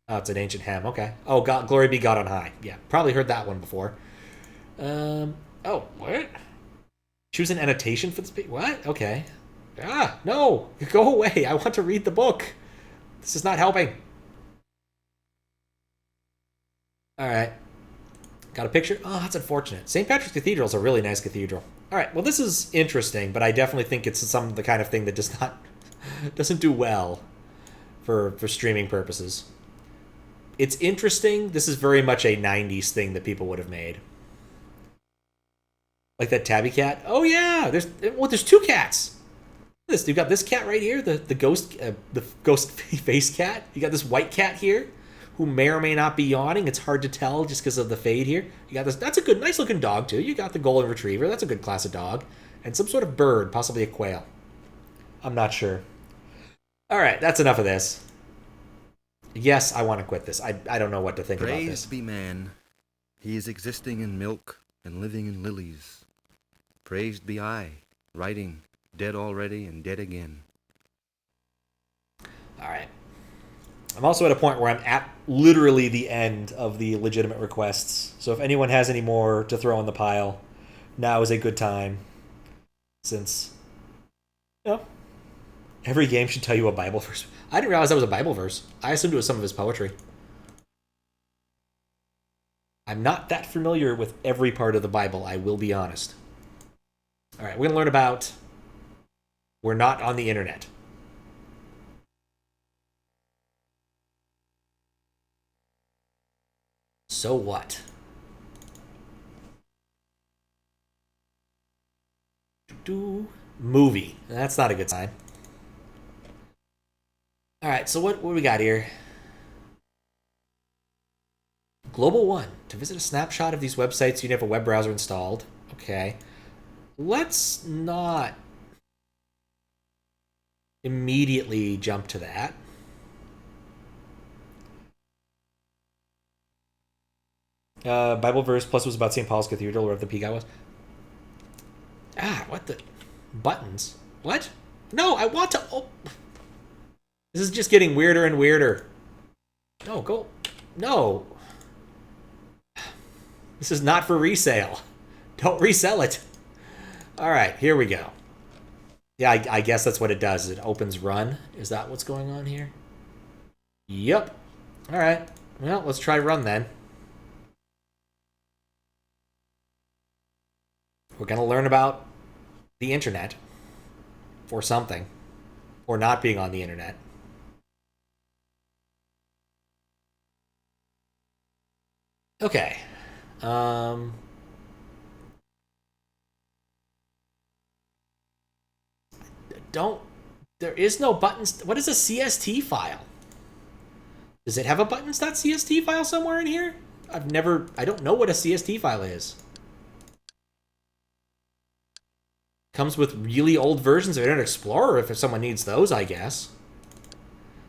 Oh, it's an ancient hymn. Okay. Oh, God, glory be God on high. Yeah, probably heard that one before. Oh, what? Choose an annotation for this page. What? Okay. Ah, no. Go away. I want to read the book. This is not helping. All right. Got a picture? Oh, that's unfortunate. St. Patrick's Cathedral is a really nice cathedral. All right. Well, this is interesting, but I definitely think it's the kind of thing that doesn't do well for streaming purposes. It's interesting. This is very much a 90s thing that people would have made. Like that tabby cat. Oh yeah, there's two cats. You've got this cat right here, the ghost face cat. You got this white cat here, who may or may not be yawning. It's hard to tell just because of the fade here. You got this. That's a good, nice looking dog too. You got the golden retriever. That's a good class of dog, and some sort of bird, possibly a quail. I'm not sure. All right, that's enough of this. Yes, I want to quit this. I don't know what to think about this. Praised be man. He is existing in milk and living in lilies. Praised be I, writing, dead already and dead again. All right. I'm also at a point where I'm at literally the end of the legitimate requests. So if anyone has any more to throw in the pile, now is a good time. Since, every game should tell you a Bible verse. I didn't realize that was a Bible verse. I assumed it was some of his poetry. I'm not that familiar with every part of the Bible, I will be honest. All right, we're going to learn about we're not on the internet. So what? Movie. That's not a good sign. All right, so what we got here? Global One. To visit a snapshot of these websites, you need to have a web browser installed. Okay. Let's not immediately jump to that. Bible verse plus was about St. Paul's Cathedral, wherever the peak I was. What the? Buttons? What? No, I want to... Oh. This is just getting weirder and weirder. No, go... No. This is not for resale. Don't resell it. All right, here we go. Yeah, I guess that's what it does. It opens run. Is that what's going on here? Yep. All right. Well, let's try run then. We're going to learn about the internet. Or something. Or not being on the internet. Okay. There is no buttons. What is a CST file? Does it have a buttons.cst file somewhere in here? I don't know what a CST file is. Comes with really old versions of Internet Explorer if someone needs those, I guess.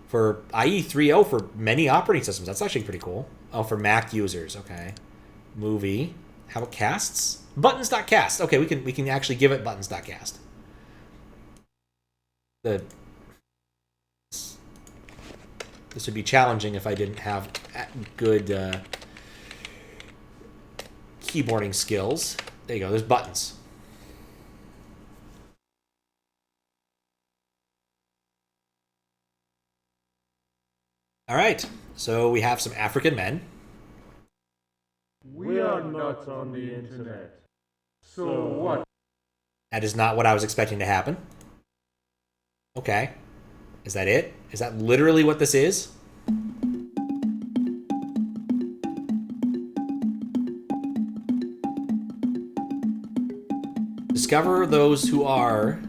For IE 3.0 for many operating systems. That's actually pretty cool. Oh, for Mac users. Okay. Movie. How about casts? Buttons.cast. Okay, we can actually give it buttons.cast. This would be challenging if I didn't have good keyboarding skills. There you go. There's buttons. All right. So we have some African men. We are not on the internet. So what? That is not what I was expecting to happen. Okay. Is that it? Is that literally what this is? Discover those who are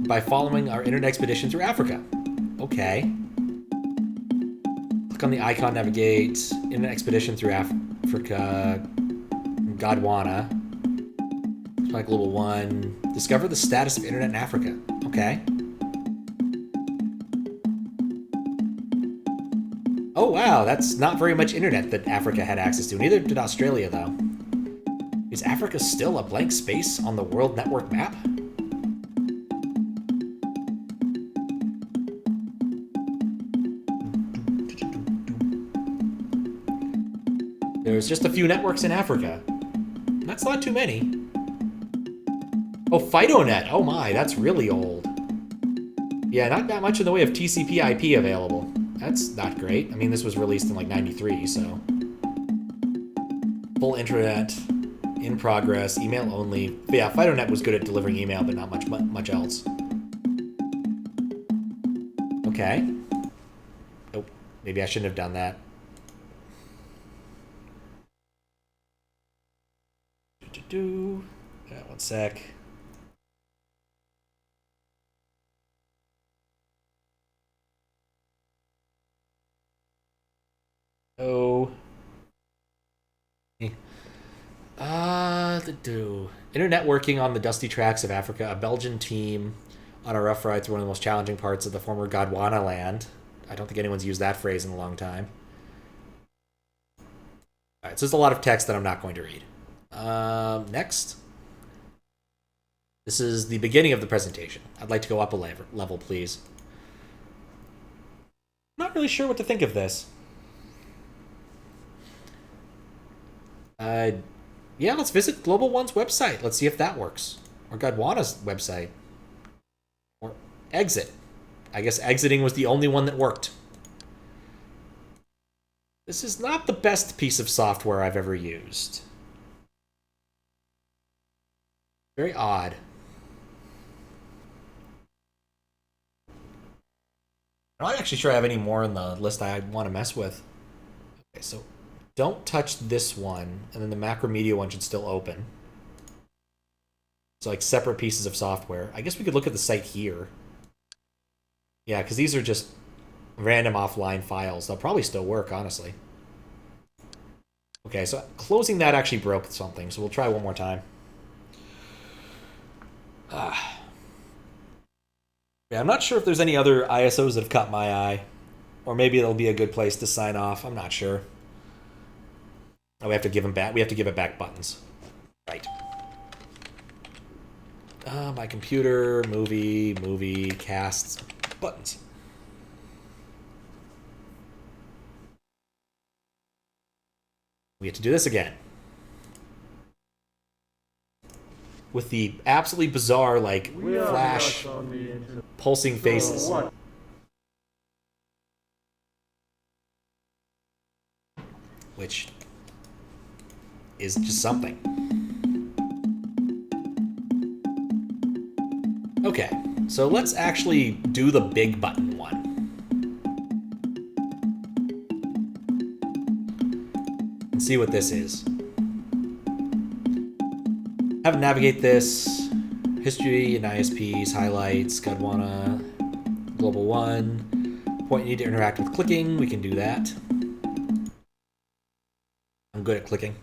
by following our internet expedition through Africa. Okay. Click on the icon, navigate, internet expedition through Africa, Gondwana. Like Global 1. Discover the status of internet in Africa. Okay. Oh, wow. That's not very much internet that Africa had access to. Neither did Australia, though. Is Africa still a blank space on the world network map? There's just a few networks in Africa. That's not too many. Oh, FidoNet. Oh my, that's really old. Yeah, not that much in the way of TCP IP available. That's not great. I mean, this was released in like 93, so. Full internet, in progress, email only. But yeah, FidoNet was good at delivering email, but not much else. Okay. Oh, maybe I shouldn't have done that. Yeah, one sec. Oh. Internet working on the dusty tracks of Africa, a Belgian team on a rough ride through one of the most challenging parts of the former Gondwana land. I don't think anyone's used that phrase in a long time. Alright, so there's a lot of text that I'm not going to read. Next. This is the beginning of the presentation. I'd like to go up a level, please. Not really sure what to think of this. Yeah, let's visit Global One's website. Let's see if that works. Or Gondwana's website. Or exit. I guess exiting was the only one that worked. This is not the best piece of software I've ever used. Very odd. I'm not actually sure I have any more on the list I want to mess with. Okay, so don't touch this one, and then the Macromedia one should still open. So like separate pieces of software. I guess we could look at the site here. Yeah, because these are just random offline files. They'll probably still work, honestly. Okay, so closing that actually broke something, so we'll try one more time. Yeah, I'm not sure if there's any other ISOs that have caught my eye. Or maybe it'll be a good place to sign off. I'm not sure. Oh, we have to give them back. We have to give it back buttons. Right. My computer, movie, casts, buttons. We have to do this again. With the absolutely bizarre, like, flash, pulsing faces. Which is just something. Okay, so let's actually do the big button one. And see what this is. Have to navigate this. History and ISPs, highlights, Gondwana, Global 1. Point you need to interact with clicking, we can do that. I'm good at clicking.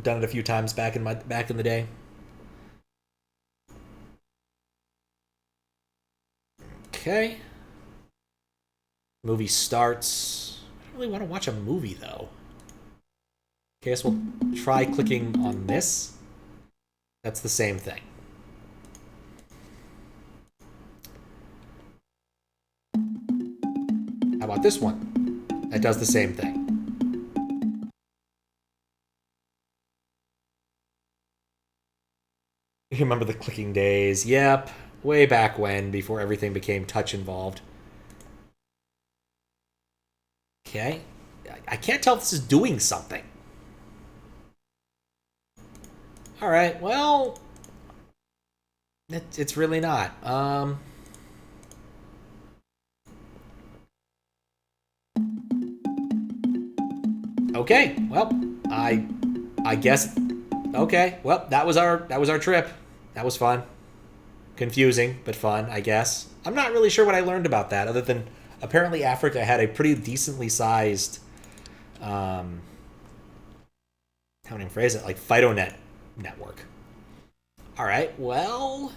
Done it a few times back in the day. Okay. Movie starts. I don't really want to watch a movie, though. Okay, so we'll try clicking on this. That's the same thing. How about this one? That does the same thing. You remember the clicking days? Yep. Way back when, before everything became touch involved. Okay. I can't tell if this is doing something. Alright, well... It's really not. Okay, well, I guess... Okay, well, that was our trip. That was fun. Confusing, but fun, I guess. I'm not really sure what I learned about that, other than apparently Africa had a pretty decently sized, how do I phrase it, like phytonet network. Alright, well,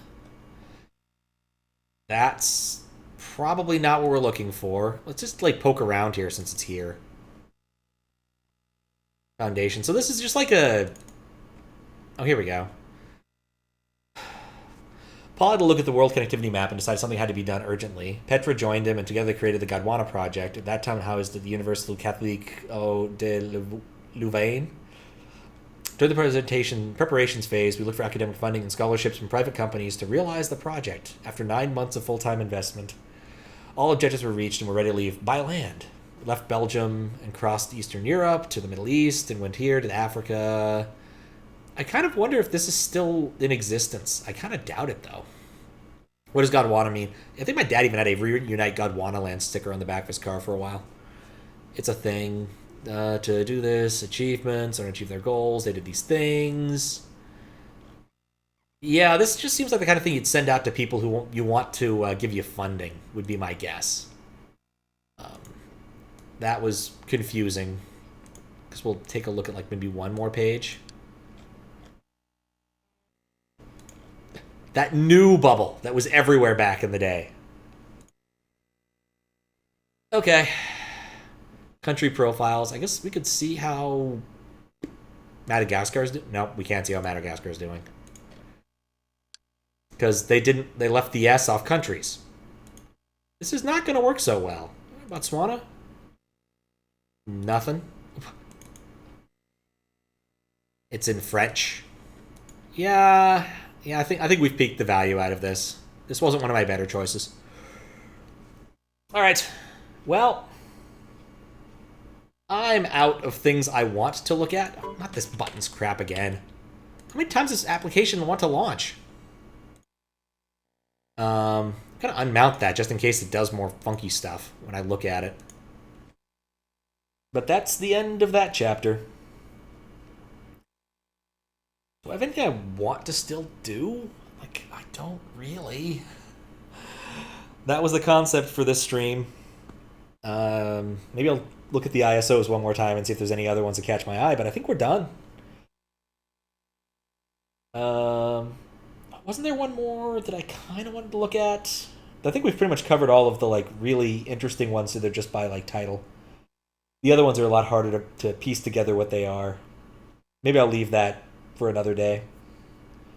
that's probably not what we're looking for. Let's just like poke around here since it's here. Foundation. So this is just like a... Oh, here we go. Paul had to look at the world connectivity map and decided something had to be done urgently. Petra joined him, and together they created the Gondwana project. At that time, housed at the Université Catholique de Louvain. During the preparations phase, we looked for academic funding and scholarships from private companies to realize the project. After 9 months of full-time investment, all objectives were reached and we're ready to leave by land. We left Belgium and crossed Eastern Europe to the Middle East and went here to Africa. I kind of wonder if this is still in existence. I kind of doubt it, though. What does Gondwana mean? I think my dad even had a Reunite Gondwana Land sticker on the back of his car for a while. It's a thing. To do this, achievements, or achieve their goals. They did these things. Yeah, this just seems like the kind of thing you'd send out to people who you want to give you funding, would be my guess. That was confusing. Because we'll take a look at like maybe one more page. That new bubble that was everywhere back in the day. Okay. Country profiles. I guess we could see how Madagascar is doing. Nope, we can't see how Madagascar is doing. Because they left the S off countries. This is not going to work so well. Botswana? Nothing. It's in French. Yeah, I think we've peaked the value out of this. This wasn't one of my better choices. Alright. Well, I'm out of things I want to look at. Not this buttons crap again. How many times does this application want to launch? I'm going to unmount that just in case it does more funky stuff when I look at it. But that's the end of that chapter. Do I have anything I want to still do? Like, I don't really. That was the concept for this stream. Maybe I'll look at the ISOs one more time and see if there's any other ones that catch my eye, but I think we're done. Wasn't there one more that I kind of wanted to look at? I think we've pretty much covered all of the like really interesting ones, so they're just by like title. The other ones are a lot harder to piece together what they are. Maybe I'll leave that for another day.